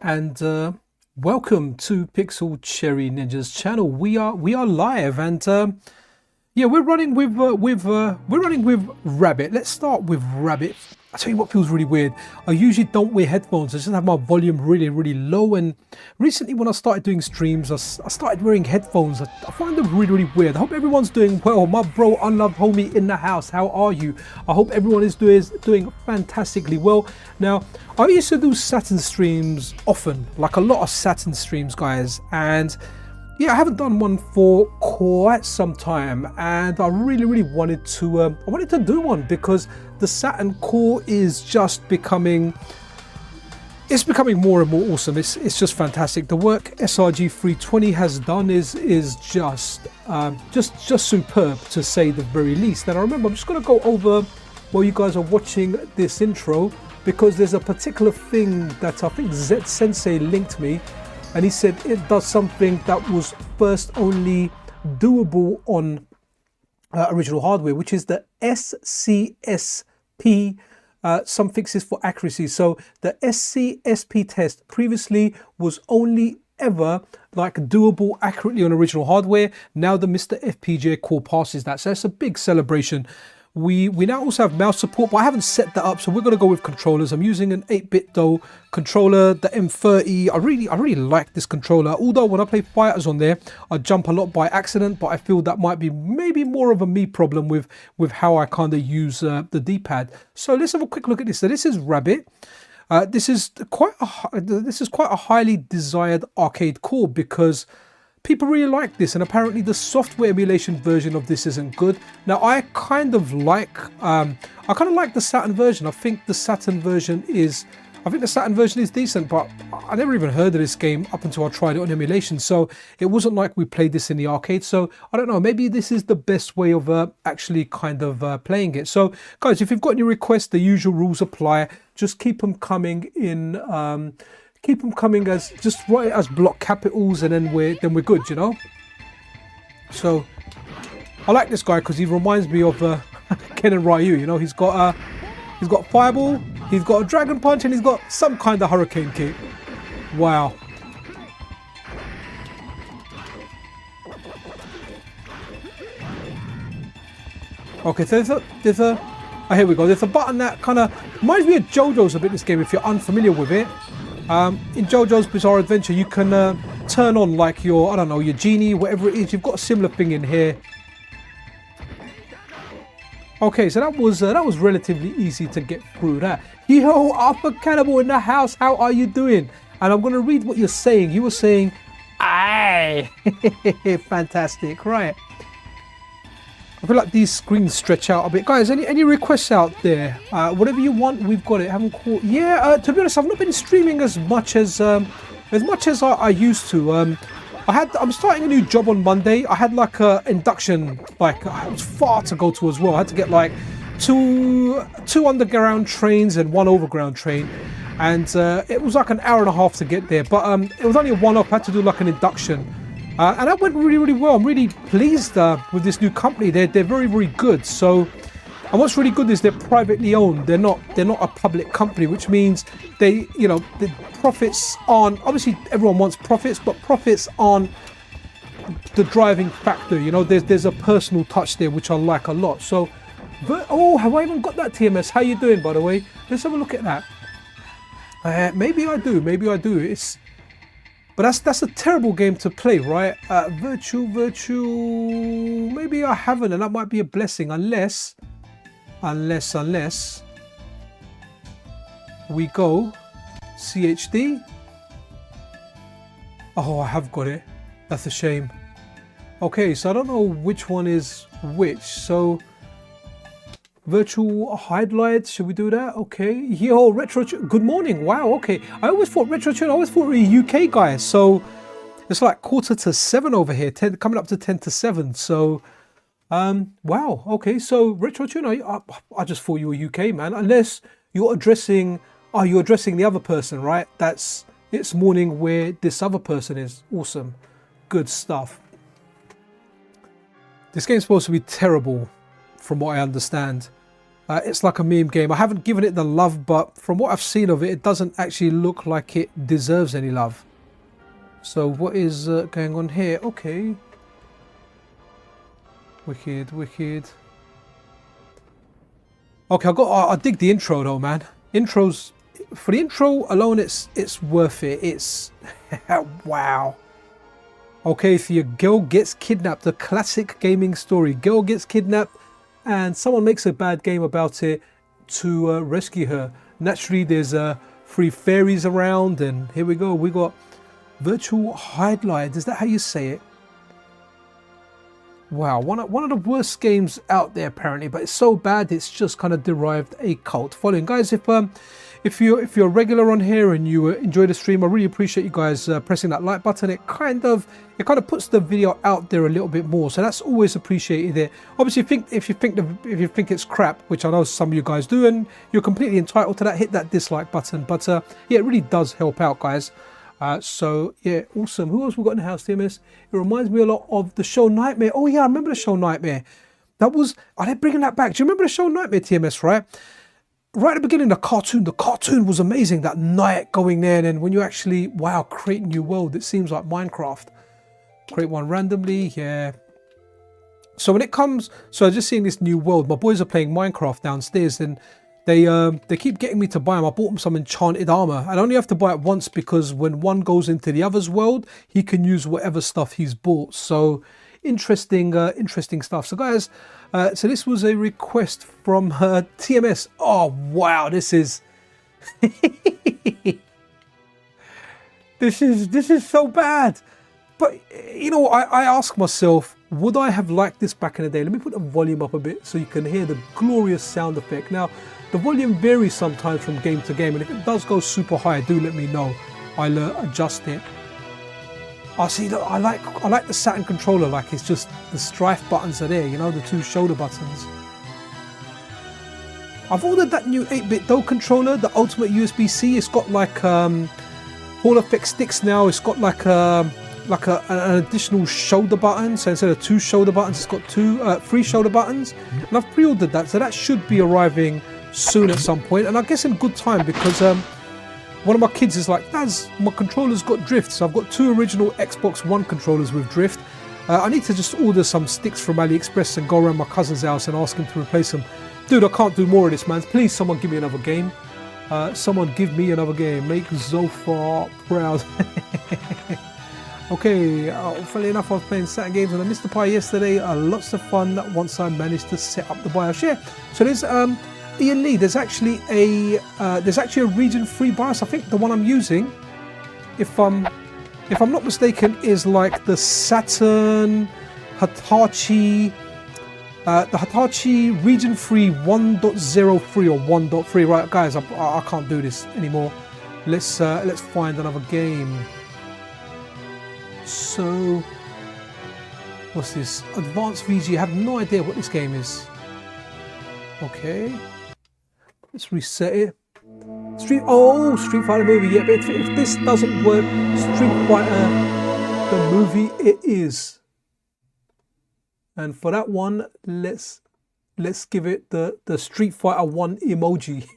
And welcome to Pixel Cherry Ninja's channel. We are live, and yeah, we're running with Rabbit. Let's start with Rabbit. I tell you what feels really weird. I usually don't wear headphones. I just have my volume really low. And recently, when I started doing streams, I started wearing headphones. I find them really weird. I hope everyone's doing well. My bro, unloved homie in the house. How are you? I hope everyone is doing fantastically well. Now, I used to do Saturn streams often, like a lot of Saturn streams, guys, and yeah, I haven't done one for quite some time, and I really wanted to do one because the Saturn core is just becoming more and more awesome. It's just fantastic. The work SRG 320 has done is just superb, to say the very least. And I remember, I'm just going to go over while you guys are watching this intro, because there's a particular thing that I think Z Sensei linked me, and he said it does something that was first only doable on original hardware, which is the SCSP, some fixes for accuracy. So the SCSP test previously was only ever like doable accurately on original hardware. Now the MiSTer FPGA core passes that, so it's a big celebration. We now also have mouse support, but I haven't set that up, so we're going to go with controllers. I'm using an 8-bit though controller, the M30. I really like this controller, although when I play fighters on there, I jump a lot by accident, but I feel that might be maybe more of a me problem with how I kind of use the D-pad. So let's have a quick look at this. So this is Rabbit. This is quite a highly desired arcade core because people really like this, and apparently the software emulation version of this isn't good. Now I kind of like the Saturn version. I think the Saturn version is decent, but I never even heard of this game up until I tried it on emulation, so it wasn't like we played this in the arcade. So I don't know, maybe this is the best way of actually kind of playing it. So guys, if you've got any requests, the usual rules apply. Just keep them coming in. Keep them coming as, just write it as block capitals, and then we're good, you know. So I like this guy because he reminds me of Ken and Ryu. You know, he's got fireball, he's got a dragon punch, and he's got some kind of hurricane kick. Wow. Okay, so there's a oh, here we go. There's a button that kind of reminds me of JoJo's a bit in this game if you're unfamiliar with it. In JoJo's Bizarre Adventure, you can turn on like your, I don't know, your genie, whatever it is. You've got a similar thing in here. Okay, so that was relatively easy to get through that. Yo, Alpha Cannibal in the house, how are you doing? And I'm going to read what you're saying. You were saying, aye, fantastic, right? I feel like these screens stretch out a bit. Guys, any requests out there? Whatever you want, we've got it. Haven't caught. Yeah, to be honest, I've not been streaming as much as I used to. I'm starting a new job on Monday. I had like a induction, like it was far to go to as well. I had to get like two underground trains and one overground train, and it was like an hour and a half to get there. But it was only a one-off. I had to do like an induction. And that went really well. I'm really pleased with this new company. They're very good. So, and what's really good is they're privately owned. They're not a public company, which means the profits aren't, obviously everyone wants profits, but profits aren't the driving factor. You know, there's a personal touch there, which I like a lot. So, but oh, have I even got that TMS? How you doing, by the way? Let's have a look at that. Maybe I do. But that's a terrible game to play, right? Virtual. Maybe I haven't, and that might be a blessing, unless we go CHD. Oh, I have got it. That's a shame. Okay, so I don't know which one is which. So virtual highlights, should we do that? Okay. Yo, retro, good morning. Wow, okay. I always thought we were UK guys. So it's like 6:45 over here, coming up to 10:50. So wow, okay. So retro tune, I just thought you were UK, man. Unless you're addressing the other person, right? It's morning where this other person is. Awesome. Good stuff. This game's supposed to be terrible from what I understand. It's like a meme game. I haven't given it the love, but from what I've seen of it, it doesn't actually look like it deserves any love. So what is going on here? Okay. Wicked, wicked. Okay, I dig the intro though, man. Intros, for the intro alone, it's worth it. It's wow. Okay, so your girl gets kidnapped, the classic gaming story. Girl gets kidnapped and someone makes a bad game about it to rescue her. Naturally, there's 3 fairies around, and here we go. We got virtual highlights. Is that how you say it? Wow, one of the worst games out there apparently, but it's so bad it's just kind of derived a cult following. Guys, if you're a regular on here and you enjoy the stream, I really appreciate you guys pressing that like button. It kind of puts the video out there a little bit more, so that's always appreciated. There, obviously, if you think it's crap, which I know some of you guys do, and you're completely entitled to that, hit that dislike button. But yeah, it really does help out, guys. So yeah, awesome. Who else we got in the house, TMS? It reminds me a lot of the show Nightmare. Oh yeah, I remember the show Nightmare. Are they bringing that back? Do you remember the show Nightmare, TMS, right? Right at the beginning, the cartoon was amazing. That night going there, and then when you actually, wow, create a new world, it seems like Minecraft. Create one randomly, yeah. So when it comes, so I'm just seeing this new world. My boys are playing Minecraft downstairs, and they keep getting me to buy them. I bought them some enchanted armor. I only have to buy it once because when one goes into the other's world, he can use whatever stuff he's bought. So interesting stuff. So guys, so this was a request from TMS. Oh wow, this is this is so bad. But you know, I ask myself, would I have liked this back in the day? Let me put the volume up a bit so you can hear the glorious sound effect. Now, the volume varies sometimes from game to game, and if it does go super high, do let me know. I'll adjust it. See, I like the Saturn controller. Like, it's just the strife buttons are there, you know, the 2 shoulder buttons. I've ordered that new 8-bit DO controller, the Ultimate USB-C. It's got like Hall Effect sticks now. It's got like an additional shoulder button. So instead of 2 shoulder buttons, it's got 3 shoulder buttons. And I've pre-ordered that, so that should be arriving soon at some point. And I guess in good time, because one of my kids is like, Daz, my controller's got drift. So I've got 2 original Xbox One controllers with drift. I need to just order some sticks from AliExpress and go around my cousin's house and ask him to replace them. Dude, I can't do more of this, man. Please, someone give me another game. Someone give me another game. Make Zofar proud. Okay, funny enough, I was playing Saturn games on the MiSTer Pi yesterday. Lots of fun once I managed to set up the BIOS. Yeah, so there's Ian Lee. There's actually a region 3 BIOS. I think the one I'm using, if I'm not mistaken, is like the Saturn Hitachi. The Hitachi Region 3 1.03 or 1.3. Right, guys, I can't do this anymore. Let's find another game. So, what's this? Advanced VG. I have no idea what this game is. Okay, let's reset it. Street Fighter movie. Yeah, but if this doesn't work, Street Fighter the movie it is. And for that one, let's give it the Street Fighter 1 emoji.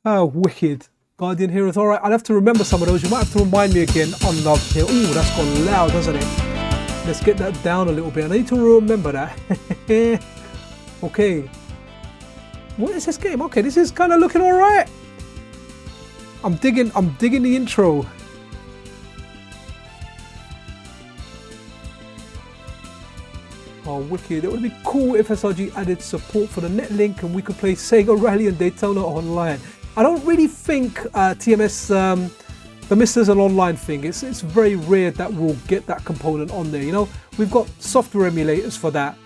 Oh, wicked. Guardian Heroes. All right, I'll have to remember some of those. You might have to remind me again. Unloved here. Ooh, that's gone loud, hasn't it? Let's get that down a little bit. I need to remember that. Okay. What is this game? Okay, this is kind of looking all right. I'm digging the intro. Oh, wicked. It would be cool if SRG added support for the Netlink and we could play Sega Rally and Daytona online. I don't really think TMS, the MiSTer's an online thing. It's very rare that we'll get that component on there. You know, we've got software emulators for that.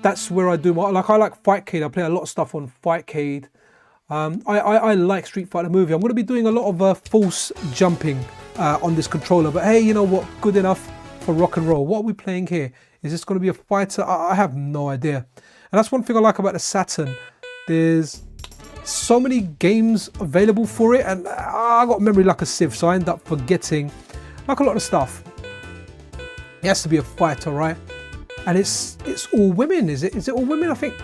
That's where I do my, I like Fightcade. I play a lot of stuff on Fightcade. I like Street Fighter movie. I'm going to be doing a lot of false jumping on this controller. But hey, you know what? Good enough for rock and roll. What are we playing here? Is this going to be a fighter? I have no idea. And that's one thing I like about the Saturn. There's so many games available for it, and I got memory like a sieve, so I end up forgetting like a lot of stuff. It has to be a fighter, right? And it's all women. Is it all women? I think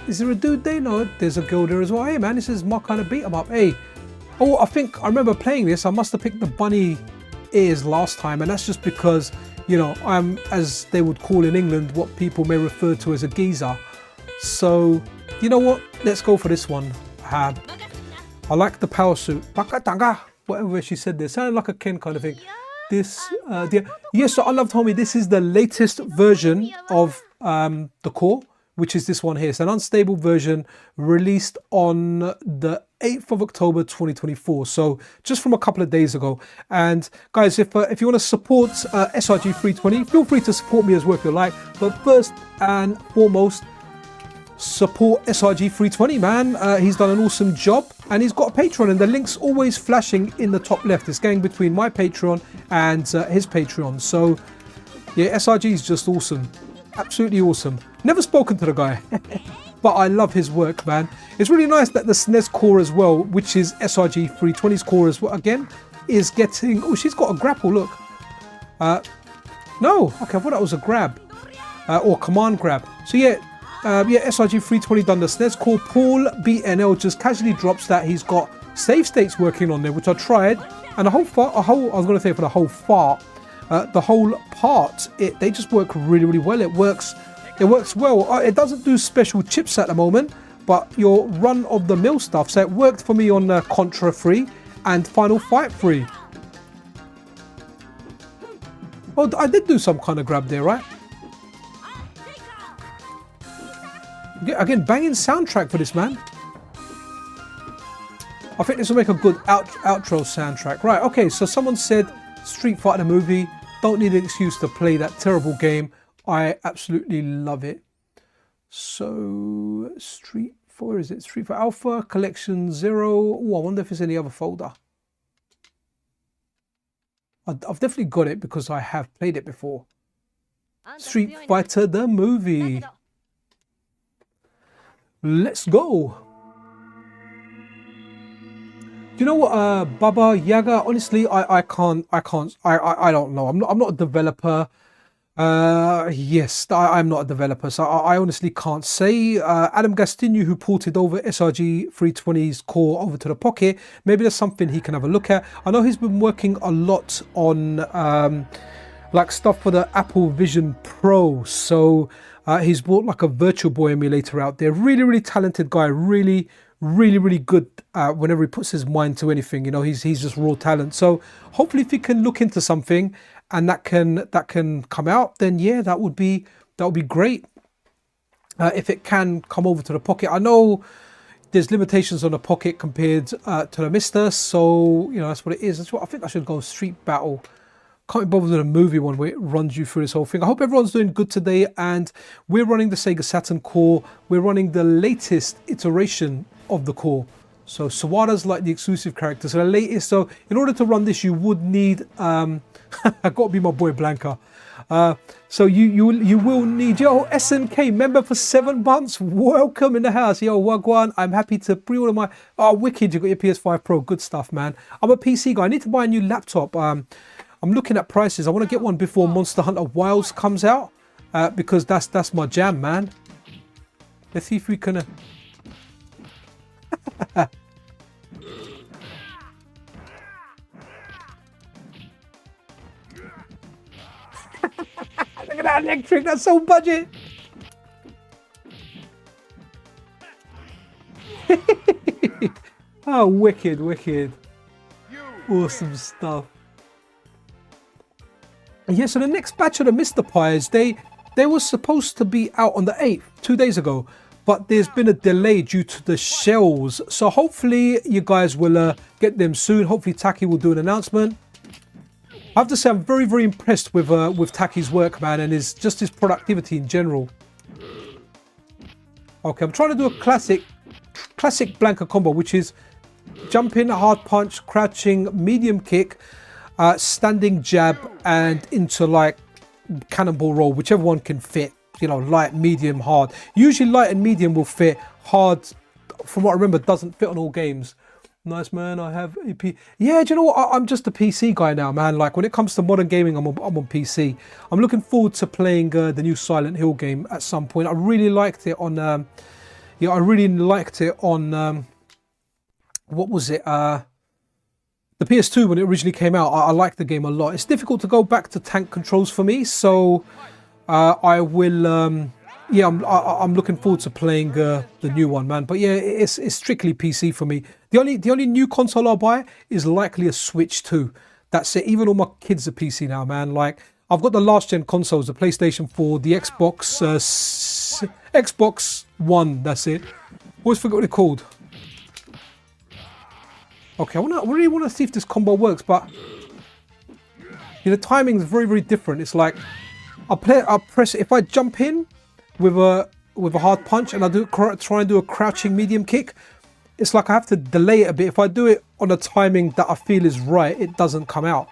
Is there a dude there? No, there's a girl there as well. Hey man, this is my kind of beat 'em up. Hey. Oh, I think I remember playing this. I must have picked the bunny ears last time, and that's just because, you know, I'm, as they would call in England, what people may refer to as a geezer. So, you know what? Let's go for this one. I like the power suit. Whatever she said there. Sounded like a Ken kind of thing. This, yes, so I love Tommy. This is the latest version of the core, which is this one here. It's an unstable version released on the 8th of October 2024. So just from a couple of days ago. And guys, if you want to support SRG 320, feel free to support me as well if you like. But first and foremost, support SRG 320, man. He's done an awesome job, and he's got a Patreon, and the link's always flashing in the top left. It's going between my Patreon and his Patreon. So yeah, SRG is just awesome. Absolutely awesome. Never spoken to the guy, but I love his work, man. It's really nice that the SNES core as well, which is SRG 320's core as well, again, is getting... Oh, she's got a grapple, look. No, okay, I thought that was a grab. Or command grab. So yeah, SRG 320 done the SNES core. Paul BNL just casually drops that he's got save states working on there, which I tried. And the whole part, they just work really, really well. It works well. It doesn't do special chips at the moment, but your run-of-the-mill stuff. So it worked for me on Contra 3 and Final Fight 3. Oh, I did do some kind of grab there, right? Again, banging soundtrack for this, man. I think this will make a good outro soundtrack. Right, okay, so someone said Street Fighter the movie. Don't need an excuse to play that terrible game. I absolutely love it. So, Street Fighter Alpha, Collection 0. Oh, I wonder if there's any other folder. I've definitely got it because I have played it before. Street Fighter the movie. Let's go. Do you know what, Baba Yaga? Honestly, I don't know. I'm not a developer. Yes, I'm not a developer, so I honestly can't say. Adam Gastinho, who ported over SRG 320's core over to the Pocket, maybe there's something he can have a look at. I know he's been working a lot on like stuff for the Apple Vision Pro, so he's brought like a Virtual Boy emulator out there. Really, really talented guy. Really good whenever he puts his mind to anything. You know, he's just raw talent. So hopefully if he can look into something and that can come out, then yeah, that would be great. If it can come over to the Pocket. I know there's limitations on the Pocket compared to the MiSTer, so you know that's what it is. That's what I think I should go Street Battle. Can't be bothered with a movie one where it runs you through this whole thing. I hope everyone's doing good today, and we're running the SEGA Saturn core. We're running the latest iteration of the core. So Sawada's like the exclusive character, so the latest. So in order to run this, you would need I gotta be my boy Blanca. So you will need, yo, SNK member for 7 months. Welcome in the house. Yo, Wagwan. I'm happy to pre-order my, oh wicked, you got your PS5 Pro. Good stuff, man. I'm a PC guy. I need to buy a new laptop. I'm looking at prices. I want to get one before Monster Hunter Wilds comes out, because that's my jam, man. Let's see if we can look at that electric, that's so budget. Oh, wicked. Awesome stuff. Yeah, so the next batch of the MiSTer Pies, they were supposed to be out on the 8th, 2 days ago, but there's been a delay due to the shells. So hopefully you guys will get them soon. Hopefully Taki will do an announcement. I have to say I'm very, very impressed with Taki's work, man, and his productivity in general. Okay, I'm trying to do a classic Blanca combo, which is jumping, hard punch, crouching, medium kick, standing jab, and into like cannonball roll, whichever one can fit. You know, light, medium, hard. Usually light and medium will fit. Hard, from what I remember, doesn't fit on all games. Nice, man. I have a P. Yeah, do you know what? I'm just a PC guy now, man. Like when it comes to modern gaming, I'm on PC. I'm looking forward to playing the new Silent Hill game at some point. I really liked it on Yeah, I really liked it on what was it? The PS2 when it originally came out. I liked the game a lot. It's difficult to go back to tank controls for me, so I will. Yeah, I'm looking forward to playing the new one, man. But yeah, it's strictly PC for me. The only new console I'll buy is likely a Switch 2. That's it. Even all my kids are PC now, man. Like, I've got the last gen consoles, the PlayStation 4, the Xbox One. That's it. Always forgot what they're called. Okay, I really want to see if this combo works, but the timing is very, very different. It's like I press. If I jump in with a hard punch and I try and do a crouching medium kick, it's like I have to delay it a bit. If I do it on a timing that I feel is right, it doesn't come out.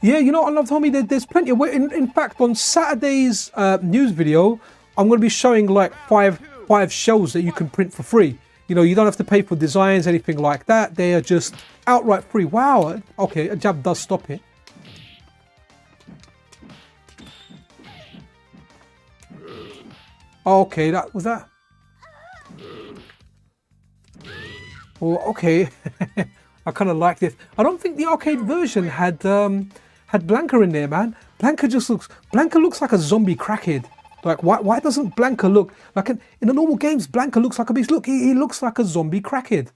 Yeah, you know what, Love told me there's plenty of. In fact, on Saturday's news video, I'm going to be showing like five shells that you can print for free. You know, you don't have to pay for designs, anything like that. They are just outright free. Wow. Okay, a jab does stop it. Okay, that was that. Well, okay. I kind of like this. I don't think the arcade version had Blanca in there, man. Blanca looks like a zombie crackhead. Like, why doesn't Blanca look like in the normal games? Blanca looks like a beast. Look, he looks like a zombie crackhead.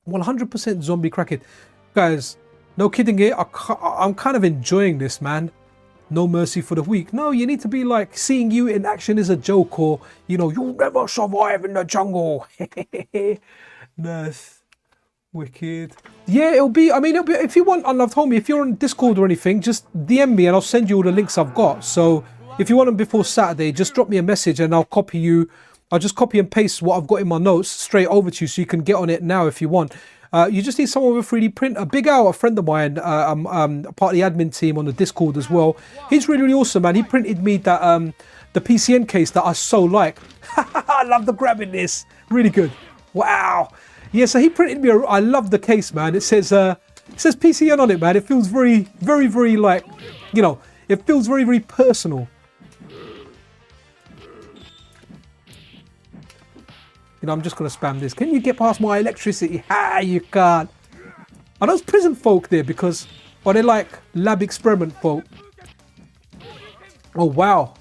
100% zombie crackhead, guys. No kidding here. I'm kind of enjoying this, man. No mercy for the weak. No, you need to be like, seeing you in action is a joke, or you'll never survive in the jungle. Nice. Wicked. Yeah, it'll be, if you want, Unloved Homie, if you're on Discord or anything, just DM me and I'll send you all the links I've got. So if you want them before Saturday, just drop me a message and I'll copy you. I'll just copy and paste what I've got in my notes straight over to you, so you can get on it now if you want. You just need someone with a 3D printer. Big Al, a friend of mine, part of the admin team on the Discord as well. He's really, really awesome, man. He printed me that the PCN case that I so like. I love the grabbing this. Really good. Wow. Yeah, so he printed me. I love the case, man. It says PCN on it, man. It feels very, very, very like, it feels very, very personal. I'm just going to spam this. Can you get past my electricity? Ha, you can't. Are those prison folk there? Because, are they like lab experiment folk? Oh, wow.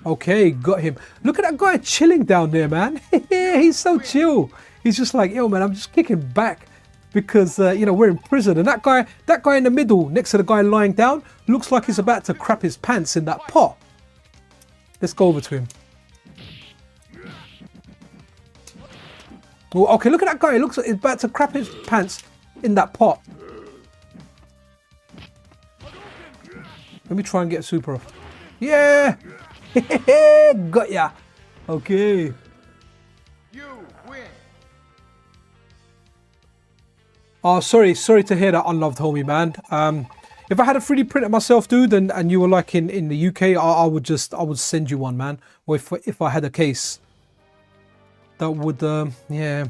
Okay, got him. Look at that guy chilling down there, man. He's so chill. He's just like, yo, man, I'm just kicking back because, we're in prison. And that guy in the middle, next to the guy lying down, looks like he's about to crap his pants in that pot. Let's go over to him. Oh, okay, look at that guy. He looks like he's about to crap his pants in that pot. Let me try and get a super off. Yeah! Got ya. Okay. You win. Oh, sorry to hear that, Unloved Homie, man. If I had a 3D printer myself, dude, and you were like in the UK, I would send you one, man. Or if I had a case. That would, yeah.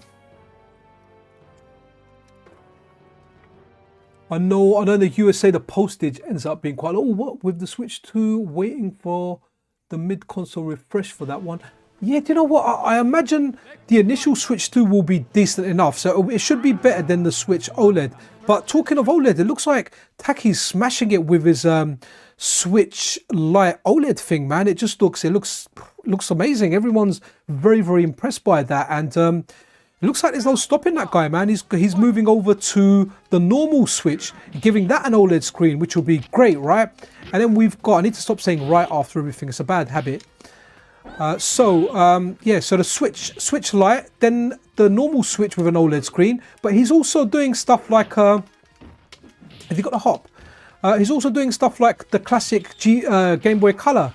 I know in the USA the postage ends up being quite low. Oh, what? With the Switch 2 waiting for the mid-console refresh for that one. Yeah, do you know what? I imagine the initial Switch 2 will be decent enough. So it should be better than the Switch OLED. But talking of OLED, it looks like Taki's smashing it with his Switch Lite OLED thing, man. It just looks amazing. Everyone's very, very impressed by that. And it looks like there's no stopping that guy, man. He's moving over to the normal Switch, giving that an OLED screen, which will be great, right? And then we've got, I need to stop saying right after everything. It's a bad habit. Yeah, so the Switch Lite, then the normal Switch with an OLED screen. But he's also doing stuff like, have you got the hop? He's also doing stuff like the classic Game Boy Color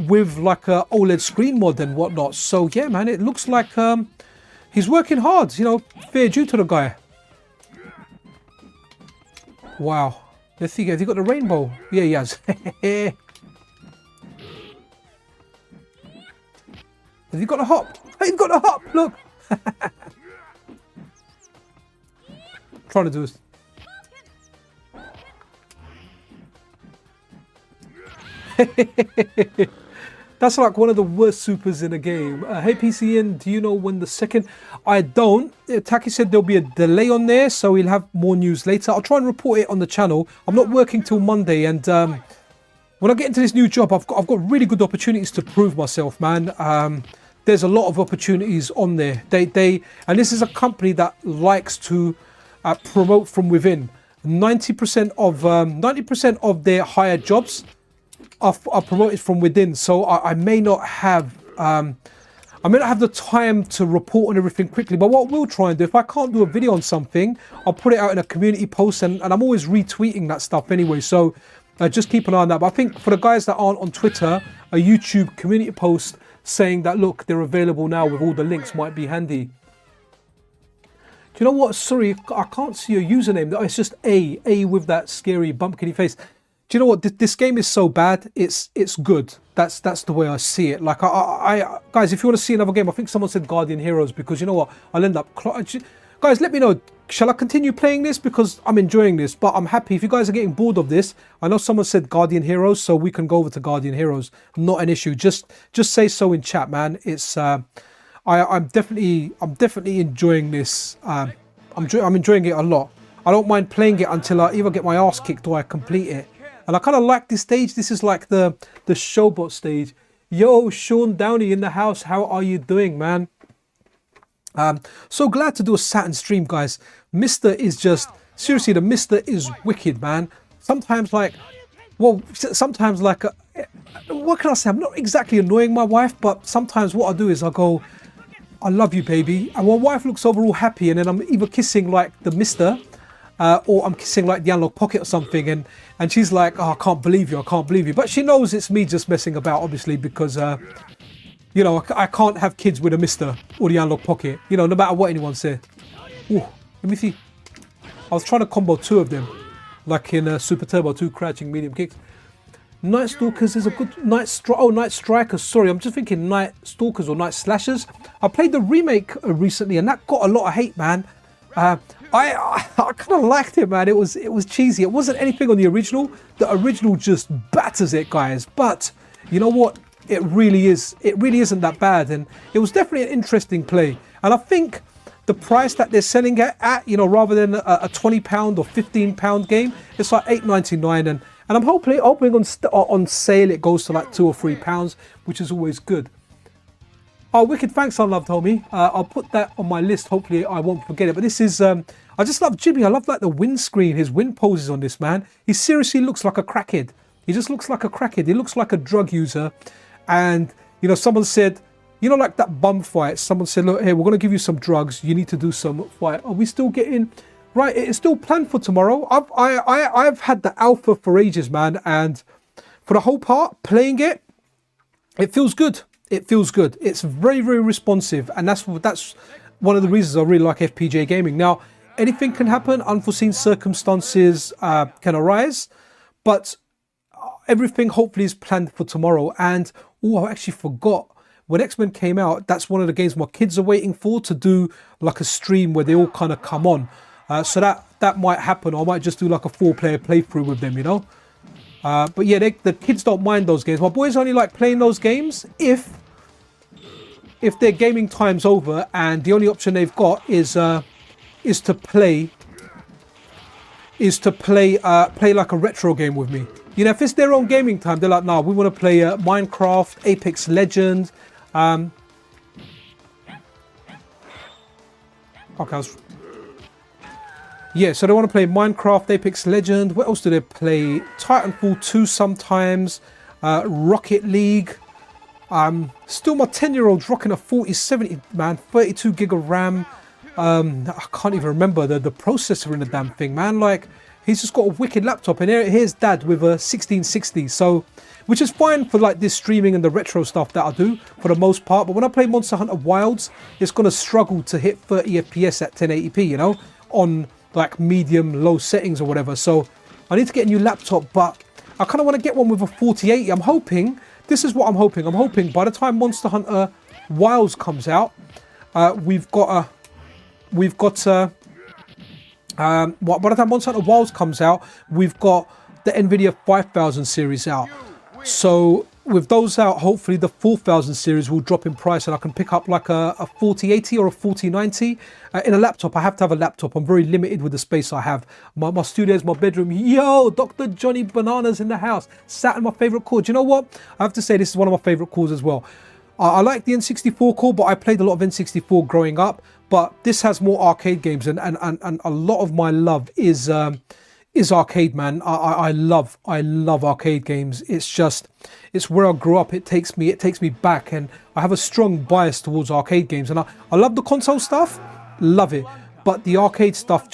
with like a OLED screen mod and whatnot. So yeah, man, it looks like he's working hard. Fair due to the guy. Wow. Let's see. Have you got the rainbow? Yeah, he has. Have you got a hop? Hey, you've got a hop! Look! Trying to do this. That's like one of the worst supers in the game. Hey PCN, do you know when the second? I don't. Taki said there'll be a delay on there, so we'll have more news later. I'll try and report it on the channel. I'm not working till Monday, and when I get into this new job, I've got really good opportunities to prove myself, man. There's a lot of opportunities on there. And this is a company that likes to promote from within. 90% of their hired jobs are promoted from within. So I may not have the time to report on everything quickly. But what we'll try and do, if I can't do a video on something, I'll put it out in a community post, and I'm always retweeting that stuff anyway. So just keep an eye on that. But I think for the guys that aren't on Twitter, a YouTube community post saying that, look, they're available now with all the links might be handy. Do you know what? Sorry, I can't see your username. It's just A with that scary bumpkiny face. Do you know what? This game is so bad. It's good. That's the way I see it. Like I guys, if you want to see another game, I think someone said Guardian Heroes, because you know what? I'll end up. Guys, let me know. Shall I continue playing this? Because I'm enjoying this, but I'm happy. If you guys are getting bored of this, I know someone said Guardian Heroes, so we can go over to Guardian Heroes. Not an issue. Just say so in chat, man. It's I'm definitely enjoying this. I'm enjoying it a lot. I don't mind playing it until I either get my ass kicked or I complete it. And I kind of like this stage. This is like the showbot stage. Yo, Sean Downey in the house. How are you doing, man? So glad to do a Saturn stream, guys. MiSTer is just, seriously, the MiSTer is wicked, man. Sometimes like, what can I say? I'm not exactly annoying my wife, but sometimes what I do is I go, I love you, baby. And my wife looks over all happy, and then I'm either kissing like the MiSTer, or I'm kissing like the analog pocket or something, and she's like, oh, I can't believe you, but she knows it's me just messing about, obviously, because you know, I can't have kids with a MiSTer or the analog pocket, you know, no matter what anyone said. Ooh, let me see. I was trying to combo two of them, like in Super Turbo, 2 crouching medium kicks. Night Stalkers is a good Night Strikers. Sorry, I'm just thinking Night Stalkers or Night Slashers. I played the remake recently, and that got a lot of hate, man. I kind of liked it, man. It was cheesy. It wasn't anything on the original. The original just batters it, guys. But you know what? It really isn't that bad, and it was definitely an interesting play. And I think the price that they're selling it at, you know, rather than a £20 or £15 game, it's like £8.99, and I'm hoping on sale it goes to like £2 or £3, which is always good. Oh, wicked! Thanks, unloved homie. I'll put that on my list. Hopefully, I won't forget it. But this is I just love Jimmy. I love like the wind screen, his wind poses on this, man. He seriously looks like a crackhead. He just looks like a crackhead. He looks like a drug user. And, you know, someone said, you know, like that bum fight, someone said, look, hey, we're going to give you some drugs. You need to do some fight. Are we still getting, right, it's still planned for tomorrow. I've had the alpha for ages, man. And for the whole part, playing it, it feels good. It feels good. It's very, very responsive. And that's one of the reasons I really like FPGA gaming. Now, anything can happen. Unforeseen circumstances can arise. But everything hopefully is planned for tomorrow. And oh, I actually forgot, when X-Men came out, that's one of the games my kids are waiting for, to do like a stream where they all kind of come on. So that might happen. Or I might just do like a 4-player playthrough with them, you know. But yeah, the kids don't mind those games. My boys only like playing those games if their gaming time's over and the only option they've got is to play like a retro game with me. You know, if it's their own gaming time, they're like, nah, we want to play Minecraft, Apex Legends. Okay, yeah, so they want to play Minecraft, Apex Legends. What else do they play? Titanfall 2 sometimes. Rocket League. Still my 10-year-old's rocking a 4070, man. 32 gig of RAM. I can't even remember the processor in the damn thing, man. Like, he's just got a wicked laptop, and here's dad with a 1660. So, which is fine for like this streaming and the retro stuff that I do for the most part. But when I play Monster Hunter Wilds, it's going to struggle to hit 30 FPS at 1080p, you know, on like medium low settings or whatever. So I need to get a new laptop, but I kind of want to get one with a 4080. I'm hoping, this is what I'm hoping. I'm hoping by the time Monster Hunter Wilds comes out, by the time Monster Hunter Wilds comes out, we've got the NVIDIA 5000 series out. So with those out, hopefully the 4000 series will drop in price and I can pick up like a 4080 or a 4090. In a laptop, I have to have a laptop. I'm very limited with the space I have. My studio is my bedroom. Yo, Dr. Johnny Bananas in the house. Saturn, my favorite core. Do you know what? I have to say this is one of my favorite cores as well. I like the N64 core, but I played a lot of N64 growing up. But this has more arcade games, and a lot of my love is arcade, man. I love arcade games. It's where I grew up. It takes me back, and I have a strong bias towards arcade games. And I love the console stuff, love it, but the arcade stuff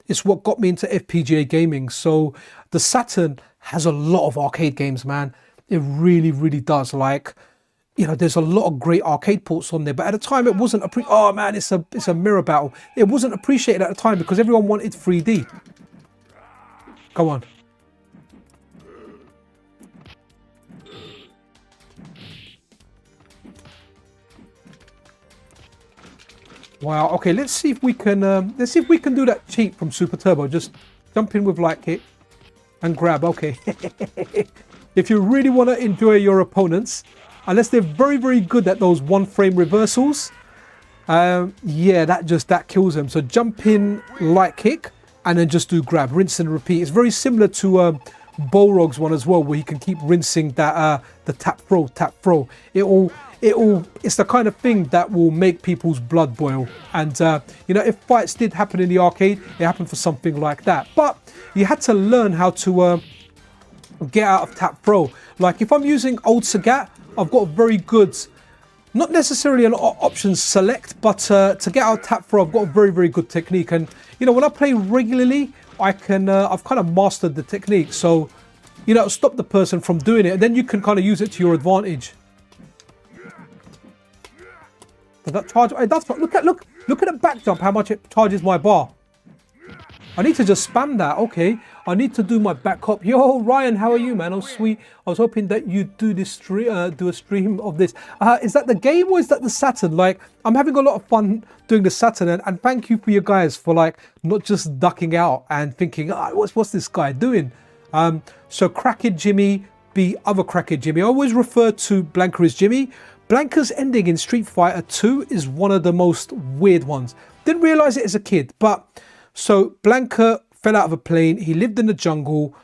it's what got me into FPGA gaming. So the Saturn has a lot of arcade games, man. It really, really does. Like, you know, there's a lot of great arcade ports on there, but at the time it wasn't oh man, it's a mirror battle. It wasn't appreciated at the time because everyone wanted 3D. Come on. Wow. Okay, let's see if we can do that cheat from Super Turbo. Just jump in with light kick and grab. Okay. If you really want to enjoy your opponents, unless they're very, very good at those one frame reversals, yeah, that kills them. So jump in, light kick, and then just do grab, rinse and repeat. It's very similar to Balrog's one as well, where you can keep rinsing that the tap throw. It's the kind of thing that will make people's blood boil. And you know, if fights did happen in the arcade, it happened for something like that. But you had to learn how to get out of tap throw. Like if I'm using old SEGA, I've got a very good, not necessarily an option select, but to get out of tap throw, I've got a very, very good technique. And you know, when I play regularly, I've kind of mastered the technique. So, you know, stop the person from doing it, and then you can kind of use it to your advantage. Does that charge? That's look at the back jump, how much it charges my bar. I need to just spam that. Okay, I need to do my back hop. Yo, Ryan, how are you, man? Oh, sweet. I was hoping that you do this do a stream of this. Is that the game or is that the Saturn? Like, I'm having a lot of fun doing the Saturn, and thank you for you guys for like not just ducking out and thinking, what's this guy doing? So Crackhead Jimmy, be other Crackhead Jimmy. I always refer to Blanka as Jimmy. Blanka's ending in Street Fighter 2 is one of the most weird ones. Didn't realize it as a kid, but so Blanka fell out of a plane. He lived in the jungle,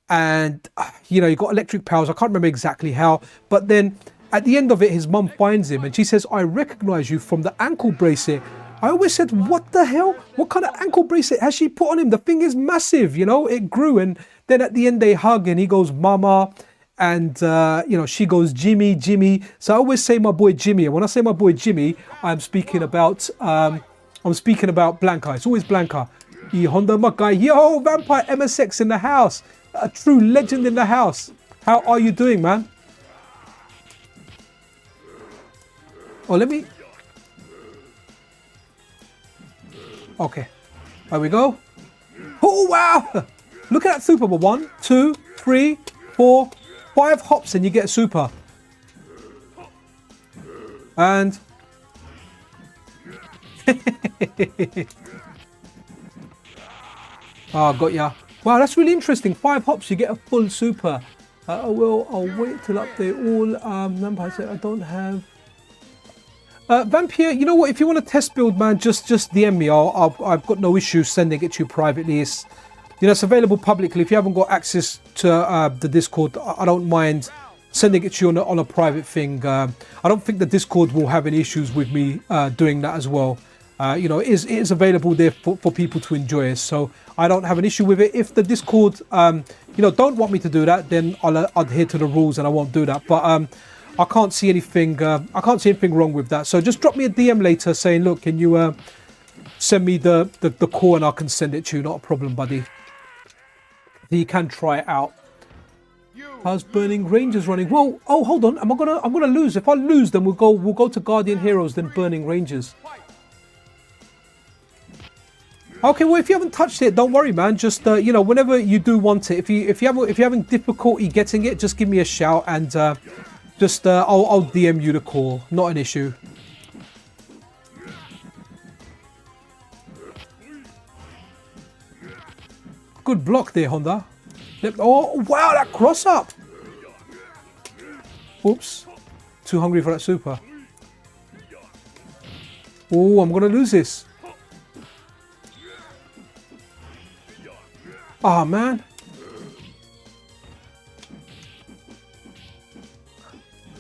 and you know, he got electric powers. I can't remember exactly how, but then at the end of it, his mum finds him and she says, "I recognize you from the ankle bracelet." I always said, what the hell? What kind of ankle bracelet has she put on him? The thing is massive, you know, it grew. And then at the end they hug and he goes, "Mama." And, you know, she goes, "Jimmy, Jimmy." So I always say my boy Jimmy. And when I say my boy Jimmy, I'm speaking about Blanka. It's always Blanka. E Honda, my guy. Yo, Vampire MSX in the house. A true legend in the house. How are you doing, man? Oh, let me... Okay. There we go. Oh, wow. Look at that super. 1, 2, 3, 4, 5 hops and you get a super. And... Oh, got ya. Wow, that's really interesting. 5 hops, you get a full super. Well, I'll wait till update all. Number I said I don't have. Vampire, you know what? If you want a test build, man, just DM me. I've got no issue sending it to you privately. It's, you know, it's available publicly. If you haven't got access to the Discord, I don't mind sending it to you on a private thing. I don't think the Discord will have any issues with me doing that as well. You know, it is available there for people to enjoy it, so I don't have an issue with it. If the Discord, you know, don't want me to do that, then I'll adhere to the rules and I won't do that. But I can't see anything. I can't see anything wrong with that. So just drop me a DM later saying, "Look, can you send me the core and I can send it to you." Not a problem, buddy. You can try it out. How's Burning Rangers running? Well, oh, hold on. I'm gonna lose. If I lose, then we'll go to Guardian Heroes, then Burning Rangers. Okay, well, if you haven't touched it, don't worry, man. Just you know, whenever you do want it, if you're having difficulty getting it, just give me a shout and just I'll DM you the call. Not an issue. Good block there, Honda. Oh wow, that cross up. Oops. Too hungry for that super. Oh, I'm going to lose this. Ah, man.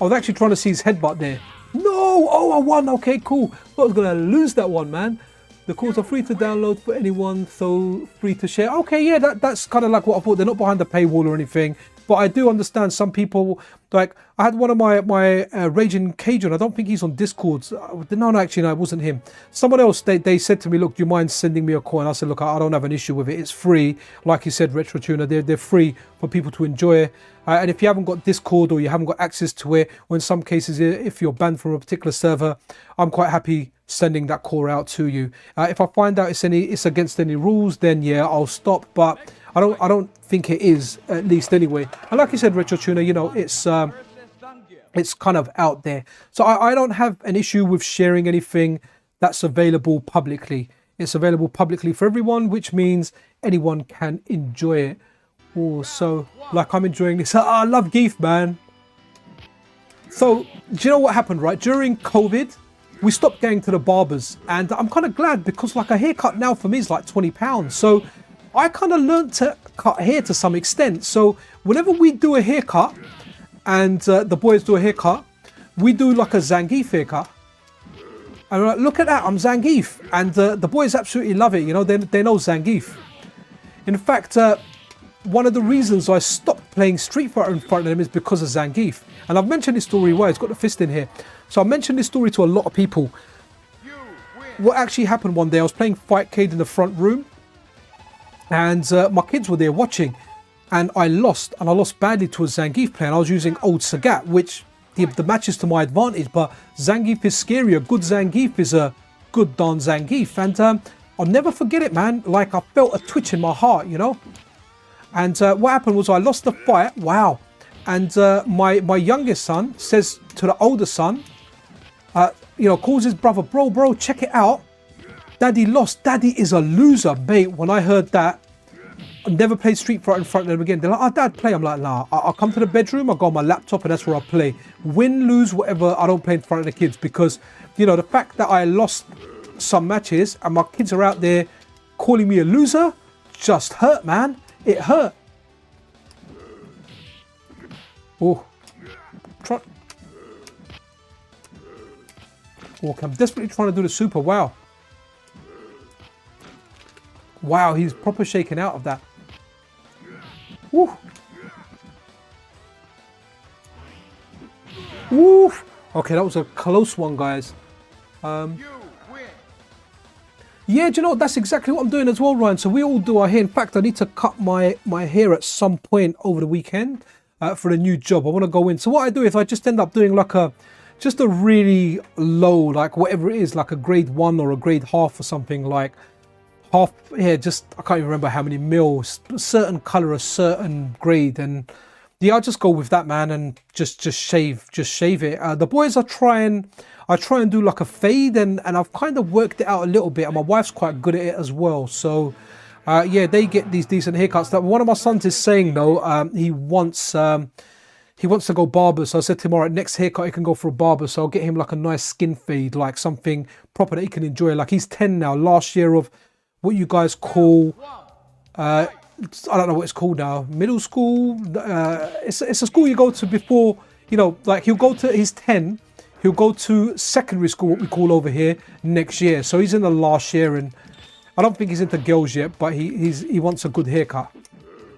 I was actually trying to see his headbutt there. No! Oh, I won. Okay, cool. I was going to lose that one, man. The calls are free to download for anyone, so free to share. Okay, yeah, that's kind of like what I thought. They're not behind the paywall or anything. But I do understand some people, like, I had one of my Raging Cajun, I don't think he's on Discord. No, actually, no, it wasn't him. Someone else, they said to me, look, do you mind sending me a coin? I said, look, I don't have an issue with it. It's free. Like you said, Retro Tuner, they're free for people to enjoy. And if you haven't got Discord or you haven't got access to it, or in some cases, if you're banned from a particular server, I'm quite happy sending that core out to you. If I find out it's against any rules, then yeah, I'll stop. But I don't think it is, at least anyway. And like you said, Retro Tuner, you know, it's kind of out there. So I don't have an issue with sharing anything that's available publicly. It's available publicly for everyone, which means anyone can enjoy it. Oh, so like I'm enjoying this. I love Geef, man. So do you know what happened, right? During COVID, we stopped going to the barbers, and I'm kind of glad because like a haircut now for me is like £20. So I kind of learned to cut hair to some extent. So whenever we do a haircut and the boys do a haircut, we do like a Zangief haircut. And we're like, look at that, I'm Zangief. And the boys absolutely love it, you know, they know Zangief. In fact, one of the reasons I stopped playing Street Fighter in front of them is because of Zangief. And I've mentioned this story, why it's got the fist in here. So I mentioned this story to a lot of people. What actually happened one day, I was playing Fightcade in the front room. And my kids were there watching, and I lost badly to a Zangief player. And I was using old Sagat, which the match is to my advantage, but Zangief is scary. A good Zangief is a good darn Zangief. And I'll never forget it, man. Like I felt a twitch in my heart, you know. And what happened was I lost the fight. Wow. And my youngest son says to the older son, you know, calls his brother, bro, check it out. Daddy lost. Daddy is a loser, mate. When I heard that, I never played Street Fighter in front of them again. They're like, oh, Dad, play. I'm like, nah. I'll come to the bedroom, I'll go on my laptop, and that's where I play. Win, lose, whatever, I don't play in front of the kids because, you know, the fact that I lost some matches and my kids are out there calling me a loser just hurt, man. It hurt. Oh. Okay, I'm desperately trying to do the super. Wow. Wow, he's proper shaken out of that. Woo. Woo. Okay, that was a close one, guys. Yeah, do you know what? That's exactly what I'm doing as well, Ryan. So we all do our hair. In fact, I need to cut my hair at some point over the weekend for a new job. I want to go in. So what I do is I just end up doing like just a really low, like whatever it is, like a grade 1 or a grade half or something, like half, yeah, just, I can't even remember how many mils, certain color, a certain grade. And yeah, I'll just go with that, man, and just shave it. The boys I try and do like a fade, and I've kind of worked it out a little bit, and my wife's quite good at it as well. So yeah, they get these decent haircuts. That one of my sons is saying though, he wants to go barber. So I said to him, all right, next haircut he can go for a barber. So I'll get him like a nice skin fade, like something proper that he can enjoy. Like he's 10 now, last year of what you guys call, I don't know what it's called now, middle school. It's a school you go to before, you know, like he's 10, he'll go to secondary school, what we call over here, next year. So he's in the last year, and I don't think he's into girls yet, but he wants a good haircut,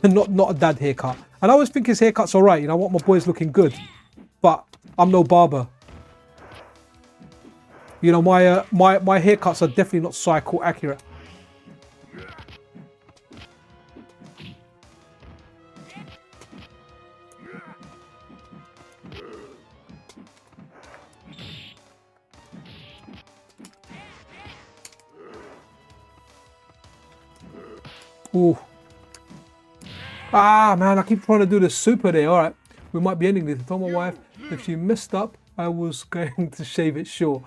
and not a dad haircut. And I always think his haircut's all right, you know, I want my boys looking good, but I'm no barber. You know, my haircuts are definitely not cycle accurate. Ooh. Ah, man, I keep trying to do the super there. All right, we might be ending this. I told my wife if she messed up, I was going to shave it short.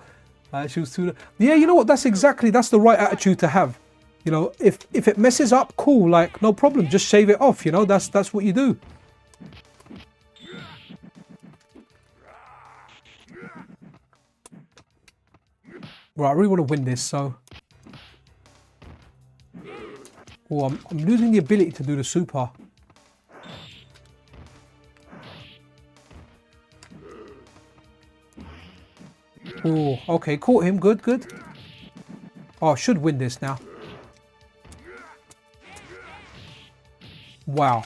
She was too... Yeah, you know what? That's the right attitude to have. You know, if it messes up, cool, like, no problem. Just shave it off, you know? That's what you do. Right, I really want to win this, so... Oh, I'm losing the ability to do the super. Oh, okay, caught him. Good, good. Oh, I should win this now. Wow.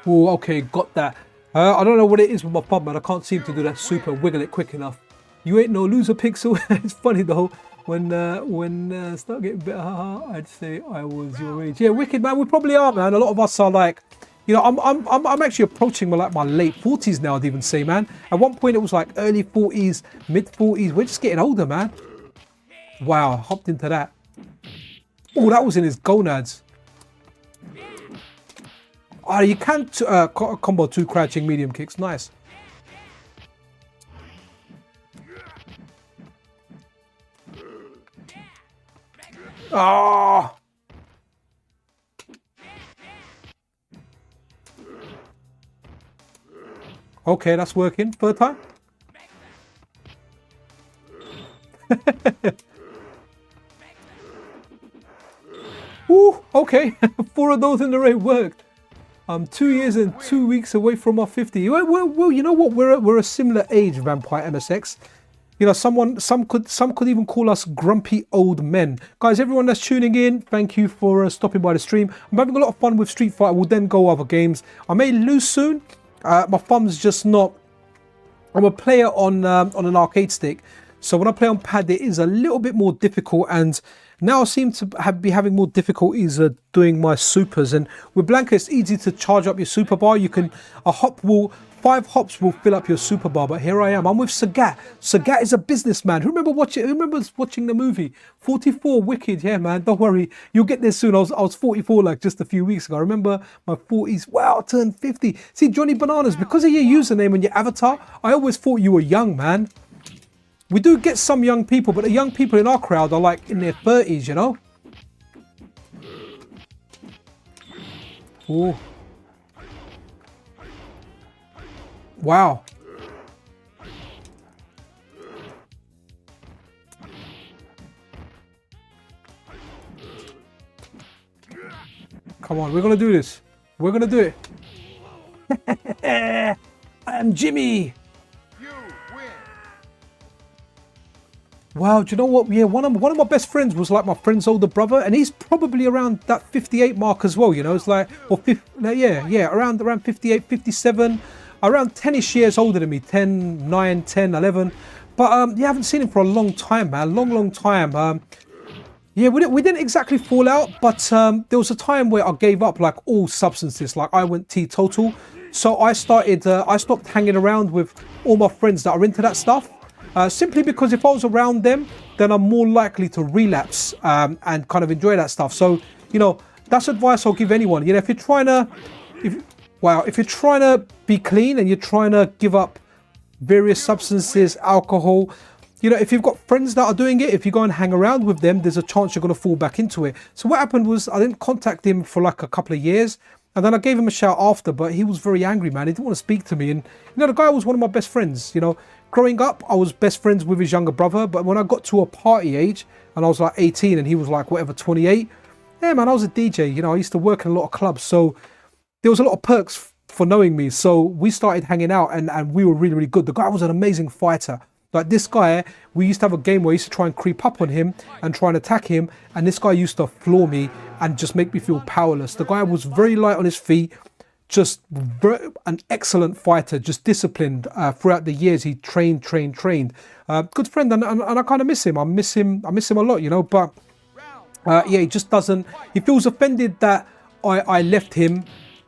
Oh, okay, got that. I don't know what it is with my thumb, man. I can't seem to do that super wiggle it quick enough. You ain't no loser, Pixel. It's funny though. When start getting better, I'd say I was your age. Yeah, wicked, man. We probably are, man. A lot of us are like, you know, I'm actually approaching my late 40s now. I'd even say, man. At one point it was like early 40s, mid 40s. We're just getting older, man. Wow, I hopped into that. Oh, that was in his gonads. Oh, you can combo 2 crouching medium kicks. Nice. Ah. Okay, that's working. Third time. Ooh, okay. 4 of those in the raid worked. I'm 2 years and 2 weeks away from my 50. Well, you know what? We're a similar age, Vampire MSX. You know, some could even call us grumpy old men. Guys, everyone that's tuning in, thank you for stopping by the stream. I'm having a lot of fun with Street Fighter. We'll then go other games. I may lose soon. My thumb's just not. I'm a player on an arcade stick, so when I play on pad, it is a little bit more difficult. And now I seem to be having more difficulties doing my supers. And with Blanca, it's easy to charge up your super bar. You can 5 hops will fill up your super bar. But here I am. I'm with SEGA. SEGA is a businessman. Who remembers watching the movie 44? Wicked. Yeah, man. Don't worry. You'll get there soon. I was 44 like just a few weeks ago. I remember my 40s. Wow, I turned 50. See, Johnny Bananas, because of your username and your avatar, I always thought you were young, man. We do get some young people, but the young people in our crowd are like in their 30s, you know? Ooh. Wow. Come on, we're going to do this. We're going to do it. I am Jimmy. Wow, do you know what? Yeah, one of my best friends was like my friend's older brother, and he's probably around that 58 mark as well, you know? It's like, or around 58, 57, around 10-ish years older than me, 10, 9, 10, 11. But yeah, I haven't seen him for a long time, man, long time. Yeah, we didn't exactly fall out, but there was a time where I gave up like all substances, like I went teetotal. So I stopped hanging around with all my friends that are into that stuff. Simply because if I was around them, then I'm more likely to relapse and kind of enjoy that stuff. So, you know, that's advice I'll give anyone. You know, if you're trying to be clean and you're trying to give up various substances, alcohol, you know, if you've got friends that are doing it, if you go and hang around with them, there's a chance you're going to fall back into it. So what happened was I didn't contact him for like a couple of years. And then I gave him a shout after, but he was very angry, man. He didn't want to speak to me. And, you know, the guy was one of my best friends, you know. Growing up, I was best friends with his younger brother. But when I got to a party age, and I was like 18 and he was like, whatever, 28. Yeah, man, I was a DJ. You know, I used to work in a lot of clubs. So there was a lot of perks for knowing me. So we started hanging out and we were really, really good. The guy was an amazing fighter. Like this guy, we used to have a game where I used to try and creep up on him and try and attack him. And this guy used to floor me and just make me feel powerless. The guy was very light on his feet, just an excellent fighter, just disciplined throughout the years. He trained. Good friend, and I kind of miss him. I miss him a lot, you know. But yeah, he just doesn't. He feels offended that I left him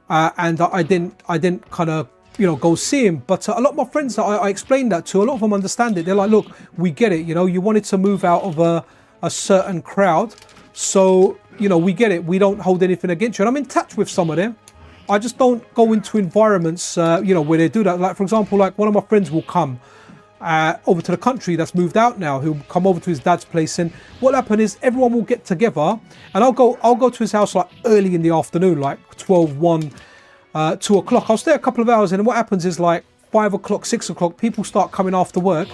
and I didn't kind of, you know, go see him. But a lot of my friends that I explained that to, a lot of them understand it. They're like, look, we get it. You know, you wanted to move out of a certain crowd, so you know, we get it. We don't hold anything against you. And I'm in touch with some of them. I just don't go into environments, you know, where they do that. Like, for example, like one of my friends will come over to the country that's moved out now, who'll come over to his dad's place, and what'll happen is everyone will get together, and I'll go to his house like early in the afternoon, like 12, 1, 2 o'clock. I'll stay a couple of hours, and what happens is like 5 o'clock, 6 o'clock, people start coming after work,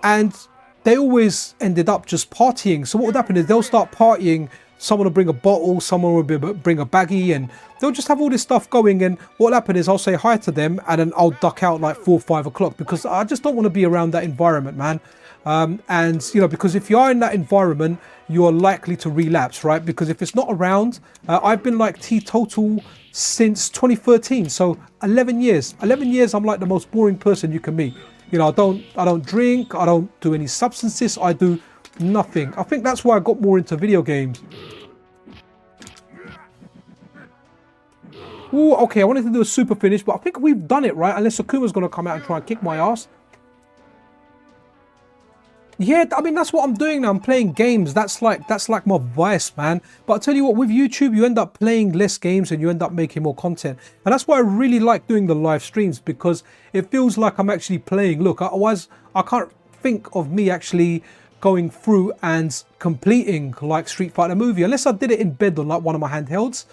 and they always ended up just partying. So what would happen is they'll start partying. Someone will bring a bottle, someone will bring a baggie, and they'll just have all this stuff going. And what'll happen is I'll say hi to them, and then I'll duck out like 4 or 5 o'clock, because I just don't want to be around that environment, man. And you know, because if you are in that environment, you are likely to relapse, right? Because if it's not around, I've been like teetotal since 2013, so 11 years. 11 years, I'm like the most boring person you can meet. You know, I don't drink, I don't do any substances, I do nothing. I think that's why I got more into video games. Ooh, okay, I wanted to do a super finish, but I think we've done it, right? Unless Akuma's going to come out and try and kick my ass. Yeah, I mean, that's what I'm doing now. I'm playing games. That's like my vice, man. But I tell you what, with YouTube, you end up playing less games and you end up making more content. And that's why I really like doing the live streams, because it feels like I'm actually playing. Look, otherwise, I can't think of me actually going through and completing like Street Fighter movie, unless I did it in bed on like one of my handhelds,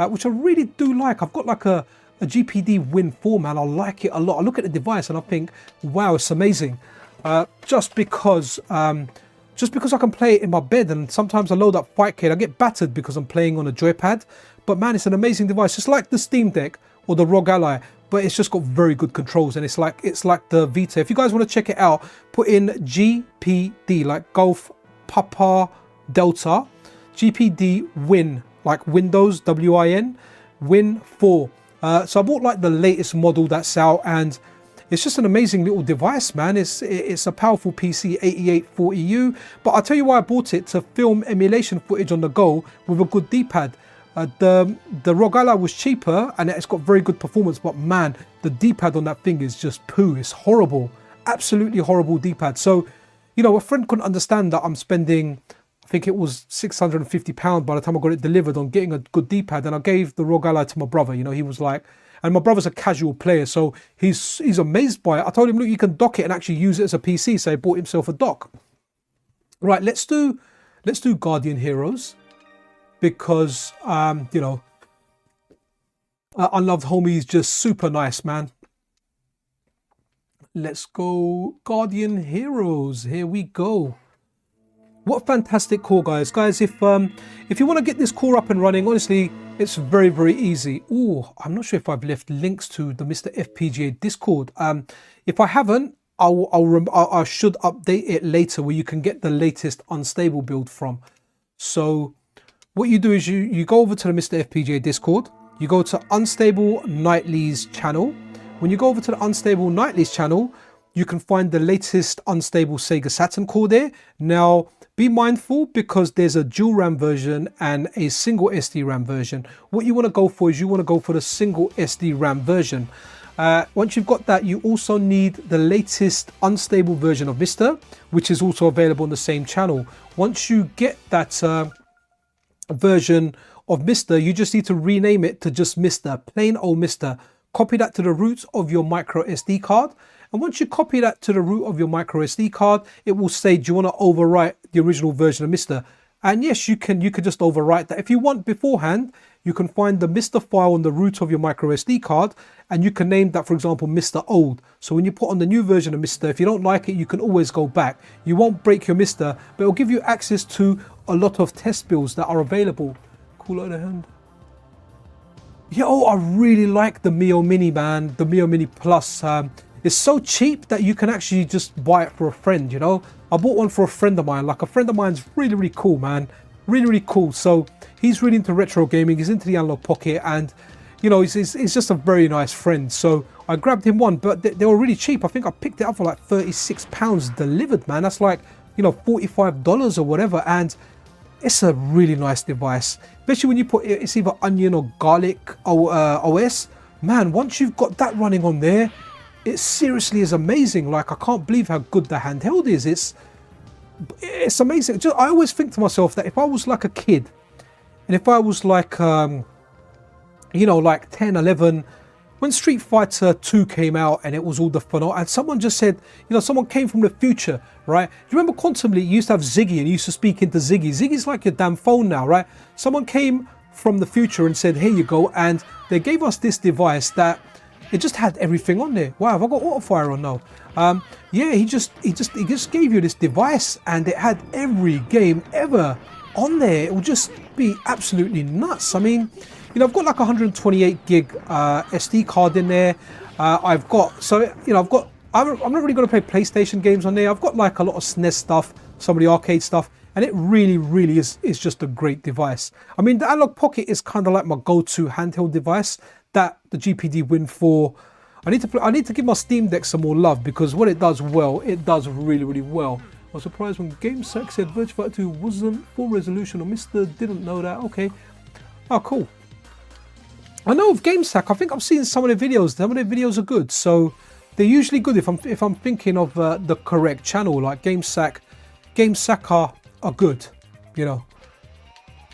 which I really do like. I've got like a GPD Win 4, man. I like it a lot. I look at the device and I think, wow, it's amazing. Just because I can play it in my bed, and sometimes I load up Fightcade. I get battered because I'm playing on a joypad, but man, it's an amazing device. It's like the Steam Deck or the ROG Ally, but it's just got very good controls, and it's like the Vita. If you guys want to check it out, put in GPD, like Golf Papa Delta, GPD Win, like Windows WIN, Win 4. So I bought like the latest model that's out, and it's just an amazing little device, man. It's a powerful PC, 8840U. But I'll tell you why I bought it: to film emulation footage on the go with a good D-pad. The ROG Ally was cheaper and it's got very good performance, but man, the D-pad on that thing is just poo. It's horrible, absolutely horrible D-pad. So, you know, a friend couldn't understand that I'm spending, I think it was £650 by the time I got it delivered, on getting a good D-pad, and I gave the ROG Ally to my brother. You know, he was like, and my brother's a casual player, so he's amazed by it. I told him, look, you can dock it and actually use it as a PC, so he bought himself a dock. Right, let's do Guardian Heroes, because you know, Unloved Homie is just super nice, man. Let's go Guardian Heroes. Here we go. What a fantastic core, guys. Guys, if you want to get this core up and running, honestly, it's very, very easy. Oh, I'm not sure if I've left links to the MiSTer FPGA Discord. If I haven't, I should update it later, where you can get the latest unstable build from. So what you do is you go over to the MiSTer FPGA Discord. You go to Unstable Nightly's channel. When you go over to the Unstable Nightly's channel, you can find the latest unstable SEGA Saturn core there. Now, be mindful, because there's a dual RAM version and a single SD RAM version. What you want to go for is you want to go for the single SD RAM version. Once you've got that, you also need the latest unstable version of MiSTer, which is also available on the same channel. Once you get that version of MiSTer, you just need to rename it to just MiSTer, plain old MiSTer. Copy that to the root of your micro SD card. And once you copy that to the root of your micro SD card, it will say, do you want to overwrite the original version of MiSTer? And yes, you can just overwrite that. If you want beforehand, you can find the MiSTer file on the root of your micro SD card, and you can name that, for example, MiSTer Old. So when you put on the new version of MiSTer, if you don't like it, you can always go back. You won't break your MiSTer, but it will give you access to a lot of test builds that are available. Cool out of the hand. Yeah, oh, I really like the Mio Mini, man. The Mio Mini Plus. It's so cheap that you can actually just buy it for a friend, you know. I bought one for a friend of mine. Like, a friend of mine's really, really cool, man. Really, really cool. So he's really into retro gaming. He's into the Analog Pocket, and you know, he's just a very nice friend. So I grabbed him one, but they were really cheap. I think I picked it up for like £36 delivered, man. That's like, you know, $45 or whatever. And it's a really nice device, especially when you put it, it's either Onion or Garlic OS. Man, once you've got that running on there, it seriously is amazing. Like, I can't believe how good the handheld is. It's amazing. I always think to myself that if I was like a kid, and if I was like, you know, like 10, 11, when Street Fighter 2 came out and it was all the fun, and someone just said, you know, someone came from the future, right? Do you remember Quantum Leap used to have Ziggy and you used to speak into Ziggy? Ziggy's like your damn phone now, right? Someone came from the future and said, here you go, and they gave us this device that it just had everything on there. Wow, have I got auto fire on now? Yeah, he just gave you this device and it had every game ever on there. It will just be absolutely nuts. I mean, you know, I've got like 128 gig SD card in there. I've got, so, you know, I'm not really going to play PlayStation games on there. I've got like a lot of SNES stuff, some of the arcade stuff, and it really is just a great device. I mean, the Analog Pocket is kind of like my go-to handheld device that the GPD Win 4. I need to give my Steam Deck some more love, because what it does well, it does really well. I was surprised when GameSack said Virtua Fighter 2 wasn't full resolution, or MiSTer didn't know that. Okay. Oh, cool. I know of GameSack. I think I've seen some of their videos. Some of their videos are good, so they're usually good if I'm thinking of the correct channel. Like GameSack are good. You know,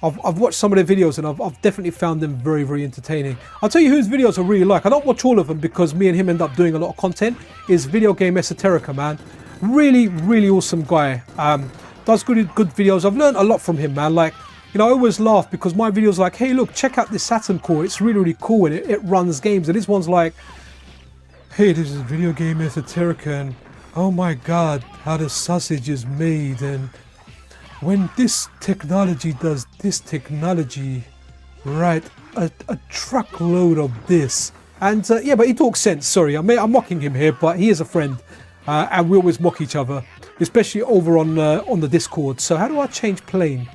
I've watched some of their videos and I've definitely found them very entertaining. I'll tell you whose videos I really like. I don't watch all of them because me and him end up doing a lot of content. Is Video Game Esoterica, man. Really awesome guy. Does good videos. I've learned a lot from him, man. Like, you know, I always laugh because my videos like, hey look, check out this Saturn core, it's really cool, and it runs games. And this one's like, hey, this is Video Game Esoterica, and oh my god, how the sausage is made, and when this technology does this technology, right, a truckload of this. And yeah, but he talks sense. Sorry, I'm mocking him here, but he is a friend, and we always mock each other, especially over on the Discord. So how do I change plane?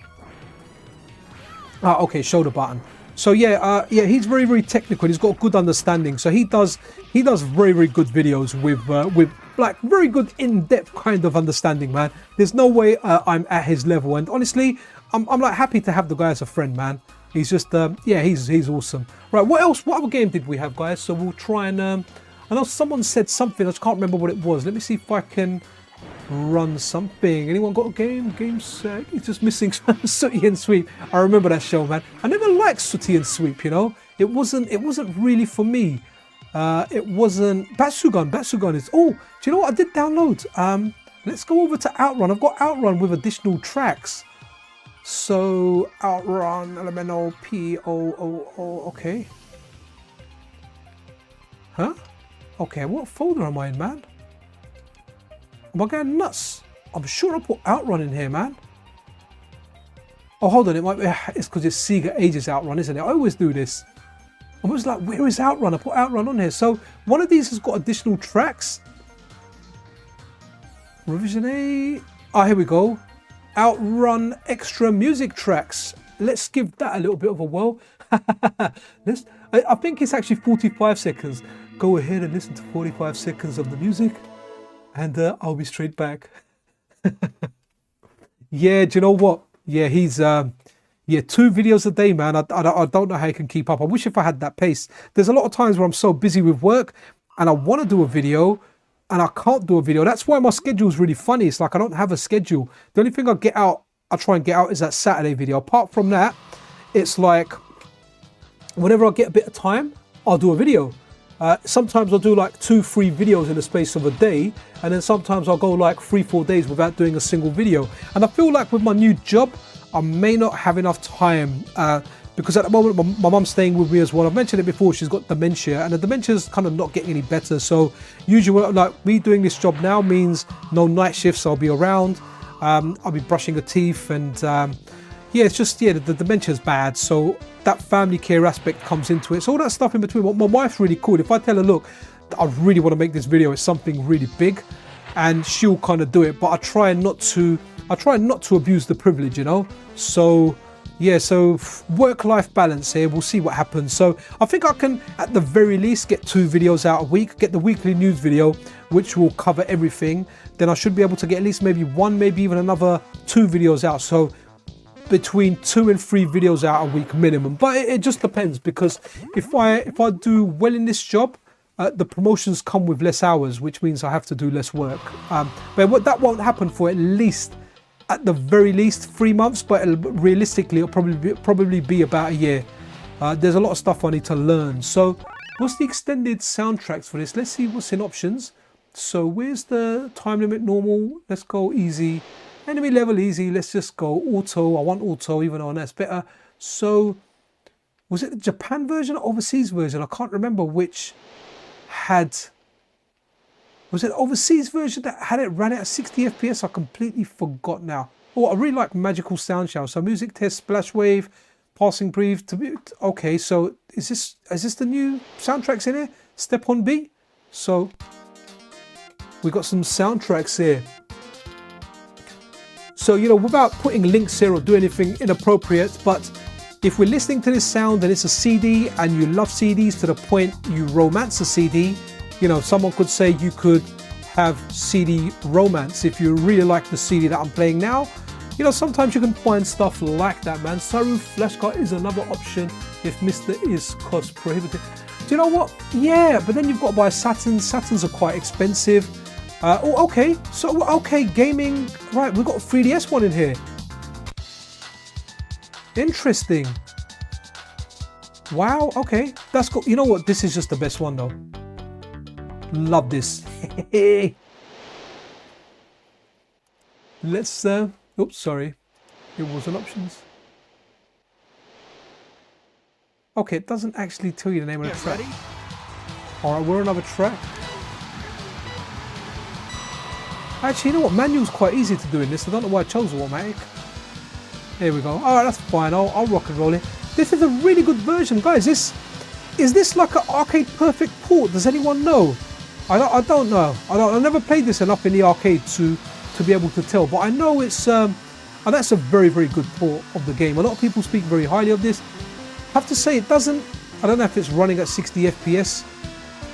Okay, shoulder button. So yeah, he's very technical. He's got good understanding. So he does very good videos with like very good in-depth kind of understanding, man. There's no way I'm at his level, and honestly, I'm like happy to have the guy as a friend, man. He's just yeah, he's awesome. Right, what else? What other game did we have, guys? So we'll try and I know someone said something. I just can't remember what it was. Let me see if I can run something. Anyone got a game? GameSack. It's just missing Sooty and Sweep. I remember that show, man. I never liked Sooty and Sweep. You know, it wasn't really for me. It wasn't. Batsugan is. Oh, do you know what I did download? Let's go over to Outrun. I've got Outrun with additional tracks. So Outrun Elemental POOO. Okay. Huh? Okay. What folder am I in, man? Am I going nuts? I'm sure I put Outrun in here, man. Oh, hold on. It might be. It's because it's Sega Ages Outrun, isn't it? I always do this. I was like, where is Outrun? I put Outrun on here. So one of these has got additional tracks. Revision A. Oh, here we go. Outrun extra music tracks. Let's give that a little bit of a whirl. I think it's actually 45 seconds. Go ahead and listen to 45 seconds of the music, and I'll be straight back. Yeah, do you know what? Yeah, he's yeah, 2 videos a day, man. I don't know how he can keep up. I wish if I had that pace. There's a lot of times where I'm so busy with work and I want to do a video and I can't do a video. That's why my schedule is really funny. It's like I don't have a schedule. The only thing I try and get out is that Saturday video. Apart from that, it's like whenever I get a bit of time, I'll do a video. Sometimes I'll do like 2-3 videos in the space of a day, and then sometimes I'll go like 3-4 days without doing a single video. And I feel like with my new job, I may not have enough time because at the moment my mum's staying with me as well. I've mentioned it before, she's got dementia, and the dementia is kind of not getting any better. So usually, like me doing this job now means no night shifts. I'll be around, I'll be brushing her teeth, and yeah, it's just, yeah, the dementia is bad. So that family care aspect comes into it. So all that stuff in between. My wife's really cool. If I tell her, look, I really want to make this video, it's something really big, and she'll kind of do it. But I try not to abuse the privilege, you know. So yeah, so work-life balance here. We'll see what happens. So I think I can, at the very least, get 2 videos out a week. Get the weekly news video, which will cover everything. Then I should be able to get at least maybe 1, maybe even another 2 videos out. So between 2 and 3 videos out a week minimum. But it just depends, because if I do well in this job, the promotions come with less hours, which means I have to do less work. But that won't happen for at the very least 3 months, but realistically it'll probably be about a year. There's a lot of stuff I need to learn. So What's the extended soundtracks for this? Let's see what's in options. So where's the time limit normal? Let's go easy. Enemy level easy. Let's just go auto. I want auto, even though that's better. So was it the Japan version or overseas version? I can't remember which had... Was it overseas version that had it ran at 60 FPS? I completely forgot now. Oh, I really like magical sound shower. So music test, splash wave, passing breathe. Okay, so is this the new soundtracks in here? Step on beat. So we got some soundtracks here. So, you know, without putting links here or doing anything inappropriate, but if we're listening to this sound and it's a CD and you love CDs to the point you romance a CD, you know, someone could say you could have CD romance if you really like the CD that I'm playing now. You know, sometimes you can find stuff like that, man. Sunroof flashcard is another option if MiSTer is cost prohibitive. Do you know what? Yeah, but then you've got to buy Saturns. Saturns are quite expensive. Oh, okay. So, okay, gaming. Right, we've got a 3DS one in here. Interesting. Wow, okay. That's cool. You know what? This is just the best one, though. Love this. Let's oops, sorry, it wasn't options. Okay, it doesn't actually tell you the name of the track. All right, we're on another track. Actually, you know what, manual's quite easy to do in this. I don't know why I chose automatic. There we go. All right, that's fine. I'll rock and roll it. This is a really good version, guys. Is this like an arcade perfect port? Does anyone know? I don't know. I never played this enough in the arcade to be able to tell, but I know it's that's a very, very good port of the game. A lot of people speak very highly of this. I have to say it doesn't. I don't know if it's running at 60 FPS.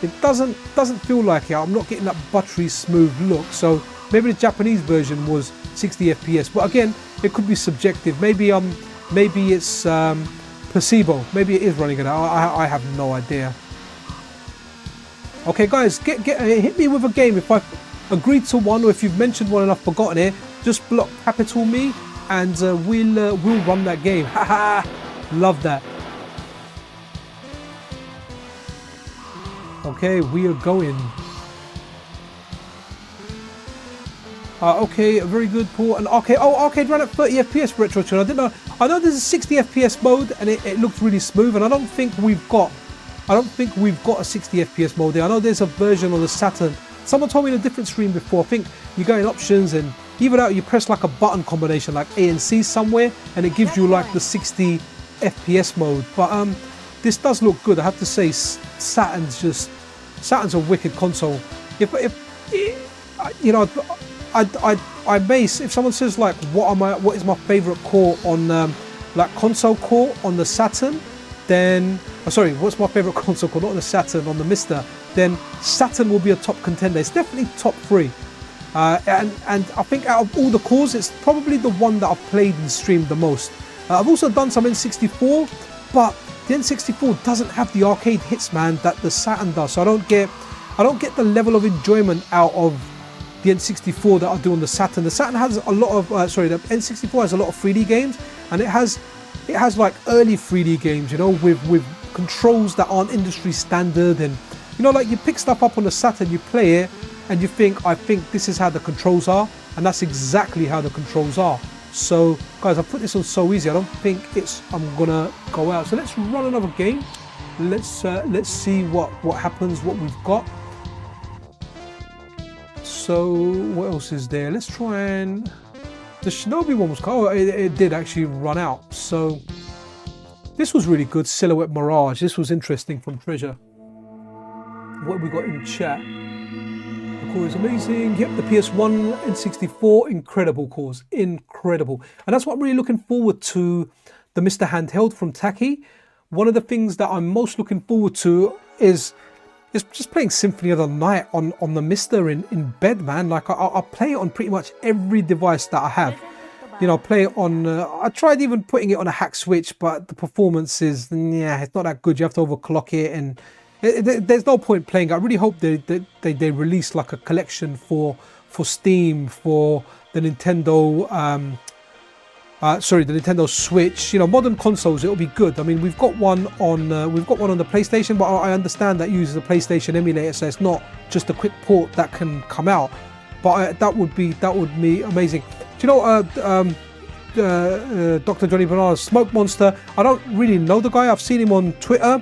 It doesn't feel like it. I'm not getting that buttery smooth look. So maybe the Japanese version was 60 FPS, but again, it could be subjective. Maybe it's placebo. Maybe it is running it out. I have no idea. Okay, guys, hit me with a game if I've agreed to one, or if you've mentioned one and I've forgotten it. Just block capital me, and we'll run that game. Haha, love that. Okay, we are going. Okay, a very good port. And arcade. Oh, arcade ran at 30 FPS. Retro Tune. I didn't know. I know there's a 60 FPS mode, and it looked really smooth. And I don't think we've got a 60 FPS mode there. I know there's a version on the Saturn. Someone told me in a different stream before. I think you go in options and even out you press like a button combination like A and C somewhere, and it gives you like the 60 FPS mode. But this does look good. I have to say, Saturn's a wicked console. If you know, I base, if someone says like what is my favorite core on like console core on the Saturn, then sorry, what's my favorite console core, not on the Saturn, on the MiSTer, then Saturn will be a top contender. It's definitely top 3. And I think out of all the cores, it's probably the one that I've played and streamed the most. I've also done some N64, but the N64 doesn't have the arcade hits, man, that the Saturn does. So I don't get the level of enjoyment out of the N64 that I do on the Saturn. The Saturn has a lot of the N64 has a lot of 3D games, and it has like early 3D games, you know, with controls that aren't industry standard, and you know, like you pick stuff up on the Saturn, you play it, and you think, I think this is how the controls are, and that's exactly how the controls are. So guys, I put this on so easy, I don't think I'm gonna go out. So let's run another game. Let's see what happens, what we've got. So what else is there? Let's try and the Shinobi one was cool. It did actually run out. So this was really good. Silhouette Mirage. This was interesting from Treasure. What have we got in chat? The core is amazing. Yep, the PS1 and 64, incredible cores, incredible. And that's what I'm really looking forward to, the MiSTer handheld from Taki. One of the things that I'm most looking forward to is just playing Symphony of the Night on the MiSTer in bed, man. Like I play it on pretty much every device that I have. You know, play it on, I tried even putting it on a hack switch, but the performance is, yeah, it's not that good. You have to overclock it, and there's no point playing it. I really hope they release like a collection for Steam, for the Nintendo Sorry, the Nintendo Switch. You know, modern consoles, it'll be good. I mean, we've got one on the PlayStation, but I understand that uses a PlayStation emulator, so it's not just a quick port that can come out. But that would be amazing. Do you know, Dr. Johnny Bananas, Smoke Monster? I don't really know the guy. I've seen him on Twitter.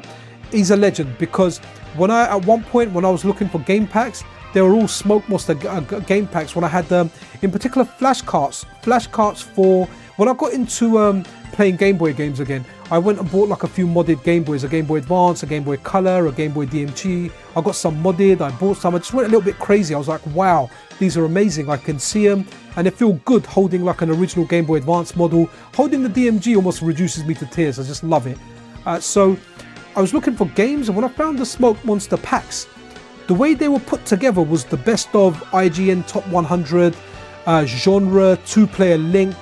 He's a legend, because at one point when I was looking for game packs, they were all Smoke Monster game packs. When I had in particular flashcards for when I got into playing Game Boy games again. I went and bought like a few modded Game Boys, a Game Boy Advance, a Game Boy Color, a Game Boy DMG. I got some modded, I bought some. I just went a little bit crazy. I was like, wow, these are amazing. I can see them and they feel good holding like an original Game Boy Advance model. Holding the DMG almost reduces me to tears. I just love it. So I was looking for games, and when I found the Smoke Monster packs, the way they were put together was the best of IGN Top 100, genre, two-player link,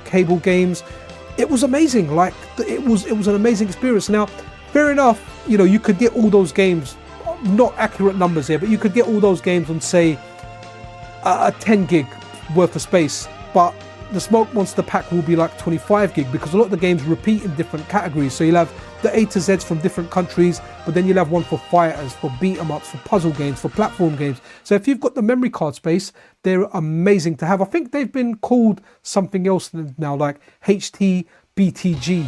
cable games. It was amazing. Like it was an amazing experience. Now, fair enough, you know, you could get all those games, not accurate numbers here, but you could get all those games on, say, a 10 gig worth of space. But the Smoke Monster pack will be like 25 gig, because a lot of the games repeat in different categories. So you'll have the A to Zs from different countries, but then you'll have one for fighters, for beat 'em ups, for puzzle games, for platform games. So if you've got the memory card space, they're amazing to have. I think they've been called something else now, like HT-BTG.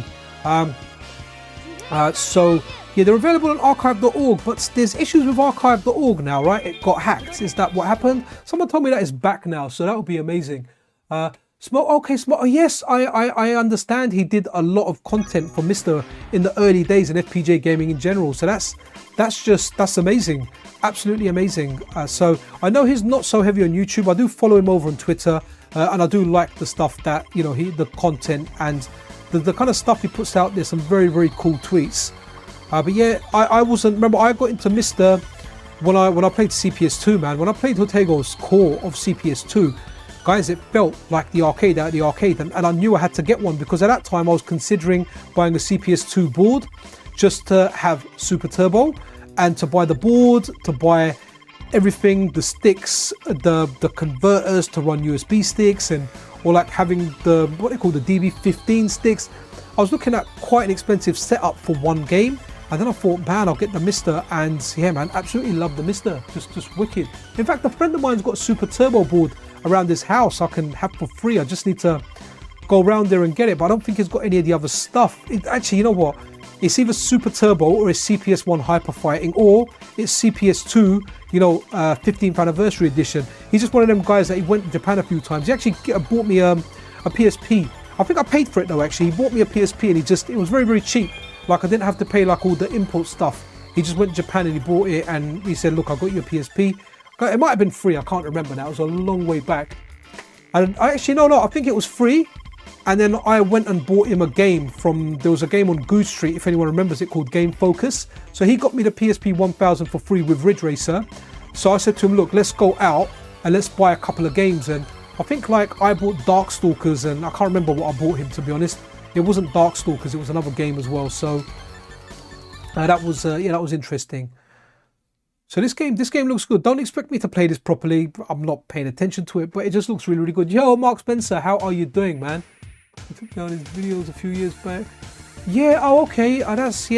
So yeah, they're available on archive.org, but there's issues with archive.org now, right? It got hacked. Is that what happened? Someone told me that it's back now, so that would be amazing. Smoke, yes, I understand he did a lot of content for MiSTer in the early days in FPGA gaming in general. So that's amazing, absolutely amazing. So I know he's not so heavy on YouTube. I do follow him over on Twitter, and I do like the stuff that, you know, the content and the kind of stuff he puts out there. Some very, very cool tweets. But yeah, I remember I got into MiSTer when I played CPS2, man. When I played Hotego's core of CPS2. Guys, it felt like the arcade out of the arcade, and I knew I had to get one, because at that time I was considering buying a CPS2 board just to have Super Turbo, and to buy the board, to buy everything, the sticks, the converters to run USB sticks, or like having what they call the DB15 sticks. I was looking at quite an expensive setup for one game, and then I thought, man, I'll get the MiSTer, and yeah, man, absolutely love the MiSTer, just wicked. In fact, a friend of mine's got a Super Turbo board around his house I can have for free. I just need to go around there and get it, but I don't think he's got any of the other stuff. Actually, you know what? It's either Super Turbo or it's CPS1 Hyper Fighting, or it's CPS2, you know, 15th anniversary edition. He's just one of them guys that he went to Japan a few times. He actually bought me a PSP. I think I paid for it though, actually. He bought me a PSP, and it was very, very cheap. Like, I didn't have to pay like all the import stuff. He just went to Japan and he bought it, and he said, look, I got you a PSP. It might have been free, I can't remember now, it was a long way back. And I actually, no, I think it was free. And then I went and bought him a game there was a game on Goose Street, if anyone remembers it, called Game Focus. So he got me the PSP 1000 for free with Ridge Racer. So I said to him, look, let's go out and let's buy a couple of games. And I think like I bought Darkstalkers, and I can't remember what I bought him, to be honest. It wasn't Darkstalkers, it was another game as well. So that was interesting. So this game looks good. Don't expect me to play this properly. I'm not paying attention to it, but it just looks really, really good. Yo, Mark Spencer, how are you doing, man? I took down his videos a few years back. Yeah, oh, okay.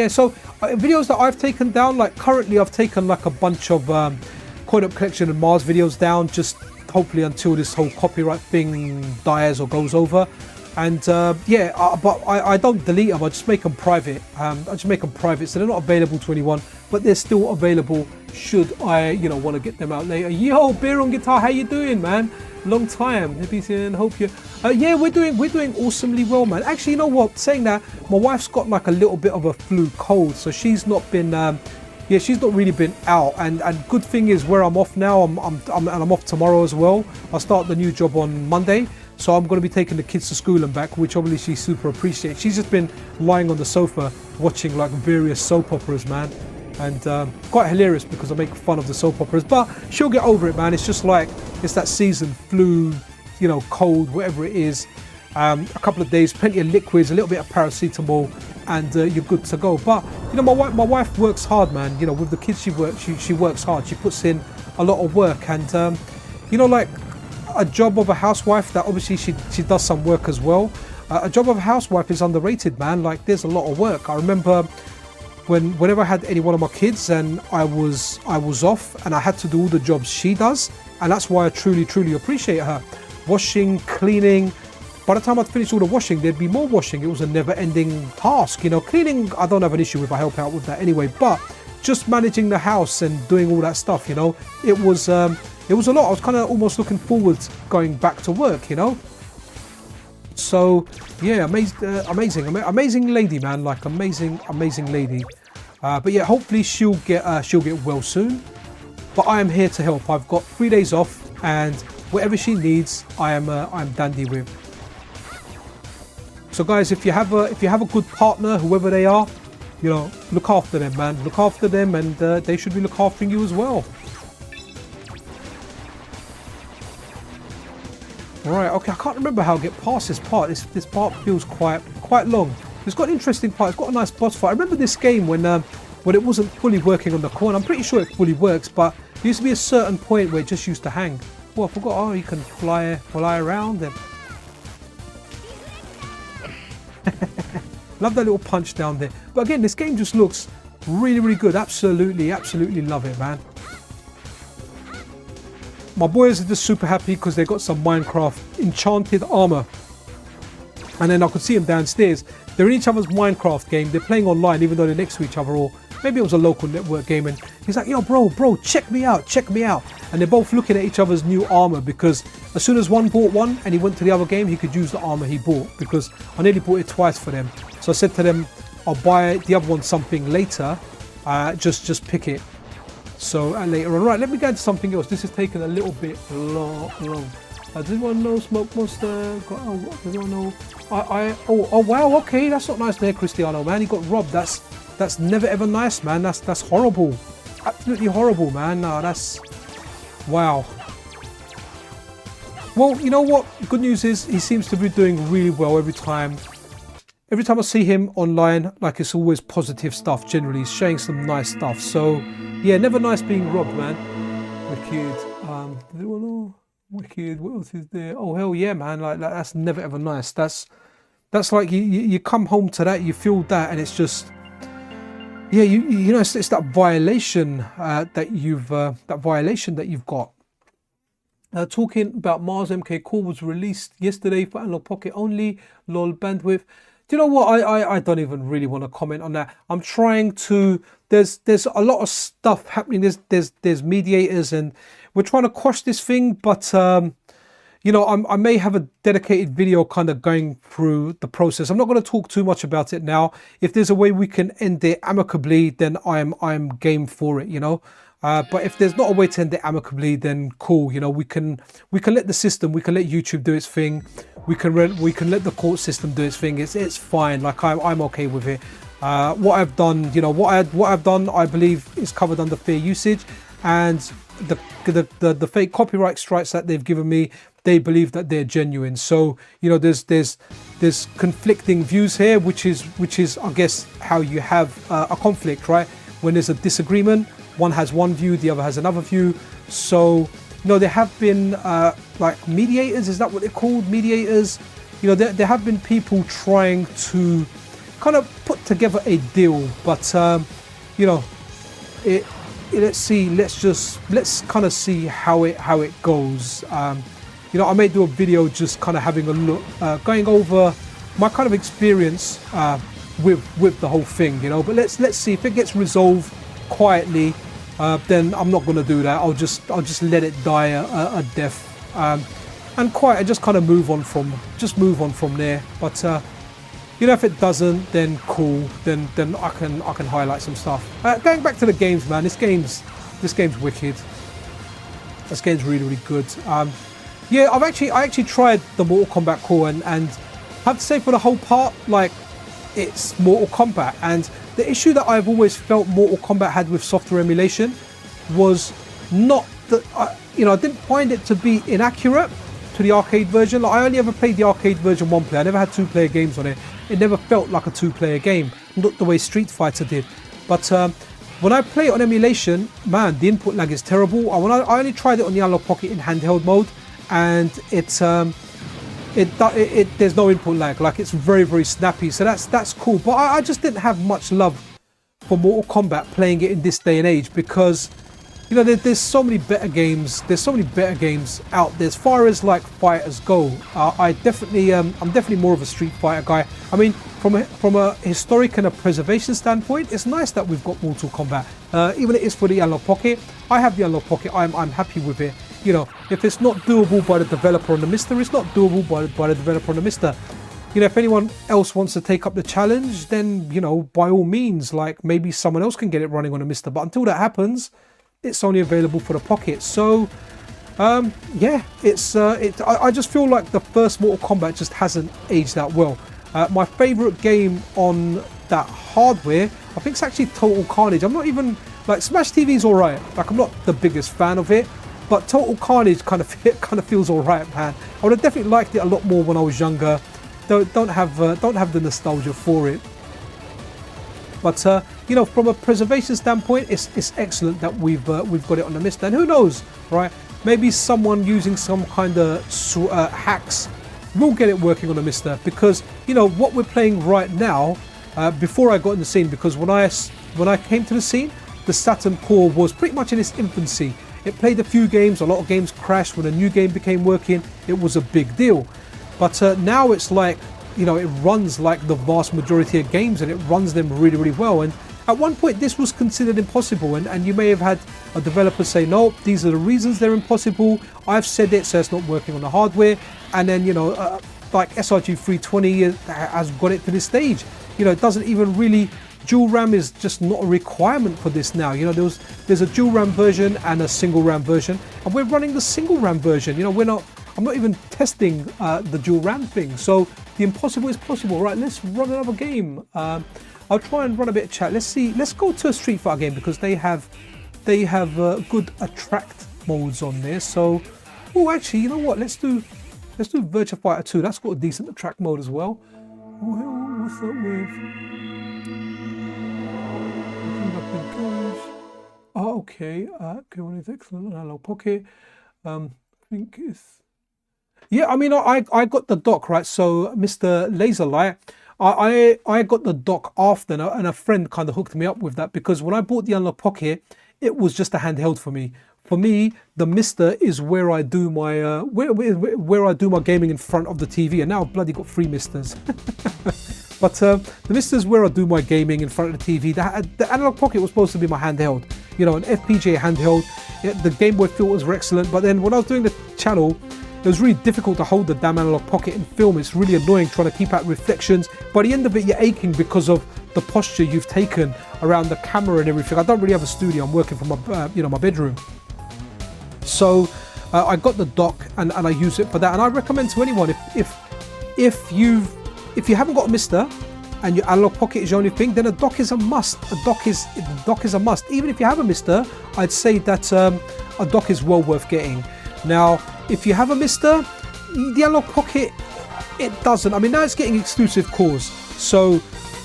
So videos that I've taken down, like currently I've taken like a bunch of Coin Up Collection and Mars videos down, just hopefully until this whole copyright thing dies or goes over. And but I don't delete them. I just make them private. So they're not available to anyone, but they're still available should I, want to get them out later. Yo, Beer on Guitar, how you doing, man? Long time. Hope you. Yeah, we're doing awesomely well, man. Actually, you know what? Saying that, my wife's got like a little bit of a flu cold, so she's not been. She's not really been out. And good thing is, where I'm off now, I'm off tomorrow as well. I start the new job on Monday. So I'm going to be taking the kids to school and back, which obviously she super appreciates. She's just been lying on the sofa watching like various soap operas, man. And quite hilarious because I make fun of the soap operas. But she'll get over it, man. It's just like, it's that season, flu, cold, whatever it is. A couple of days, plenty of liquids, a little bit of paracetamol, and you're good to go. But, my wife works hard, man. With the kids she works hard. She puts in a lot of work. And, like, a job of a housewife, that obviously she does some work as well. A job of a housewife is underrated, man. Like, there's a lot of work. I remember whenever I had any one of my kids and I was off and I had to do all the jobs she does, and that's why I truly appreciate her. Washing, cleaning. By the time I'd finished all the washing, there'd be more washing. It was a never-ending task, you know. Cleaning, I don't have an issue with. I help out with that anyway. But just managing the house and doing all that stuff, you know, it was a lot. I was kind of almost looking forward to going back to work, you know. So yeah, amazing lady, man. Like amazing lady. But yeah, hopefully she'll get well soon. But I am here to help. I've got 3 days off, and whatever she needs, I'm dandy with. So guys, if you have a good partner, whoever they are, you know, look after them, man. Look after them, and they should be looking after you as well. Alright, okay, I can't remember how I get past this part. This part feels quite long. It's got an interesting part. It's got a nice boss fight. I remember this game when it wasn't fully working on the core. I'm pretty sure it fully works, but there used to be a certain point where it just used to hang. Oh, I forgot. Oh, you can fly around and love that little punch down there. But again, this game just looks really good. Absolutely love it, man. My boys are just super happy because they got some Minecraft enchanted armor. And then I could see them downstairs. They're in each other's Minecraft game. They're playing online even though they're next to each other, or maybe it was a local network game, and he's like, yo bro, check me out. And they're both looking at each other's new armor, because as soon as one bought one and he went to the other game, he could use the armor he bought, because I nearly bought it twice for them. So I said to them, I'll buy the other one something later, just pick it. So later on. Right, let me go into something else. This is taking a little bit long. Does anyone know Smoke Monster? Does anyone know? Oh wow, okay, that's not nice there, Cristiano, man. He got robbed. That's never ever nice, man. That's horrible. Absolutely horrible, man. No, that's wow. Well, you know what? Good news is he seems to be doing really well every time. Every time I see him online, like, it's always positive stuff. Generally, he's showing some nice stuff. So yeah, never nice being robbed, man. Wicked. Does anyone know? Wicked. What else is there? Oh hell yeah, man! Like that's never ever nice. That's like you come home to that, you feel that, and it's just, yeah, you know, it's that violation that you've got. Talking about Mars MK Core was released yesterday for Analog Pocket only. Lol bandwidth. Do you know what? I don't even really want to comment on that. I'm trying to. There's a lot of stuff happening. There's mediators, and we're trying to quash this thing. But you know, I may have a dedicated video kind of going through the process. I'm not going to talk too much about it now. If there's a way we can end it amicably, then I'm game for it. You know. But if there's not a way to end it amicably, then cool. You know, we can let the system, we can let YouTube do its thing. We can let the court system do its thing. It's fine. Like I'm okay with it. What I've done, you know, what I've done, I believe is covered under fair usage, and the fake copyright strikes that they've given me, they believe that they're genuine. So you know, there's conflicting views here, which is I guess how you have a conflict, right? When there's a disagreement. One has one view, the other has another view. So, you know, there have been like mediators, is that what they're called? Mediators. You know, there have been people trying to kind of put together a deal, but you know, let's kind of see how it goes. You know, I may do a video just kind of having a look, going over my kind of experience with the whole thing, you know. But let's see if it gets resolved quietly. Then I'm not going to do that. I'll just let it die a death, and quiet, and just kind of move on from there. But you know, if it doesn't, then cool. Then I can highlight some stuff. Going back to the games, man. This game's wicked. This game's really good. Yeah, I actually tried the Mortal Kombat core, and I have to say, for the whole part, like, it's Mortal Kombat. And the issue that I've always felt Mortal Kombat had with software emulation was not that, you know, I didn't find it to be inaccurate to the arcade version. Like, I only ever played the arcade version one player. I never had two-player games on it. It never felt like a two-player game, not the way Street Fighter did. But when I play it on emulation, man, the input lag is terrible. I only tried it on the Analog Pocket in handheld mode, and it's there's no input lag. Like, it's very snappy, so that's cool. But I just didn't have much love for Mortal Kombat playing it in this day and age, because you know, there's so many better games. There's so many better games out there as far as like fighters go. I'm definitely more of a Street Fighter guy. I mean, from a historic and a preservation standpoint, it's nice that we've got Mortal Kombat. Even if it is for the Analog Pocket, I have the Analog Pocket. I'm happy with it. You know, if it's not doable by the developer on the MiSTer, it's not doable by the developer on the MiSTer. You know, if anyone else wants to take up the challenge, then, you know, by all means, like, maybe someone else can get it running on a MiSTer. But until that happens, it's only available for the Pocket. So yeah, I just feel like the first Mortal Kombat just hasn't aged that well. My favorite game on that hardware, I think, it's actually Total Carnage. I'm not even like, Smash TV is all right. Like, I'm not the biggest fan of it, but Total Carnage kind of feels all right, man. I would have definitely liked it a lot more when I was younger. Don't have the nostalgia for it. But you know, from a preservation standpoint, it's excellent that we've got it on the MiSTer. And who knows, right? Maybe someone using some kind of hacks will get it working on the MiSTer, because you know what we're playing right now. Before I got in the scene, because when I came to the scene, the Saturn core was pretty much in its infancy. It played a few games. A lot of games crashed. When a new game became working, it was a big deal. But now it's like, you know, it runs like the vast majority of games, and it runs them really well. And at one point this was considered impossible, and you may have had a developer say, no, these are the reasons they're impossible. I've said it, so it's not working on the hardware. And then, you know, like SRG 320 has got it to this stage. You know, it doesn't even really, dual RAM is just not a requirement for this now. You know, there's a dual RAM version and a single RAM version, and we're running the single RAM version. You know, I'm not even testing the dual RAM thing. So the impossible is possible. Right, let's run another game. I'll try and run a bit of chat. Let's see. Let's go to a Street Fighter game, because they have good attract modes on there. So, oh, actually, you know what? Let's do Virtua Fighter 2. That's got a decent attract mode as well. What's that with? Oh, okay. Okay, one is excellent. Analog Pocket. I think it's. Yeah, I mean, I got the dock, right? So Mr. Laserlight, I got the dock after, and a friend kind of hooked me up with that, because when I bought the Analog Pocket, it was just a handheld for me. For me, the MiSTer is where I do my where I do my gaming in front of the TV, and now I've bloody got 3 MiSTers. But the MiSTer is where I do my gaming in front of the TV. The Analog Pocket was supposed to be my handheld, you know, an FPGA handheld. The Game Boy filters were excellent, but then when I was doing the channel, it was really difficult to hold the damn Analog Pocket and film. It's really annoying trying to keep out reflections. By the end of it, you're aching because of the posture you've taken around the camera and everything. I don't really have a studio. I'm working from my, you know, my bedroom. So I got the dock, and I use it for that. And I recommend to anyone, if you haven't got a MiSTer and your Analog Pocket is your only thing, then a dock is a must. A dock is a must. Even if you have a MiSTer, I'd say that a dock is well worth getting. Now, if you have a MiSTer, the Analog Pocket, it doesn't. I mean, now it's getting exclusive cores. So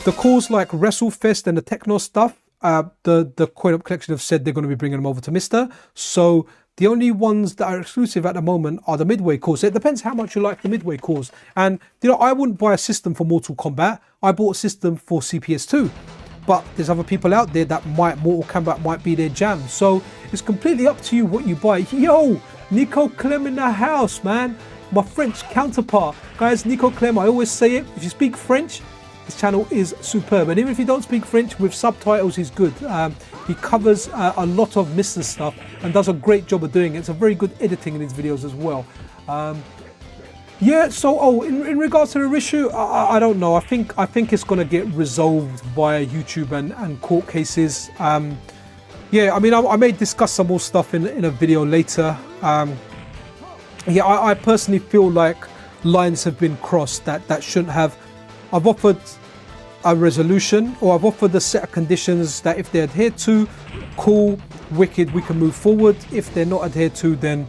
the cores like WrestleFest and the Techno stuff, the Coin Up Collection have said they're going to be bringing them over to MiSTer. So the only ones that are exclusive at the moment are the Midway cores. It depends how much you like the Midway cores. And, you know, I wouldn't buy a system for Mortal Kombat. I bought a system for CPS2. But there's other people out there that Mortal Kombat might be their jam. So it's completely up to you what you buy. Yo, Nico Clem in the house, man. My French counterpart. Guys, Nico Clem, I always say it. If you speak French, this channel is superb. And even if you don't speak French, with subtitles, he's good. He covers a lot of MiSTer stuff and does a great job of doing it. It's a very good editing in his videos as well. Yeah, so in regards to the issue, I don't know. I think it's going to get resolved via YouTube and court cases. Yeah, I mean, I may discuss some more stuff in a video later. Yeah, I personally feel like lines have been crossed that shouldn't have. I've offered a resolution, or I've offered a set of conditions that if they're adhered to, cool, wicked, we can move forward. If they're not adhered to, then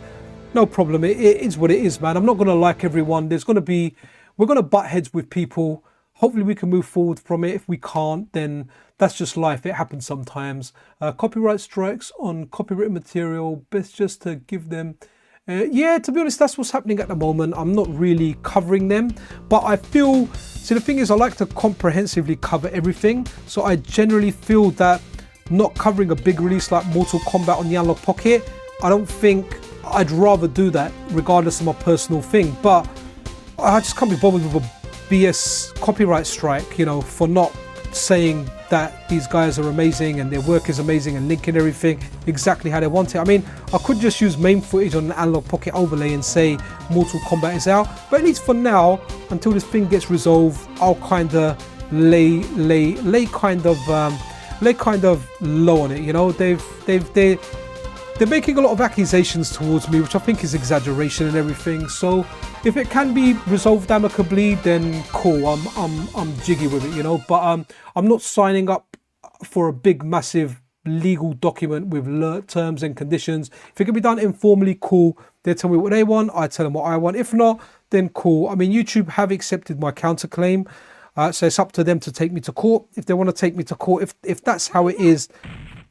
no problem. It is what it is, man. I'm not going to like everyone. We're going to butt heads with people. Hopefully we can move forward from it. If we can't, then that's just life. It happens sometimes. Copyright strikes on copywritten material, best just to give them Yeah, to be honest, that's what's happening at the moment. I'm not really covering them, but I feel, see, the thing is, I like to comprehensively cover everything. So I generally feel that not covering a big release like Mortal Kombat on the Analog Pocket, I don't think I'd rather do that regardless of my personal thing. But I just can't be bothered with a BS copyright strike, you know, for not saying that these guys are amazing and their work is amazing and linking everything exactly how they want it. I mean, I could just use main footage on an Analog Pocket overlay and say Mortal Kombat is out, but at least for now, until this thing gets resolved, I'll kind of lay kind of low on it. You know, they're making a lot of accusations towards me, which I think is exaggeration and everything. So if it can be resolved amicably, then cool. I'm jiggy with it, you know. But I'm not signing up for a big, massive legal document with terms and conditions. If it can be done informally, cool. They tell me what they want, I tell them what I want. If not, then cool. I mean, YouTube have accepted my counterclaim, so it's up to them to take me to court. If they want to take me to court, if that's how it is.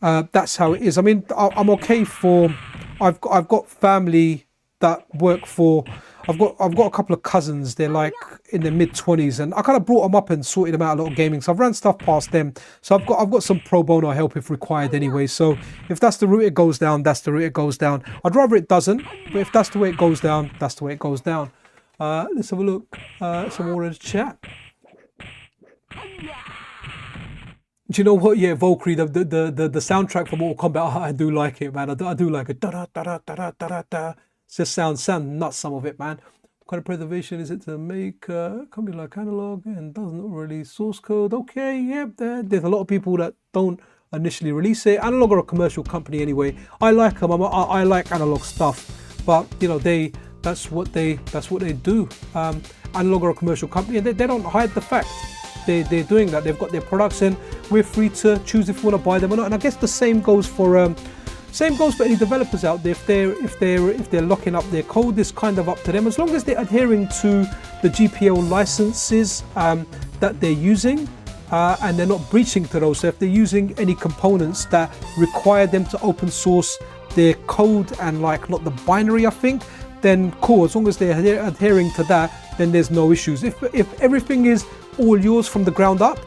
That's how it is. I mean, I'm okay for. I've got family that work for. I've got a couple of cousins. They're like in their mid-20s, and I kind of brought them up and sorted them out a lot of gaming. So I've ran stuff past them. So I've got some pro bono help if required anyway. So if that's the route it goes down, that's the route it goes down. I'd rather it doesn't, but if that's the way it goes down, that's the way it goes down. Let's have a look. Some more in the chat. Do you know what? Yeah, Valkyrie, the soundtrack for Mortal Kombat, I do like it, man. I do like it. Da da da da da da da. Just sound nuts, some of it, man. What kind of preservation is it to make a company like Analog and doesn't release source code? Okay, yeah, there's a lot of people that don't initially release it. Analog are a commercial company anyway. I like them. I like Analog stuff, but you know that's what they do. Analog are a commercial company, and they don't hide the fact. They're doing that. They've got their products, and we're free to choose if we want to buy them or not. And I guess the same goes for any developers out there. If they're locking up their code, it's kind of up to them. As long as they're adhering to the GPL licenses that they're using, and they're not breaching to those. So if they're using any components that require them to open source their code and like not the binary, I think, then cool. As long as they're adhering to that, then there's no issues. If everything is all yours from the ground up,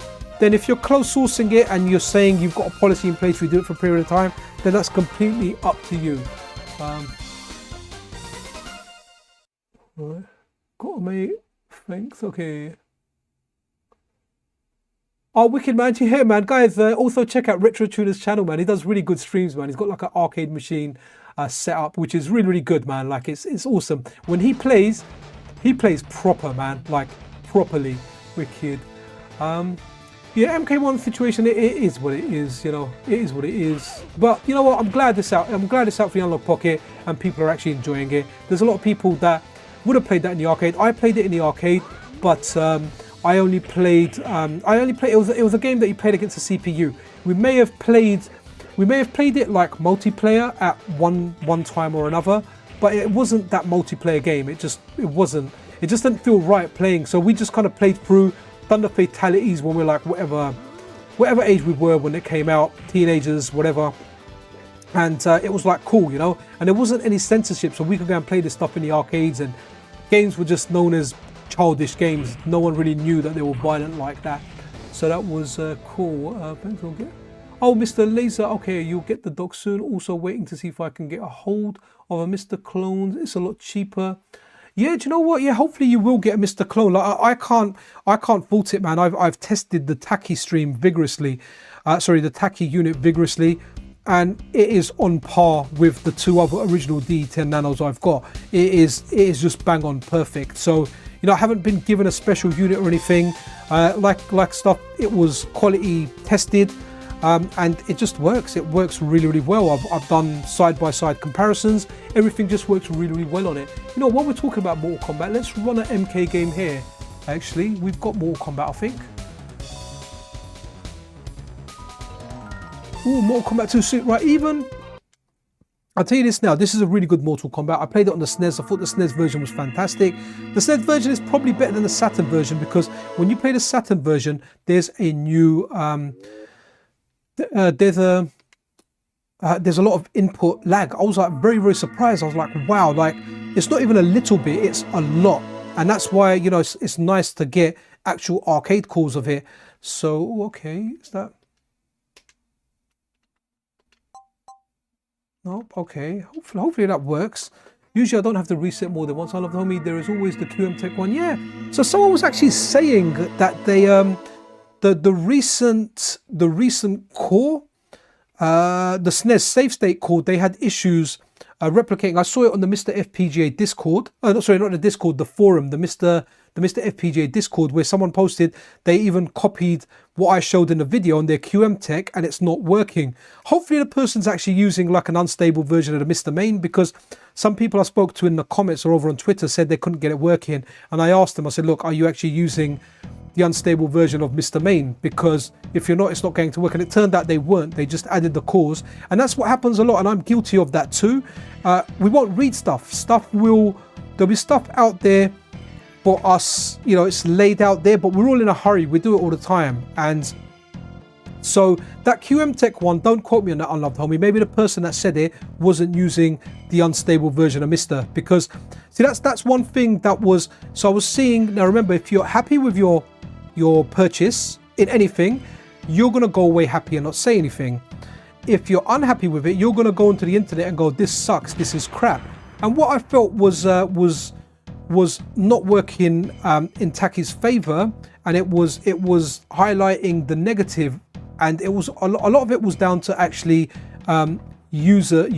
then if you're close sourcing it and you're saying you've got a policy in place, we do it for a period of time, then that's completely up to you. Right. Got mate. Thanks. Okay. Oh, wicked, man. You hear, man, guys. Also check out Retro Tuner's channel, man. He does really good streams, man. He's got like an arcade machine set up, which is really good, man. Like it's awesome. When he plays proper, man. Like properly. Wicked. Yeah, MK1 situation, it is what it is, you know, it is what it is. But you know what, I'm glad it's out for the Analog Pocket and people are actually enjoying it. There's a lot of people that would have played that in the arcade. I played it in the arcade, but I only played, it was a game that you played against a CPU. We may have played it like multiplayer at one time or another, but it wasn't that multiplayer game. It just didn't feel right playing. So we just kind of played through, done the fatalities when we were like whatever age we were when it came out, teenagers, whatever. And it was like cool, you know. And there wasn't any censorship, so we could go and play this stuff in the arcades, and games were just known as childish games. No one really knew that they were violent like that. So that was cool. Thanks for getting. Oh, Mr. Laser, okay, you'll get the dock soon. Also waiting to see if I can get a hold of a Mr. Clones. It's a lot cheaper. Yeah, do you know what? Yeah, hopefully you will get a Mr. Clone. Like I can't fault it, man. I've tested the Taki stream vigorously. The Taki unit vigorously, and it is on par with the two other original D10 Nanos I've got. It is just bang on perfect. So, you know, I haven't been given a special unit or anything. Like stuff, it was quality tested. And it just works. It works really well. I've done side-by-side comparisons. Everything just works really well on it. You know, while we're talking about Mortal Kombat, let's run an MK game here. Actually, we've got Mortal Kombat, I think. Ooh, Mortal Kombat 2 suit, right? Even I'll tell you this now. This is a really good Mortal Kombat. I played it on the SNES. I thought the SNES version was fantastic. The SNES version is probably better than the Saturn version because when you play the Saturn version, there's a new there's a lot of input lag. I was like very surprised. I was like, wow, like it's not even a little bit, it's a lot. And that's why, you know, it's nice to get actual arcade calls of it. So, okay, is that? Nope, okay, hopefully that works. Usually I don't have to reset more than once. I love the homie, there is always the QM Tech one. Yeah, so someone was actually saying that they, the recent core, the SNES save state core, they had issues replicating. I saw it on the MiSTer FPGA Discord. No, sorry, not the Discord, the forum, the MiSTer FPGA Discord, where someone posted they even copied what I showed in the video on their QM Tech, and it's not working. Hopefully the person's actually using like an unstable version of the MiSTer main, because some people I spoke to in the comments or over on Twitter said they couldn't get it working. And I asked them, I said, look, are you actually using the unstable version of MiSTer main? Because if you're not, it's not going to work. And it turned out they weren't. They just added the cores, and that's what happens a lot, and I'm guilty of that too. We won't read stuff. There'll be stuff out there for us, you know, it's laid out there, but we're all in a hurry. We do it all the time. And so that QM Tech one, don't quote me on that, unloved homie. Maybe the person that said it wasn't using the unstable version of MiSTer, because see, that's one thing that was, so I was seeing, now remember, if you're happy with your purchase in anything, you're going to go away happy and not say anything. If you're unhappy with it, you're going to go into the internet and go, this sucks, this is crap. And what I felt was not working in Taki's favor, and it was highlighting the negative, and it was a lot of it was down to actually user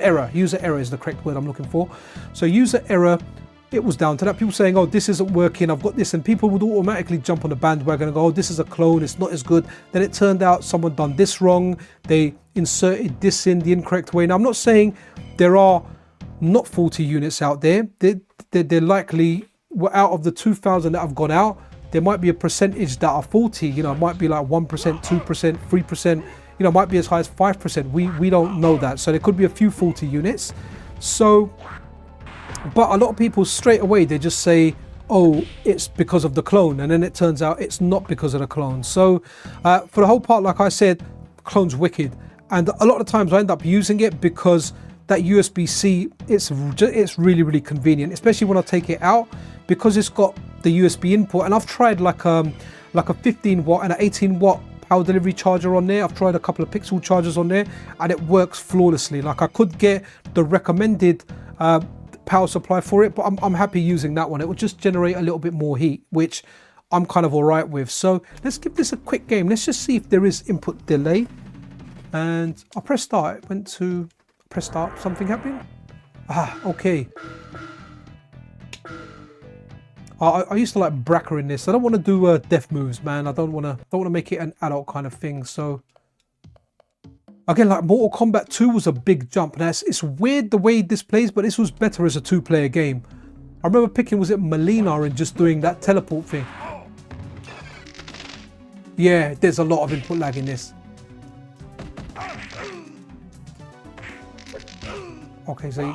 error. User error is the correct word I'm looking for. So user error, it was down to that. People saying, oh, this isn't working, I've got this, and people would automatically jump on the bandwagon and go, oh, this is a clone, it's not as good. Then it turned out someone done this wrong, they inserted this in the incorrect way. Now I'm not saying there are not 40 units out there. They're likely, out of the 2,000 that have gone out, there might be a percentage that are 40. You know, it might be like 1%, 2%, 3%. You know, it might be as high as 5%. We don't know that. So there could be a few 40 units. So, but a lot of people straight away, they just say, oh, it's because of the clone. And then it turns out it's not because of the clone. So for the whole part, like I said, clone's wicked. And a lot of times I end up using it because that USB-C, it's really convenient, especially when I take it out, because it's got the USB input. And I've tried like a 15 watt and an 18 watt power delivery charger on there. I've tried a couple of Pixel chargers on there, and it works flawlessly. Like I could get the recommended power supply for it, but I'm happy using that one. It will just generate a little bit more heat, which I'm kind of all right with. So let's give this a quick game. Let's just see if there is input delay. And I press start. It went to press start. Something happening? Ah, okay. I used to like Bracker in this. I don't want to do death moves, man. I don't want to make it an adult kind of thing. So again, like Mortal Kombat 2 was a big jump. Now it's weird the way this plays, but this was better as a two-player game. I remember picking, was it Melina, and just doing that teleport thing. Yeah, there's a lot of input lag in this. Okay, so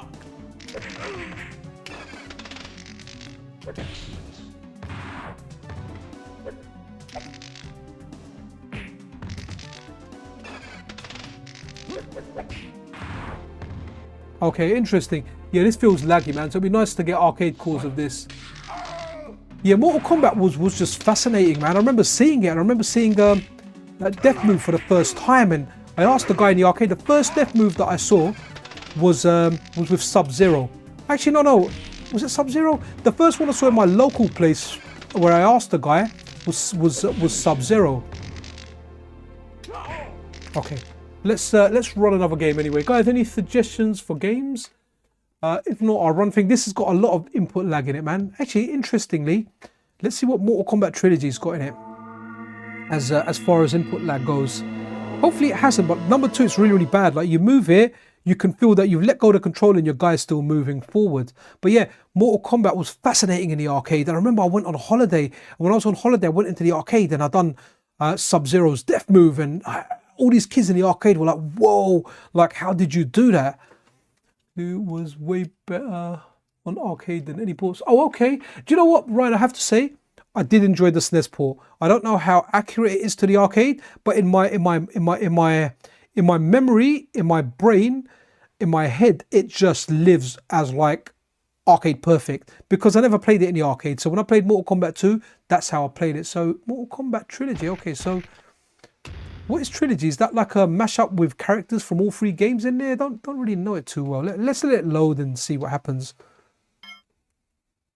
okay, interesting. Yeah, this feels laggy, man. So it'd be nice to get arcade cores of this. Yeah, Mortal Kombat was just fascinating, man. I remember seeing it. And I remember seeing that death move for the first time, and I asked the guy in the arcade. The first death move that I saw was with Sub-Zero. Actually, no, was it Sub-Zero? The first one I saw in my local place, where I asked the guy, was Sub-Zero. Okay, let's run another game anyway, guys. Any suggestions for games? If not, I'll run thing. This has got a lot of input lag in it, man. Actually, interestingly, let's see what Mortal Kombat Trilogy's got in it as far as input lag goes. Hopefully it hasn't, but number 2, it's really bad. Like you move it, you can feel that you've let go of the control and your guy's still moving forward. But yeah, Mortal Kombat was fascinating in the arcade. And I remember I went on holiday, and when I was on holiday, I went into the arcade and I done Sub-Zero's death move, and all these kids in the arcade were like, whoa, like how did you do that? It was way better on arcade than any ports. Oh, okay. Do you know what, Ryan? I have to say, I did enjoy the SNES port. I don't know how accurate it is to the arcade, but in my in my memory, in my brain, in my head, it just lives as like arcade perfect, because I never played it in the arcade. So when I played Mortal Kombat 2, that's how I played it. So Mortal Kombat Trilogy. Okay, so what is Trilogy? Is that like a mashup with characters from all 3 games in there? Don't really know it too well. Let's let it load and see what happens.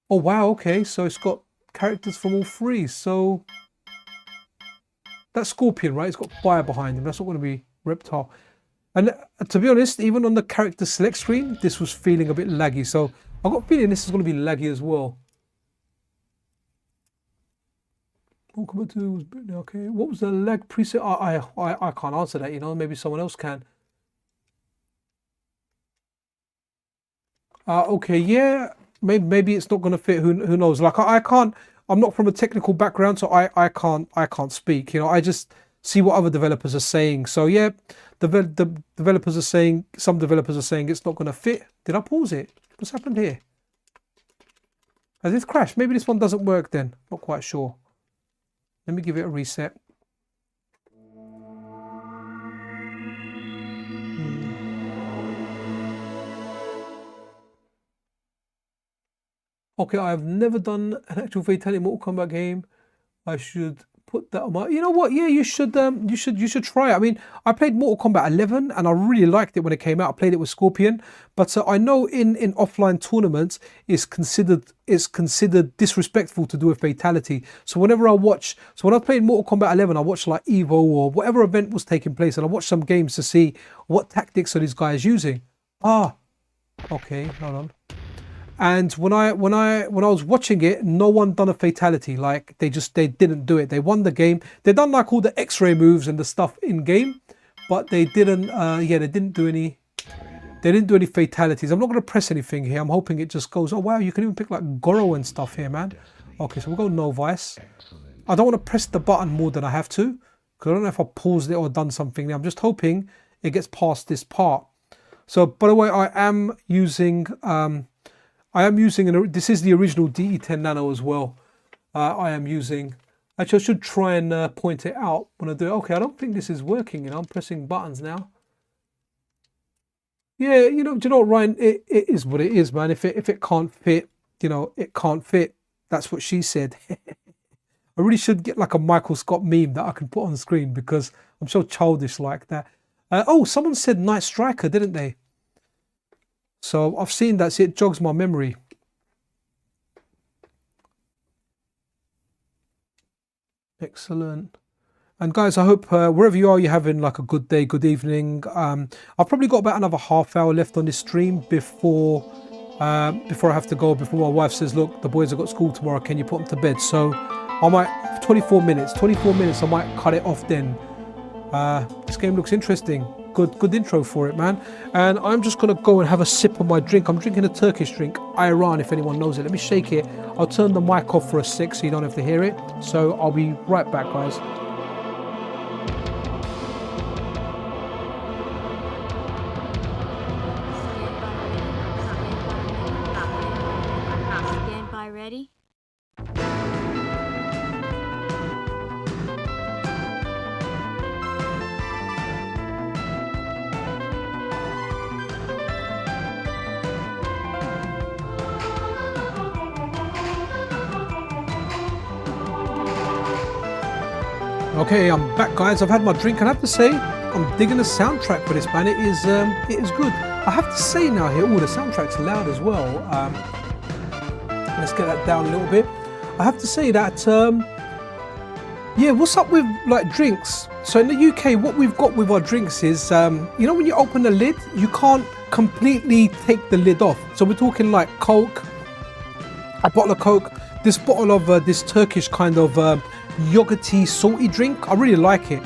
Oh wow, okay, so it's got characters from all 3. So that's Scorpion, right? It's got fire behind him. That's not going to be Reptile. And to be honest, even on the character select screen, this was feeling a bit laggy. So I've got a feeling this is going to be laggy as well. Okay, what was the lag preset? I can't answer that, you know, maybe someone else can. Okay, yeah, maybe it's not going to fit. Who knows? Like I can't. I'm not from a technical background, so I can't speak. You know, I just see what other developers are saying. So yeah, the developers are saying, some developers are saying it's not going to fit. Did I pause it? What's happened here? Has this crashed? Maybe this one doesn't work then. Not quite sure. Let me give it a reset. Okay, I've never done an actual fatality Mortal Kombat game. I should put that on my. You know what? Yeah, you should try it. I mean, I played Mortal Kombat 11 and I really liked it when it came out. I played it with Scorpion, but I know in offline tournaments it's considered disrespectful to do a fatality. So whenever I watch, so when I played Mortal Kombat 11, I watched like Evo or whatever event was taking place, and I watched some games to see what tactics are these guys using. Ah, okay, hold on. And when I was watching it, no one done a fatality. Like they didn't do it. They won the game. They done like all the X-ray moves and the stuff in game, but they didn't. Yeah, they didn't do any. They didn't do any fatalities. I'm not going to press anything here. I'm hoping it just goes. Oh wow, you can even pick like Goro and stuff here, man. Okay, so we'll go no vice. I don't want to press the button more than I have to, because I don't know if I paused it or done something. I'm just hoping it gets past this part. So by the way, I am using. This is the original DE10 Nano as well. I am using, actually I should try and point it out when I do it. Okay, I don't think this is working, you know, I'm pressing buttons now. Yeah, you know, do you know what, Ryan, it is what it is, man. If it can't fit, you know, it can't fit. That's what she said. I really should get like a Michael Scott meme that I can put on screen, because I'm so childish like that. Oh, someone said Night Striker, didn't they? So I've seen that, so it jogs my memory. Excellent. And guys, I hope wherever you are, you're having like a good day, good evening. I've probably got about another half hour left on this stream before I have to go, before my wife says, look, the boys have got school tomorrow, can you put them to bed? So I might, 24 minutes, I might cut it off then. This game looks interesting. Good intro for it, man. And I'm just gonna go and have a sip of my drink. I'm drinking a Turkish drink, Iran, if anyone knows it. Let me shake it. I'll turn the mic off for a sec so you don't have to hear it. So I'll be right back, guys. Standby ready? Okay, I'm back, guys. I've had my drink, and I have to say, I'm digging the soundtrack for this, man. It is good. I have to say now here, the soundtrack's loud as well. Let's get that down a little bit. I have to say that, yeah, what's up with like drinks? So in the UK, what we've got with our drinks is, you know, when you open the lid, you can't completely take the lid off. So we're talking like Coke, a bottle of Coke, this bottle of this Turkish kind of yogurty salty drink. I really like it.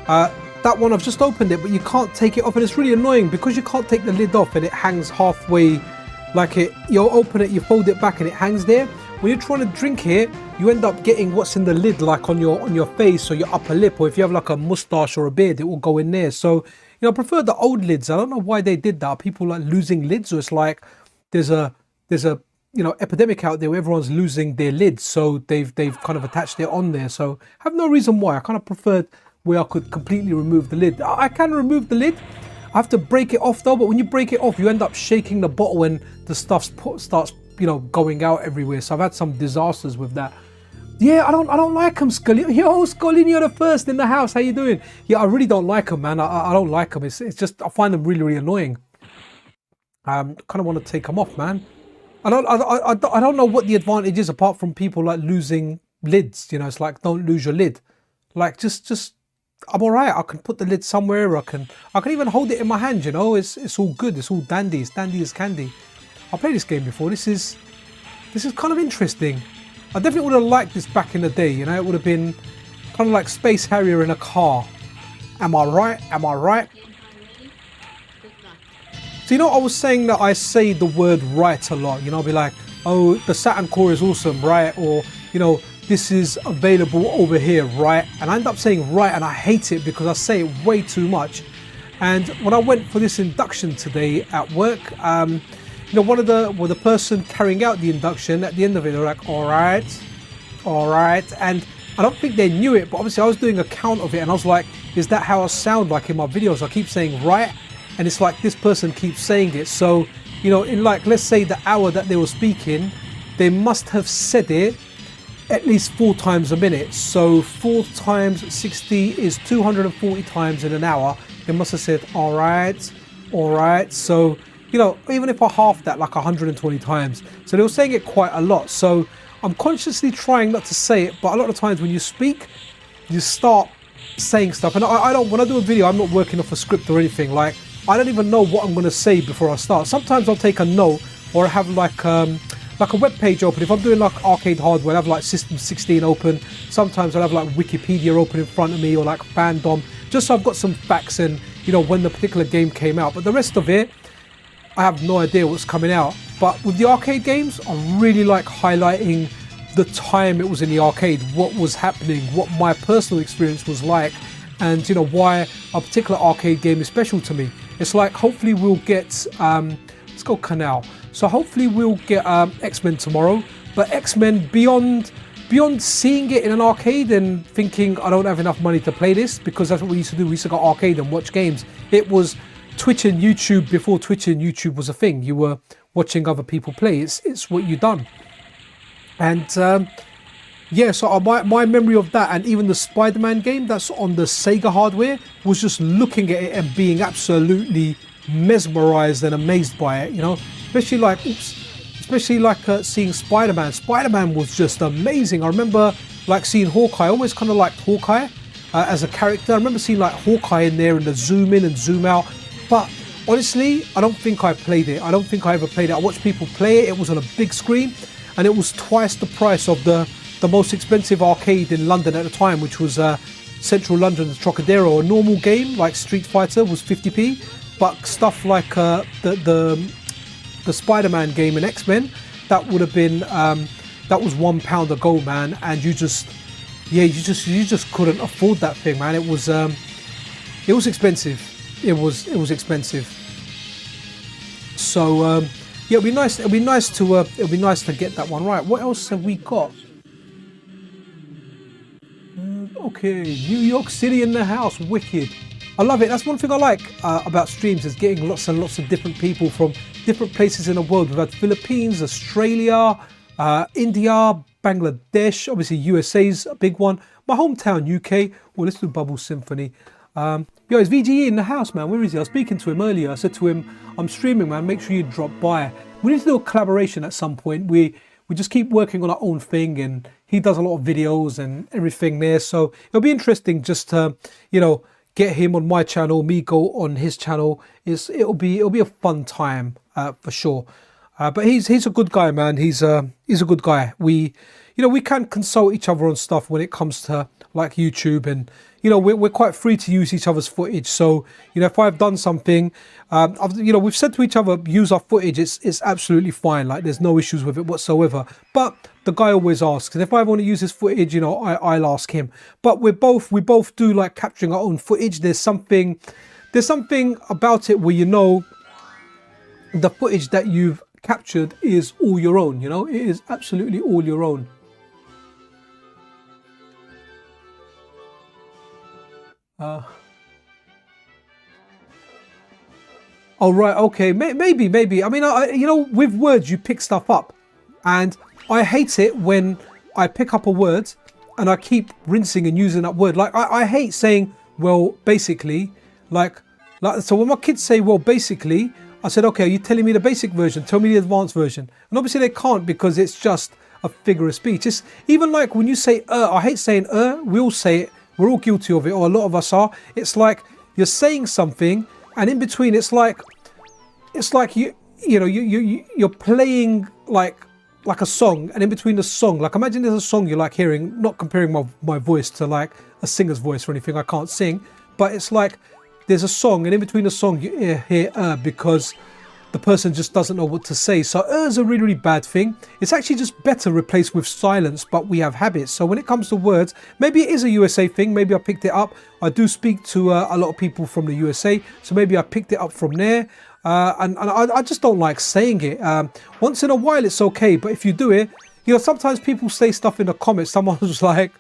That one, I've just opened it, but you can't take it off, and it's really annoying because you can't take the lid off and it hangs halfway. Like you'll open it, you fold it back and it hangs there. When you're trying to drink it, you end up getting what's in the lid like on your face or your upper lip, or if you have like a mustache or a beard, it will go in there. So, you know, I prefer the old lids. I don't know why they did that. Are people like losing lids, or it's like there's a you know, epidemic out there where everyone's losing their lids, so they've kind of attached it on there. So I have no reason why. I kind of preferred where I could completely remove the lid. I can remove the lid. I have to break it off though, but when you break it off, you end up shaking the bottle and the stuff starts, you know, going out everywhere. So I've had some disasters with that. Yeah, I don't like him, Scully. Yo, Scully, you're the first in the house. How you doing? Yeah, I really don't like him, man. I don't like him. It's just, I find them really, really annoying. Kind of want to take them off, man. I don't know what the advantage is apart from people like losing lids. You know, it's like, don't lose your lid. Like, just I'm all right. I can put the lid somewhere. I can even hold it in my hand. You know, it's all good. It's all dandy. It's dandy as candy. I played this game before. This is kind of interesting. I definitely would have liked this back in the day. You know, it would have been kind of like Space Harrier in a car. Am I right? Am I right? So, you know, I was saying that I say the word right a lot. You know, I'll be like, oh, the Saturn core is awesome, right? Or, you know, this is available over here, right? And I end up saying right, and I hate it because I say it way too much. And when I went for this induction today at work, you know, the person carrying out the induction, at the end of it, they're like, all right. And I don't think they knew it, but obviously I was doing a count of it, and I was like, is that how I sound like in my videos? I keep saying right, and it's like this person keeps saying it. So, you know, in like, let's say the hour that they were speaking, they must have said it at least 4 times a minute. So 4 times 60 is 240 times in an hour. They must have said, all right. So, you know, even if I half that, like 120 times. So they were saying it quite a lot. So I'm consciously trying not to say it, but a lot of times when you speak, you start saying stuff. And I don't, when I do a video, I'm not working off a script or anything. Like, I don't even know what I'm going to say before I start. Sometimes I'll take a note, or I have like a web page open. If I'm doing like arcade hardware, I have like System 16 open. Sometimes I'll have like Wikipedia open in front of me, or like Fandom, just so I've got some facts and, you know, when the particular game came out. But the rest of it, I have no idea what's coming out. But with the arcade games, I really like highlighting the time it was in the arcade, what was happening, what my personal experience was like, and, you know, why a particular arcade game is special to me. It's like, hopefully we'll get, let's go Canal. So hopefully we'll get X-Men tomorrow, but X-Men beyond seeing it in an arcade and thinking I don't have enough money to play this, because that's what we used to do. We used to go arcade and watch games. It was Twitch and YouTube before Twitch and YouTube was a thing. You were watching other people play. It's what you done. And yeah, so my memory of that, and even the Spider-Man game that's on the Sega hardware, was just looking at it and being absolutely mesmerized and amazed by it, you know, especially like seeing Spider-Man. Spider-Man was just amazing. I remember like seeing Hawkeye. I always kind of liked Hawkeye as a character. I remember seeing like Hawkeye in there and the zoom in and zoom out. But honestly, I don't think I played it. I don't think I ever played it. I watched people play it. It was on a big screen, and it was twice the price of the most expensive arcade in London at the time, which was Central London's Trocadero. A normal game like Street Fighter was 50p, but stuff like the Spider-Man game and X-Men, that would have been that was £1 a go, man. And you just couldn't afford that thing, man. It was expensive. It was expensive. So yeah, it'll be nice to get that one right. What else have we got? Okay, New York City in the house, wicked. I love it. That's one thing I like about streams, is getting lots and lots of different people from different places in the world. We've had Philippines, Australia, India, Bangladesh, obviously USA's a big one. My hometown, UK. Well, let's do Bubble Symphony. Yo, it's VGE in the house, man. Where is he? I was speaking to him earlier. I said to him, I'm streaming, man. Make sure you drop by. We need to do a collaboration at some point. We just keep working on our own thing, and he does a lot of videos and everything there. So it'll be interesting just to, you know, get him on my channel, me go on his channel. It'll be a fun time for sure. But he's a good guy, man. He's a good guy. We can consult each other on stuff when it comes to like YouTube, and you know, we're quite free to use each other's footage. So, you know, if I've done something, we've said to each other, use our footage. It's absolutely fine. Like, there's no issues with it whatsoever. But the guy always asks, and if I want to use his footage, you know, I'll ask him. But we both do like capturing our own footage. There's something about it where, you know, the footage that you've captured is all your own. You know, it is absolutely all your own. Oh, right, okay, maybe. I mean, you know, with words, you pick stuff up. And I hate it when I pick up a word and I keep rinsing and using that word. Like, I hate saying, well, basically, like, so when my kids say, well, basically, I said, okay, are you telling me the basic version? Tell me the advanced version. And obviously they can't because it's just a figure of speech. It's even like when you say, I hate saying, we all say it. We're all guilty of it, or a lot of us are. It's like you're saying something, and in between, it's like you're playing like a song, and in between the song, like imagine there's a song you like hearing. Not comparing my voice to like a singer's voice or anything. I can't sing, but it's like there's a song, and in between the song you hear because the person just doesn't know what to say. So is a really bad thing. It's actually just better replaced with silence, but we have habits. So when it comes to words, maybe it is a USA thing. Maybe I picked it up. I do speak to a lot of people from the USA, so maybe I picked it up from there. And I just don't like saying it. Once in a while it's okay, but if you do it, you know, sometimes people say stuff in the comments. Someone was like,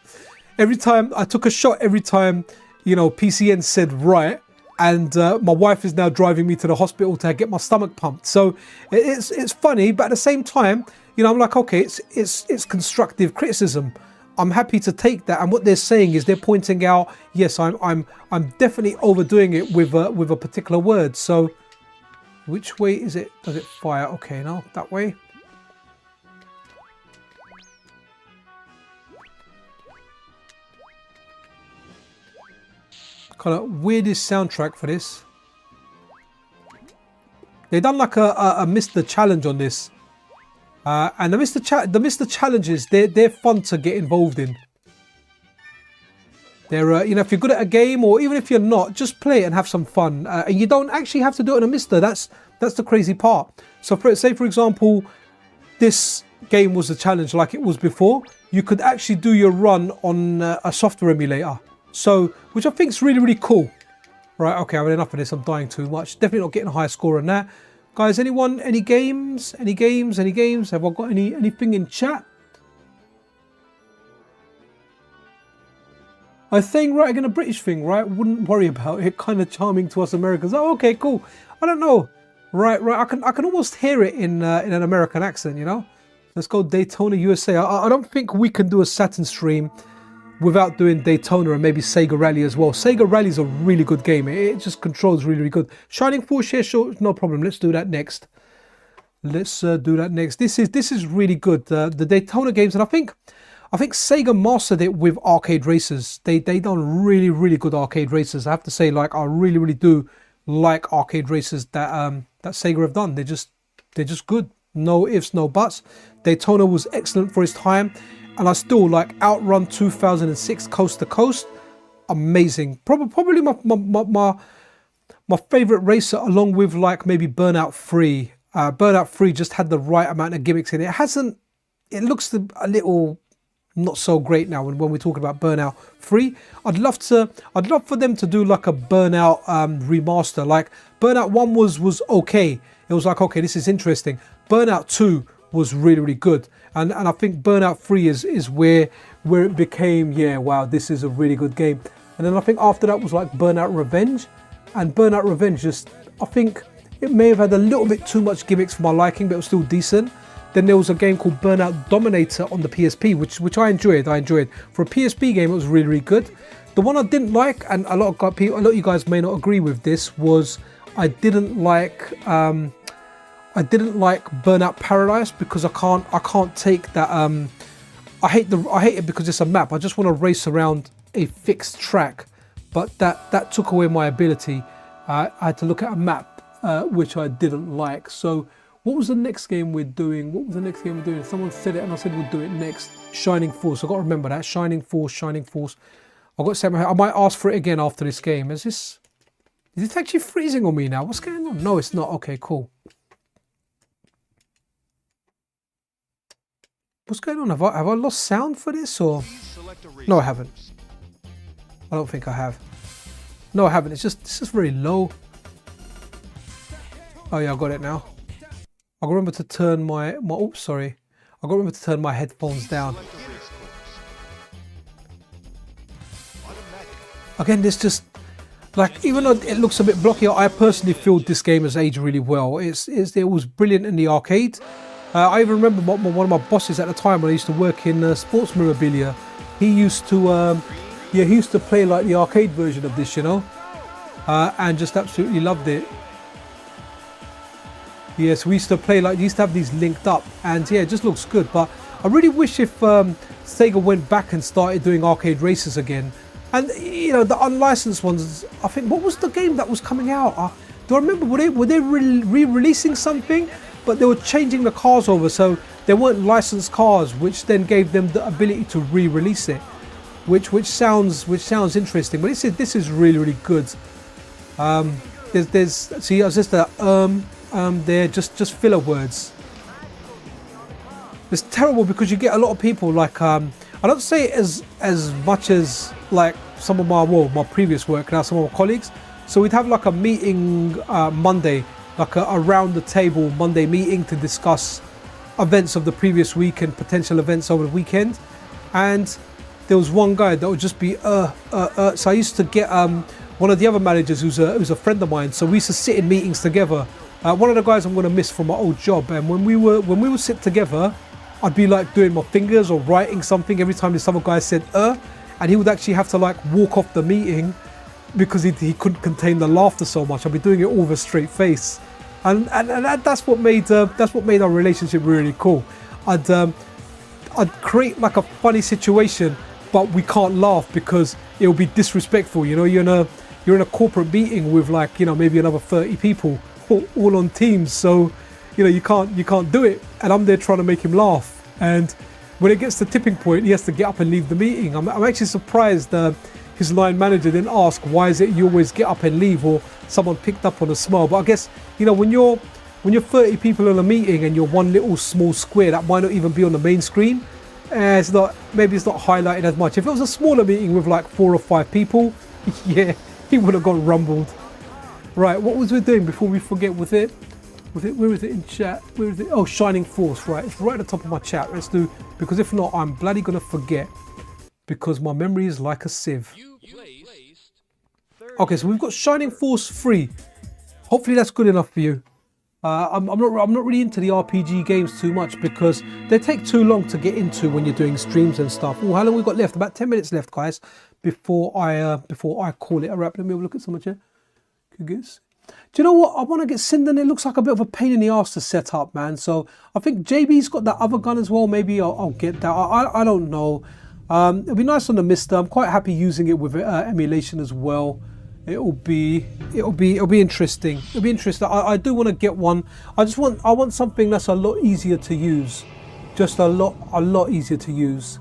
every time I took a shot, every time, you know, PCN said right, and my wife is now driving me to the hospital to get my stomach pumped. So it's funny, but at the same time, you know, I'm like, okay, it's constructive criticism. I'm happy to take that, and what they're saying is they're pointing out, yes, I'm definitely overdoing it with a particular word. So which way is it? Does it fire? Okay, no, that way. Kind of weirdest soundtrack for this. They done like a MiSTer challenge on this, and the MiSTer challenges, they're fun to get involved in. They're you know, if you're good at a game, or even if you're not, just play it and have some fun. And you don't actually have to do it on a MiSTer. That's the crazy part. So say for example, this game was a challenge like it was before. You could actually do your run on a software emulator. So, which I think is really cool. Right, okay, I've had enough of this. I'm dying too much. Definitely not getting a high score on that. Guys, anyone, any games? Have I got anything in chat? I think right again, a British thing, right? Wouldn't worry about it. Kind of charming to us Americans. Oh, okay, cool. I don't know. Right. I can almost hear it in an American accent, you know. Let's go Daytona, USA. I don't think we can do a Saturn stream without doing Daytona and maybe Sega Rally as well. Sega Rally is a really good game. It just controls really good. Shining Force, yeah, sure, no problem. Let's do that next. Let's do that next. This is really good. The Daytona games, and I think Sega mastered it with arcade racers. They done really good arcade racers. I have to say, like, I really do like arcade racers that Sega have done. They're just good. No ifs, no buts. Daytona was excellent for its time, and I still like Outrun 2006 Coast to Coast. Amazing. Probably my favorite racer, along with like maybe Burnout 3. Burnout 3 just had the right amount of gimmicks in it. It looks a little not so great now when we're talking about Burnout 3. I'd love for them to do like a Burnout remaster. Like Burnout 1 was okay. It was like, okay, this is interesting. Burnout 2 was really good. And I think Burnout 3 is where it became, yeah, wow, this is a really good game. And then I think after that was like Burnout Revenge. And Burnout Revenge just, I think it may have had a little bit too much gimmicks for my liking, but it was still decent. Then there was a game called Burnout Dominator on the PSP, which I enjoyed. For a PSP game, it was really good. The one I didn't like, and a lot of you guys may not agree with this, was I didn't like Burnout Paradise, because I can't take that. I hate it because it's a map. I just want to race around a fixed track, but that took away my ability. I had to look at a map, which I didn't like. So what was the next game we're doing? Someone said it and I said we'll do it next. Shining Force. I've got to remember that. Shining Force. I've got to say, I might ask for it again after this game. Is it actually freezing on me now? What's going on? No, it's not. Okay, cool. What's going on? Have I lost sound for this, or? No, I haven't. I don't think I have. No, I haven't. It's just very low. Oh yeah, I got it now. I got to remember to turn my oops, sorry. I got to remember to turn my headphones down. Again, there's just like, even though it looks a bit blocky, I personally feel this game has aged really well. It was brilliant in the arcade. I even remember one of my bosses at the time when I used to work in sports memorabilia. He used to he used to play like the arcade version of this, you know, and just absolutely loved it. Yes, we used to play like, used to have these linked up, and yeah, it just looks good. But I really wish if Sega went back and started doing arcade races again. And you know, the unlicensed ones, I think, what was the game that was coming out? Do I remember, were they re-releasing something? But they were changing the cars over, so they weren't licensed cars, which then gave them the ability to re-release it, which sounds interesting. But this is really good. There's see, I was just they're just filler words. It's terrible because you get a lot of people like I don't say it as much as like some of my previous work, now some of my colleagues. So we'd have like a meeting Monday, like a around the table Monday meeting to discuss events of the previous week and potential events over the weekend. And there was one guy that would just be So I used to get one of the other managers who's a friend of mine. So we used to sit in meetings together. One of the guys I'm going to miss from my old job, and when we would sit together, I'd be like doing my fingers or writing something every time this other guy said and he would actually have to like walk off the meeting because he couldn't contain the laughter so much. I'd be doing it all with a straight face, and that's what made our relationship really cool. I'd create like a funny situation, but we can't laugh because it'll be disrespectful. You know, you're in a corporate meeting with like, you know, maybe another 30 people all on Teams, so you know, you can't do it, and I'm there trying to make him laugh. And when it gets to tipping point, he has to get up and leave the meeting. I'm actually surprised his line manager didn't ask, why is it you always get up and leave, or someone picked up on a smile. But I guess, you know, when you're 30 people in a meeting and you're one little small square that might not even be on the main screen, maybe it's not highlighted as much. If it was a smaller meeting with like 4 or 5 people, yeah, he would have got rumbled. Right, what was we doing before we forget with it? Where is it in chat? Where is it? Oh, Shining Force, right. It's right at the top of my chat. Let's do, because if not, I'm bloody gonna forget, because my memory is like a sieve. Okay, so we've got Shining Force 3. Hopefully that's good enough for you. I'm not really into the RPG games too much because they take too long to get into when you're doing streams and stuff. Oh, how long we got left? About 10 minutes left, guys, before I call it a wrap. Let me have a look at so much here. Do you know what? I want to get Sinden. It looks like a bit of a pain in the ass to set up, man. So I think JB's got that other gun as well. Maybe I'll get that. I don't know. It'll be nice on the MiSTer. I'm quite happy using it with emulation as well. It'll be interesting. It'll be interesting. I do want to get one. I want something that's a lot easier to use. Just a lot easier to use.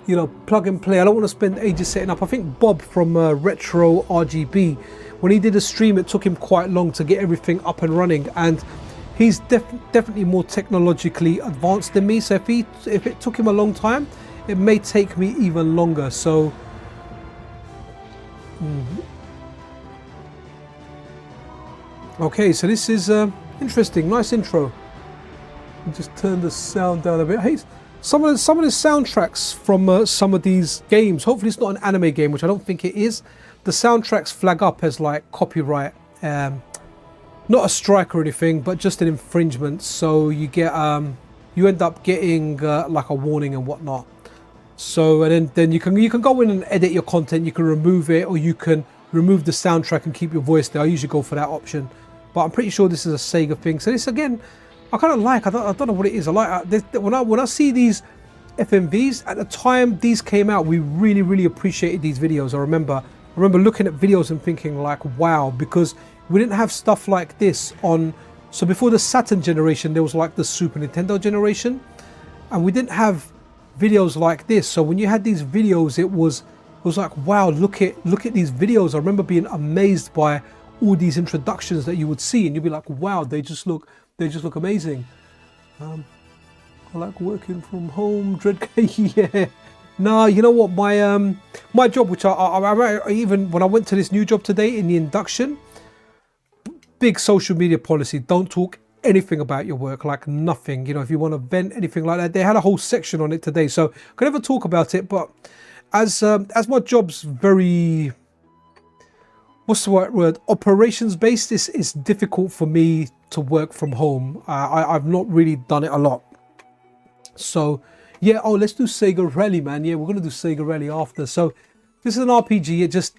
You know, plug and play. I don't want to spend ages setting up. I think Bob from Retro RGB, when he did a stream, it took him quite long to get everything up and running, and he's definitely more technologically advanced than me. So if it took him a long time, it may take me even longer. So okay, so this is interesting. Nice intro. Just turn the sound down a bit. Hey, some of the soundtracks from some of these games, hopefully it's not an anime game, which I don't think it is. The soundtracks flag up as like copyright, not a strike or anything, but just an infringement. So you get you end up getting like a warning and whatnot. So and then you can go in and edit your content. You can remove it, or you can remove the soundtrack and keep your voice there. I usually go for that option, but I'm pretty sure this is a Sega thing. So this again, I kind of like. I don't know what it is. I like when I see these FMVs. At the time these came out, we really appreciated these videos. I remember looking at videos and thinking like, wow, because we didn't have stuff like this on. So before the Saturn generation, there was like the Super Nintendo generation, and we didn't have videos like this. So when you had these videos, it was like, wow, look at these videos. I remember being amazed by all these introductions that you would see, and you'd be like, wow, they just look amazing. I like working from home. Yeah. No, you know what? My job, which I even when I went to this new job today in the induction, big social media policy. Don't talk anything about your work, like nothing. You know, if you want to vent anything like that, they had a whole section on it today. So I could never talk about it, but as my job's very what's the right word? Operations based. This is difficult for me to work from home. I've not really done it a lot. So yeah, oh, let's do Sega Rally, man. Yeah, we're gonna do Sega Rally after. So this is an RPG.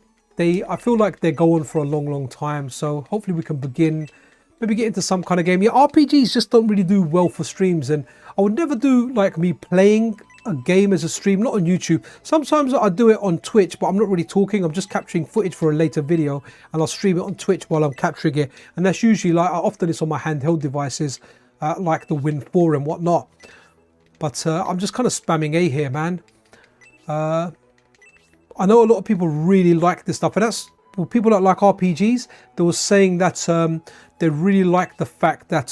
I feel like they're going for a long time. So hopefully we can begin, maybe get into some kind of game. Yeah, RPGs just don't really do well for streams, and I would never do like me playing a game as a stream, not on YouTube. Sometimes I do it on Twitch, but I'm not really talking. I'm just capturing footage for a later video, and I'll stream it on Twitch while I'm capturing it. And that's usually like, often it's on my handheld devices, like the Win 4 and whatnot. But I'm just kind of spamming A here, man. I know a lot of people really like this stuff, and that's, well, people that like RPGs, they were saying that they really like the fact that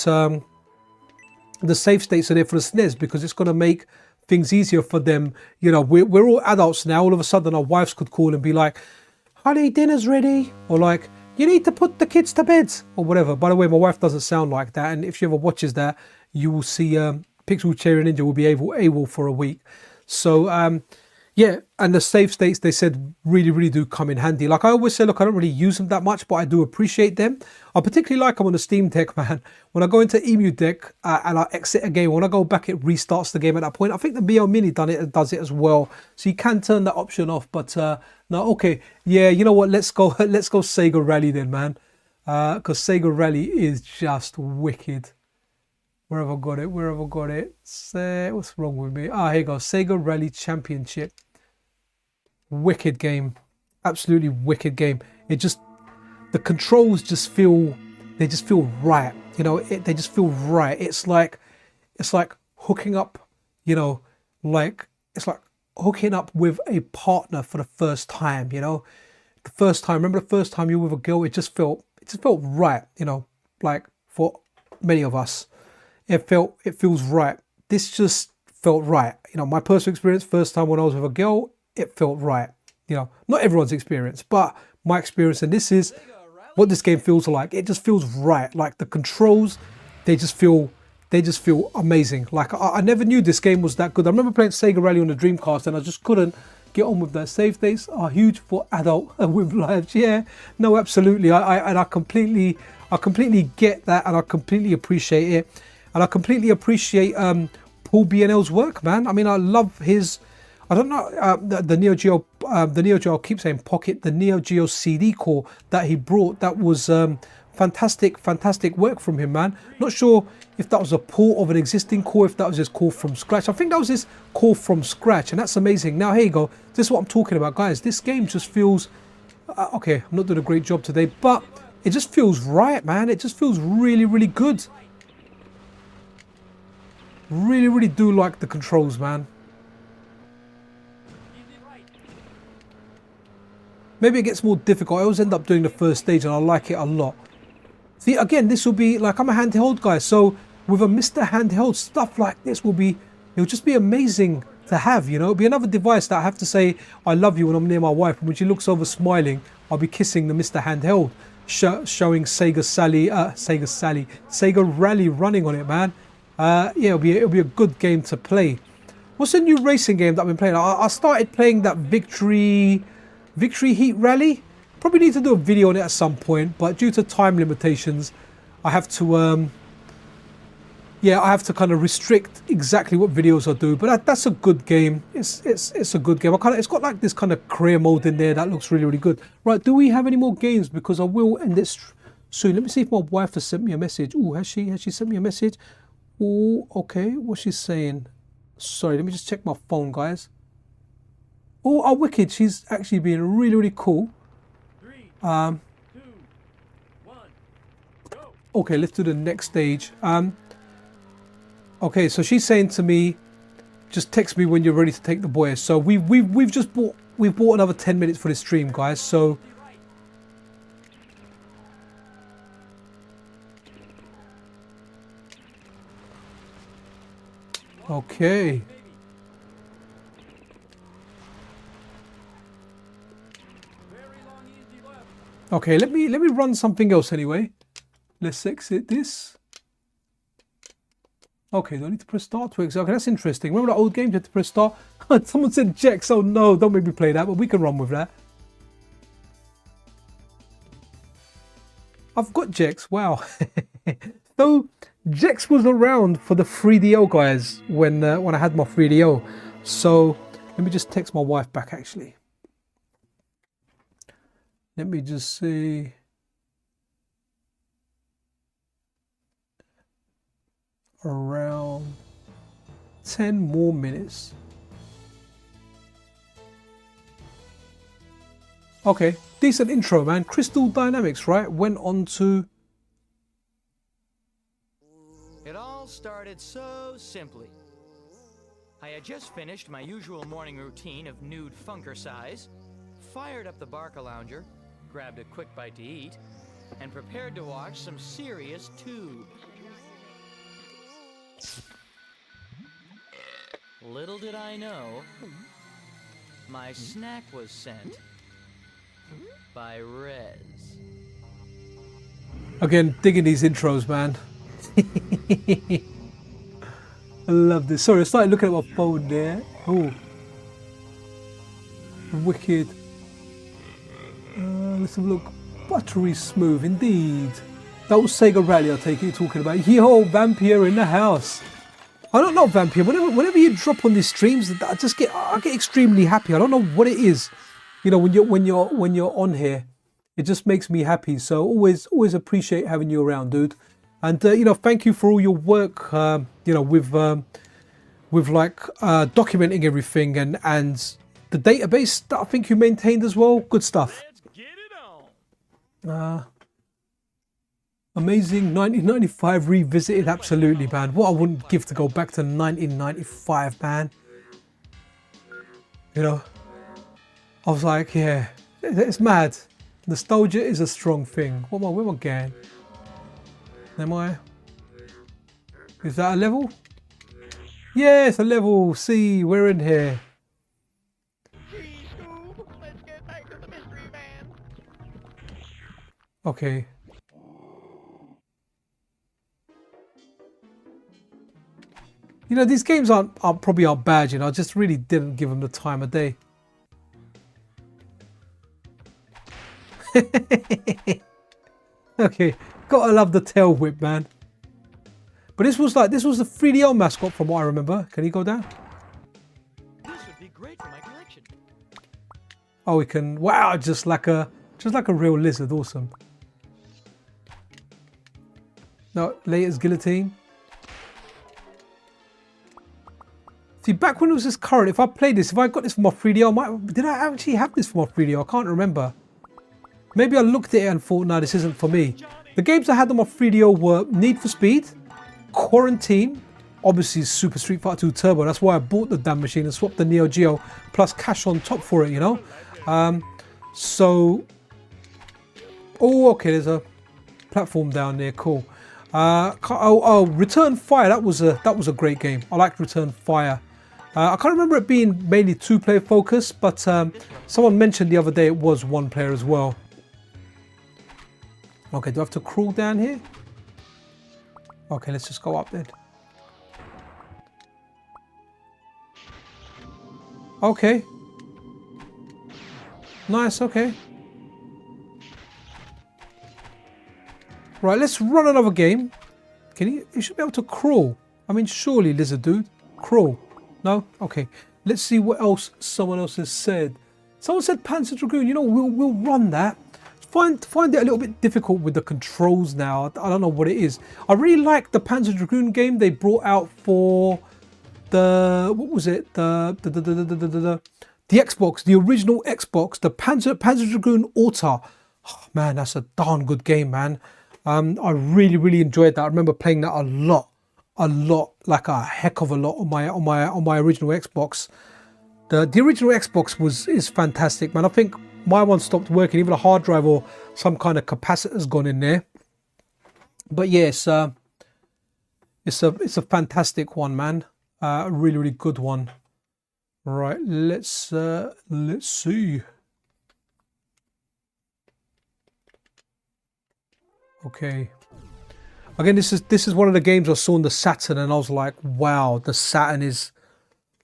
the save states are there for the SNES, because it's going to make things easier for them. You know, we're all adults now. All of a sudden our wives could call and be like, honey, dinner's ready, or like, you need to put the kids to bed, or whatever. By the way, my wife doesn't sound like that, and if she ever watches that, you will see Pixel Cherry Ninja will be AWOL for a week. So yeah, and the save states, they said, really do come in handy. Like I always say, look, I don't really use them that much, but I do appreciate them. I particularly like them on the Steam Deck, man. When I go into Emu Deck and I exit a game, when I go back, it restarts the game at that point. I think the BL Mini does it as well, so you can turn that option off. But no, okay, yeah, you know what? Let's go Sega Rally then, man. Because Sega Rally is just wicked. Where have I got it? Where have I got it? What's wrong with me? Ah, here you go. Sega Rally Championship. Wicked game. Absolutely wicked game. It just, the controls just feel, they just feel right. You know, they just feel right. It's like hooking up, you know, like, it's like hooking up with a partner for the first time, you know. The first time, remember the first time you were with a girl, it just felt right, you know, like for many of us. It feels right. This just felt right. You know, my personal experience, first time when I was with a girl, it felt right. You know, not everyone's experience, but my experience, and this is what this game feels like. It just feels right. Like the controls, they just feel amazing. Like I never knew this game was that good. I remember playing Sega Rally on the Dreamcast, and I just couldn't get on with that. Save states are huge for adult with lives. Yeah, no, absolutely. I completely get that, and I completely appreciate it. And I completely appreciate Paul B&L's work, man. I mean, I love his, I don't know, the Neo Geo, I keep saying Pocket, the Neo Geo CD core that he brought. That was fantastic work from him, man. Not sure if that was a port of an existing core, if that was his core from scratch. I think that was his core from scratch, and that's amazing. Now, here you go. This is what I'm talking about, guys. This game just feels, okay, I'm not doing a great job today, but it just feels right, man. It just feels really good. Really do like the controls, man. Maybe it gets more difficult. I always end up doing the first stage, and I like it a lot. See, again, this will be like, I'm a handheld guy, so with a MiSTer handheld, stuff like this it'll just be amazing to have, you know. It'll be another device that I have to say I love you when I'm near my wife, and when she looks over smiling, I'll be kissing the MiSTer handheld, showing Sega Rally running on it, man. Yeah, it'll be a good game to play. What's the new racing game that I've been playing? I started playing that Victory Heat Rally. Probably need to do a video on it at some point, but due to time limitations, I have to I have to kind of restrict exactly what videos I do. But that's a good game. It's a good game. It's got like this kind of career mode in there that looks really good. Right, do we have any more games? Because I will end this soon. Let me see if my wife has sent me a message. Oh, has she sent me a message? Oh, okay. What's she saying? Sorry, let me just check my phone, guys. Oh, wicked. She's actually being really cool. 3, 2, 1, go. Okay, let's do the next stage. Okay, so she's saying to me, just text me when you're ready to take the boys. So we've bought another 10 minutes for this stream, guys. So okay. Okay, let me run something else anyway. Let's exit this. Okay, do I need to press start to exit? Okay, that's interesting. Remember that old game you had to press start? Someone said Jex. Oh no, don't make me play that, but we can run with that. I've got Jex. Wow. So Jex was around for the 3DO guys when I had my 3DO. So let me just text my wife back actually. Let me just see. Around 10 more minutes. Okay, decent intro, man. Crystal Dynamics, right? Went on to... It all started so simply. I had just finished my usual morning routine of nude funkercise, fired up the Barca Lounger, grabbed a quick bite to eat, and prepared to watch some serious tube. Little did I know, my snack was sent by Rez. Again, digging these intros, man. I love this. Sorry, I started looking at my phone there. Oh, wicked. Let's have a look. Buttery smooth indeed. That was Sega Rally, I take it you're talking about. Yo, Vampire in the house. I don't know, Vampire. Whenever you drop on these streams, I get extremely happy. I don't know what it is. You know, when you're on here, it just makes me happy. So always appreciate having you around, dude. And you know, thank you for all your work. You know, with like documenting everything and the database that I think you maintained as well. Good stuff. Let's get it on. Amazing 1995 revisited, absolutely, man. What I wouldn't give to go back to 1995, man. You know, I was like, yeah, it's mad. Nostalgia is a strong thing. Where am I going? Am I? Is that a level? Yes, a level. See, we're in here. Let's get back to the mystery van. Okay. You know, these games probably aren't bad, you know, I just really didn't give them the time of day. Okay, gotta love the tail whip, man. But this was the 3DO mascot from what I remember. Can he go down? This would be great for my collection. Oh, we can. Wow, just like a real lizard. Awesome. No, latest guillotine. See, back when it was this current, if I played this, if I got this for my 3DO, did I actually have this for my 3DO? I can't remember. Maybe I looked at it and thought, no, this isn't for me. The games I had on my 3DO were Need for Speed, Quarantine, obviously Super Street Fighter 2 Turbo. That's why I bought the damn machine and swapped the Neo Geo plus cash on top for it, you know. Oh, okay, there's a platform down there. Cool. Return Fire. That was a great game. I liked Return Fire. I can't remember it being mainly two-player focused, but someone mentioned the other day it was one player as well. Okay, do I have to crawl down here? Okay, let's just go up then. Okay. Nice, okay. Right, let's run another game. You should be able to crawl. I mean, surely, lizard dude. Crawl. No? Okay. Let's see what else someone else has said. Someone said Panzer Dragoon. You know, we'll run that. Find it a little bit difficult with the controls now. I don't know what it is. I really like the Panzer Dragoon game they brought out for the, what was it? The Xbox, the original Xbox, the Panzer Dragoon Auto. Oh, man, that's a darn good game, man. I really enjoyed that. I remember playing that a lot, like a heck of a lot on my original Xbox. The original Xbox is fantastic, man. I think my one stopped working, even a hard drive or some kind of capacitor's gone in there. But yes, it's a fantastic one, man. A really good one. Right, let's see. Okay. Again, this is one of the games I saw on the Saturn, and I was like, wow, the Saturn's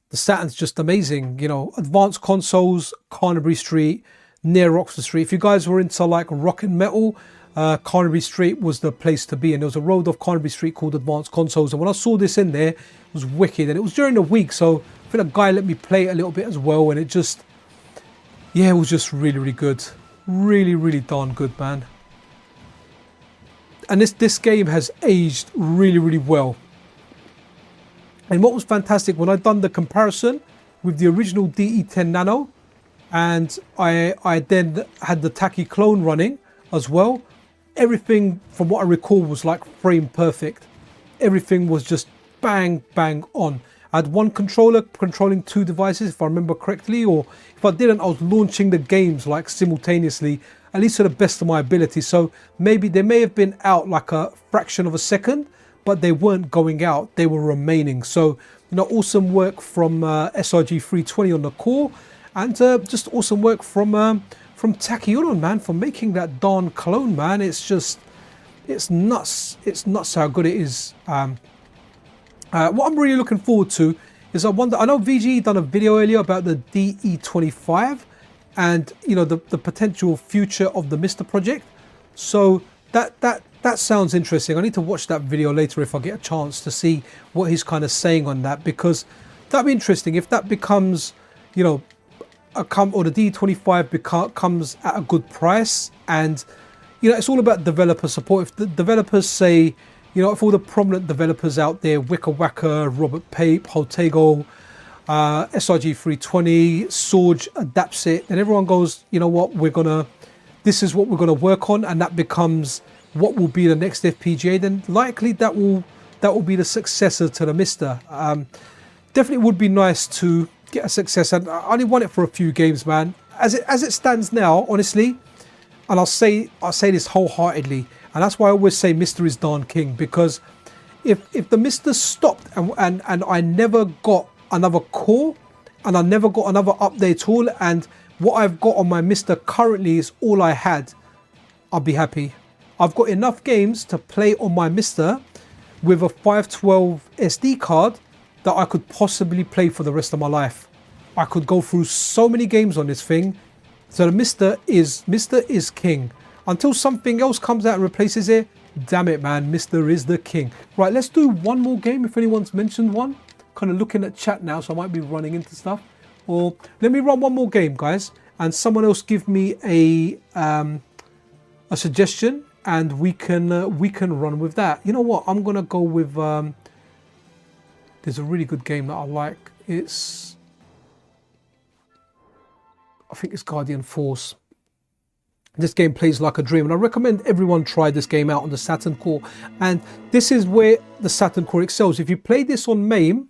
just amazing. You know, advanced consoles, Carnaby Street, near Oxford Street. If you guys were into like rock and metal, Carnaby Street was the place to be, and there was a road off Carnaby Street called Advanced Consoles, and when I saw this in there, it was wicked, and it was during the week, so I think a guy let me play it a little bit as well, and it just, yeah, it was just really, really good. Really, really darn good, man. And this game has aged really, really well. And what was fantastic, when I'd done the comparison with the original DE10 Nano, and I then had the Taki clone running as well, everything from what I recall was like frame perfect. Everything was just bang, bang on. I had one controller controlling two devices, if I remember correctly, or if I didn't, I was launching the games like simultaneously, at least to the best of my ability. So maybe they may have been out like a fraction of a second, but they weren't going out, they were remaining. So, you know, awesome work from SRG 320 on the core, and just awesome work from Taki, man, for making that darn clone, man. It's just, it's nuts how good it is. What I'm really looking forward to is I know VG done a video earlier about the DE25 and, you know, the potential future of the MiSTer project. So that sounds interesting. I need to watch that video later if I get a chance to see what he's kind of saying on that, because that'd be interesting if that becomes, you know, or the DE25 comes at a good price. And, you know, it's all about developer support. If the developers say, you know, if all the prominent developers out there, Wicker Wacker, Robert Pape, Holtego, SRG 320, Sorge adapts it, and everyone goes, you know what, this is what we're gonna work on, and that becomes what will be the next FPGA, then likely that will be the successor to the MiSTer. Definitely would be nice to get a success, and I only want it for a few games, man. As it stands now, honestly, and I'll say this wholeheartedly, and that's why I always say MiSTer is darn king, because if the MiSTer stopped and I never got another core and I never got another update tool, and what I've got on my MiSTer currently is all I had, I'll be happy. I've got enough games to play on my MiSTer with a 512 SD card that I could possibly play for the rest of my life. I could go through so many games on this thing. So the MiSTer is king. Until something else comes out and replaces it, damn it, man, MiSTer is the king. Right, let's do one more game if anyone's mentioned one. Kind of looking at chat now, so I might be running into stuff. Or let me run one more game, guys, and someone else give me a suggestion, and we can run with that. You know what? I'm gonna go with. There's a really good game that I like. I think it's Guardian Force. This game plays like a dream, and I recommend everyone try this game out on the Saturn core. And this is where the Saturn core excels. If you play this on MAME,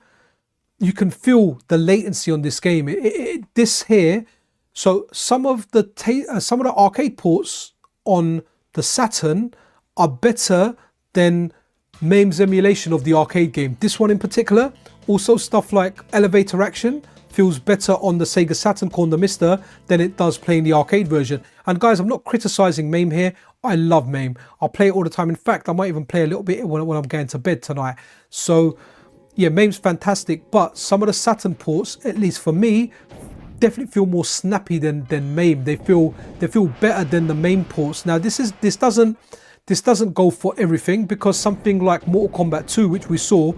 you can feel the latency on this game. This here, so some of the arcade ports on the Saturn are better than MAME's emulation of the arcade game. This one in particular, also stuff like elevator action feels better on the SEGA Saturn core on the MiSTer than it does playing the arcade version. And guys, I'm not criticizing MAME here. I love MAME. I'll play it all the time. In fact, I might even play a little bit when I'm going to bed tonight. So yeah, MAME's fantastic, but some of the Saturn ports, at least for me, definitely feel more snappy than MAME. They feel better than the MAME ports. Now this doesn't go for everything, because something like Mortal Kombat 2, which we saw,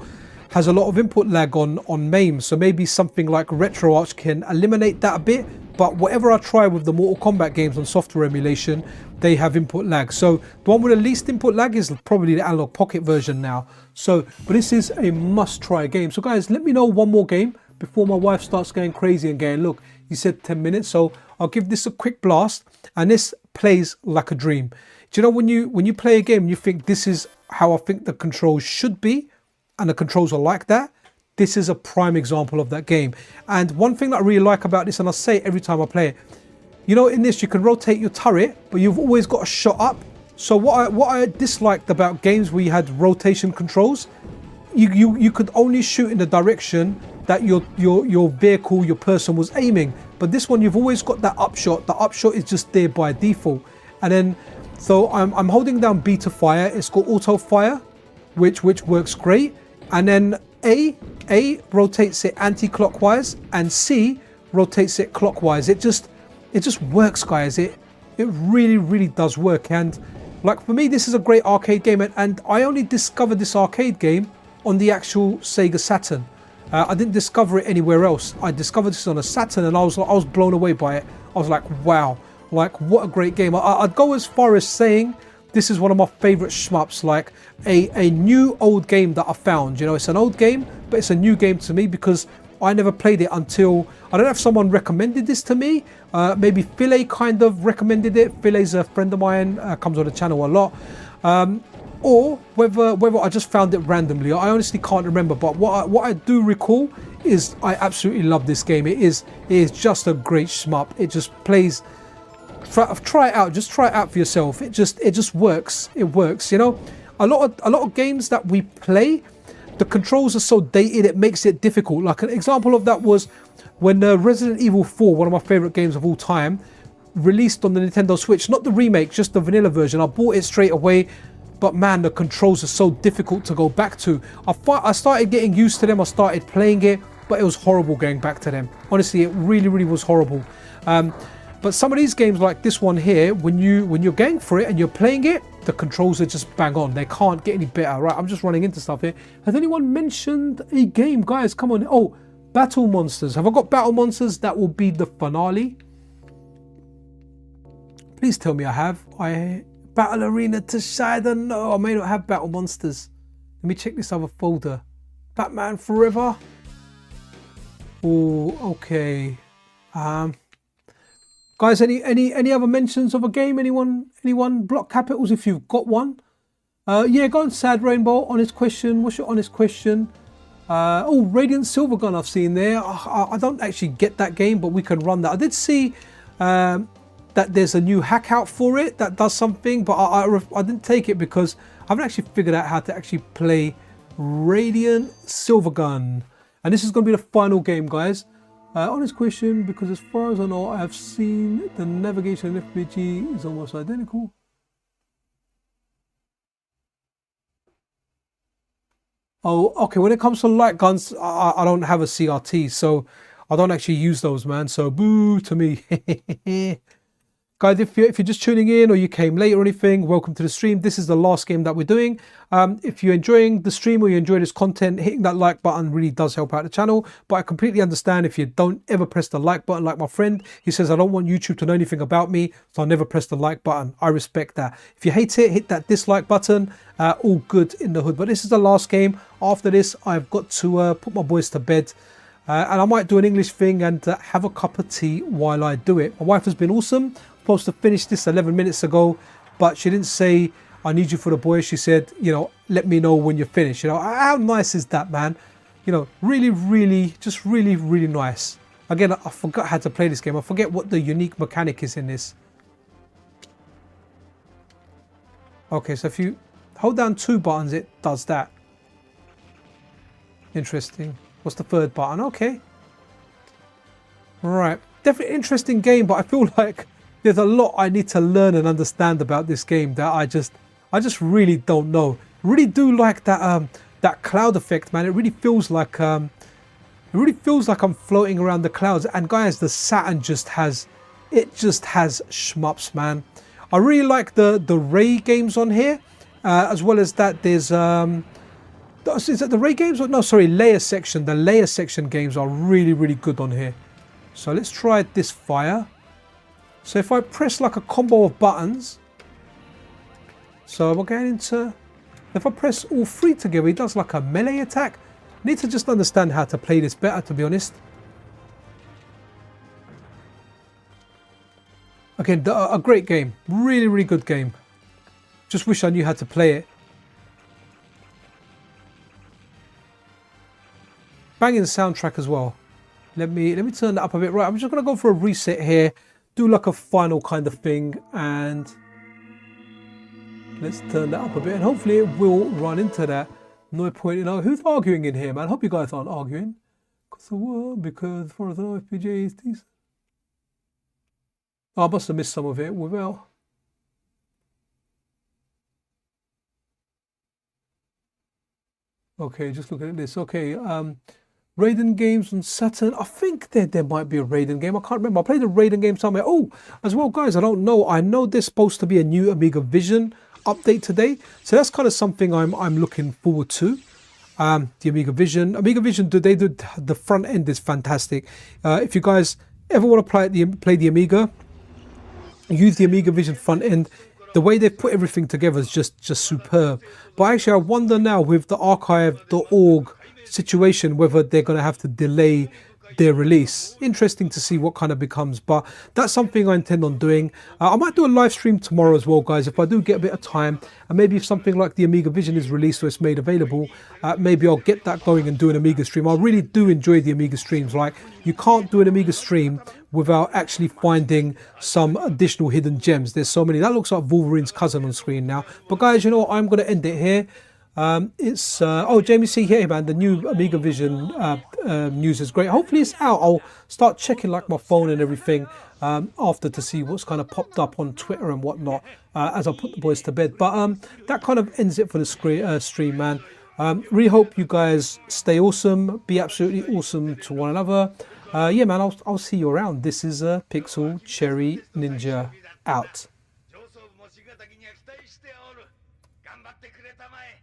has a lot of input lag on MAME. So maybe something like RetroArch can eliminate that a bit. But whatever I try with the Mortal Kombat games on software emulation, they have input lag. So the one with the least input lag is probably the Analog Pocket version now. So, but this is a must-try game. So guys, let me know one more game before my wife starts going crazy and going, look, you said 10 minutes. So I'll give this a quick blast, and this plays like a dream. Do you know when you play a game and you think this is how I think the controls should be, and the controls are like that? This is a prime example of that game. And one thing that I really like about this, and I say it every time I play it, you know, in this you can rotate your turret, but you've always got a shot up. So what I disliked about games where you had rotation controls, you could only shoot in the direction that your vehicle, your person was aiming. But this one, you've always got that upshot. The upshot is just there by default. And then, so I'm holding down B to fire. It's got auto fire, which works great. And then A rotates it anti-clockwise, and C rotates it clockwise. It just works, guys. It really, really does work. And Like for me, this is a great arcade game, and I only discovered this arcade game on the actual Sega Saturn. I didn't discover it anywhere else. I discovered this on a Saturn, and I was blown away by it. I was like, wow, like what a great game. I'd go as far as saying this is one of my favorite shmups, like a new old game that I found. You know, it's an old game, but it's a new game to me because I never played it until, I don't know if someone recommended this to me. Maybe Philae kind of recommended it. Philae's a friend of mine, comes on the channel a lot. Or whether I just found it randomly. I honestly can't remember, but what I do recall is I absolutely love this game. It is just a great shmup. It just plays. Try it out. Just try it out for yourself. It just works. It works. You know, a lot of games that we play, the controls are so dated. It makes it difficult. Like an example of that was when Resident Evil 4, one of my favorite games of all time, released on the Nintendo Switch. Not the remake, just the vanilla version. I bought it straight away. But man, the controls are so difficult to go back to. I started getting used to them. I started playing it, but it was horrible going back to them. Honestly, it really, really was horrible. But some of these games like this one here, when you're going for it and you're playing it, the controls are just bang on. They can't get any better. Right, I'm just running into stuff here. Has anyone mentioned a game? Guys, come on. Oh, Battle Monsters. Have I got Battle Monsters? That will be the finale. Please tell me I have. Battle Arena to Shida. No, I may not have Battle Monsters. Let me check this other folder. Batman Forever. Oh, okay. Guys, any other mentions of a game? Anyone? Block capitals if you've got one. Yeah, go on, Sad Rainbow. Honest question. What's your honest question? Oh, Radiant Silvergun I've seen there. I don't actually get that game, but we can run that. I did see that there's a new hack out for it that does something, but I didn't take it because I haven't actually figured out how to actually play Radiant Silvergun. And this is going to be the final game, guys. Honest question, because as far as I know, I have seen the navigation in FPGA is almost identical. Oh, okay. When it comes to light guns, I don't have a CRT, so I don't actually use those, man. So boo to me. Guys, if you're just tuning in or you came late or anything, welcome to the stream. This is the last game that we're doing. If you're enjoying the stream or you enjoy this content, hitting that like button really does help out the channel. But I completely understand if you don't ever press the like button, like my friend. He says, I don't want YouTube to know anything about me, so I'll never press the like button. I respect that. If you hate it, hit that dislike button. All good in the hood. But this is the last game. After this, I've got to put my boys to bed. And I might do an English thing and have a cup of tea while I do it. My wife has been awesome. Supposed to finish this 11 minutes ago, but she didn't say I need you for the boys. She said, you know, let me know when you're finished. You know, how nice is that, man? You know, really, really, just really, really nice. Again, I forgot how to play this game. I forget what the unique mechanic is in this. Okay, so if you hold down 2 buttons, it does that. Interesting. What's the 3rd button? Okay. Right. Definitely interesting game, but I feel like there's a lot I need to learn and understand about this game that I just really don't know. Really do like that that cloud effect, man. It really feels like I'm floating around the clouds. And guys, the Saturn just has shmups, man. I really like the Ray games on here, as well as that there's is it the Ray games? Or no, sorry, layer section. The layer section games are really, really good on here. So let's try this fire. So if I press like a combo of buttons, so we're getting into, if I press all 3 together, it does like a melee attack. I need to just understand how to play this better, to be honest. Again, a great game. Really, really good game. Just wish I knew how to play it. Banging soundtrack as well. Let me turn that up a bit. Right, I'm just going to go for a reset here. Do like a final kind of thing, and let's turn that up a bit, and hopefully it will run into that. No point in who's arguing in here, man. Hope you guys aren't arguing. Because for the FPGA is decent. Oh, I must have missed some of it. Well, okay, just looking at this. Okay, Raiden games on Saturn. I think there might be a Raiden game. I can't remember. I played a Raiden game somewhere. Oh, as well, guys, I don't know. I know there's supposed to be a new Amiga Vision update today. So that's kind of something I'm looking forward to. The Amiga Vision, they do the front end is fantastic. If you guys ever want to play the Amiga, use the Amiga Vision front end. The way they've put everything together is just superb. But actually, I wonder now with the archive.org situation whether they're going to have to delay their release. Interesting to see what kind of becomes, but that's something I intend on doing. I might do a live stream tomorrow as well, guys, if I do get a bit of time, and maybe if something like the Amiga Vision is released or it's made available, maybe I'll get that going and do an Amiga stream. I really do enjoy the Amiga streams. Like, you can't do an Amiga stream without actually finding some additional hidden gems. There's so many. That looks like Wolverine's cousin on screen now. But guys, you know what, I'm going to end it here. Oh, Jamie C here, man, the new Amiga Vision news is great. Hopefully it's out. I'll start checking like my phone and everything after to see what's kind of popped up on Twitter and whatnot as I put the boys to bed. But that kind of ends it for the stream, man. Really hope you guys stay awesome, be absolutely awesome to one another. Yeah, man, I'll see you around. This is Pixel Cherry Ninja out. 上層部もしがたきには期待しておる。頑張ってくれたまえ。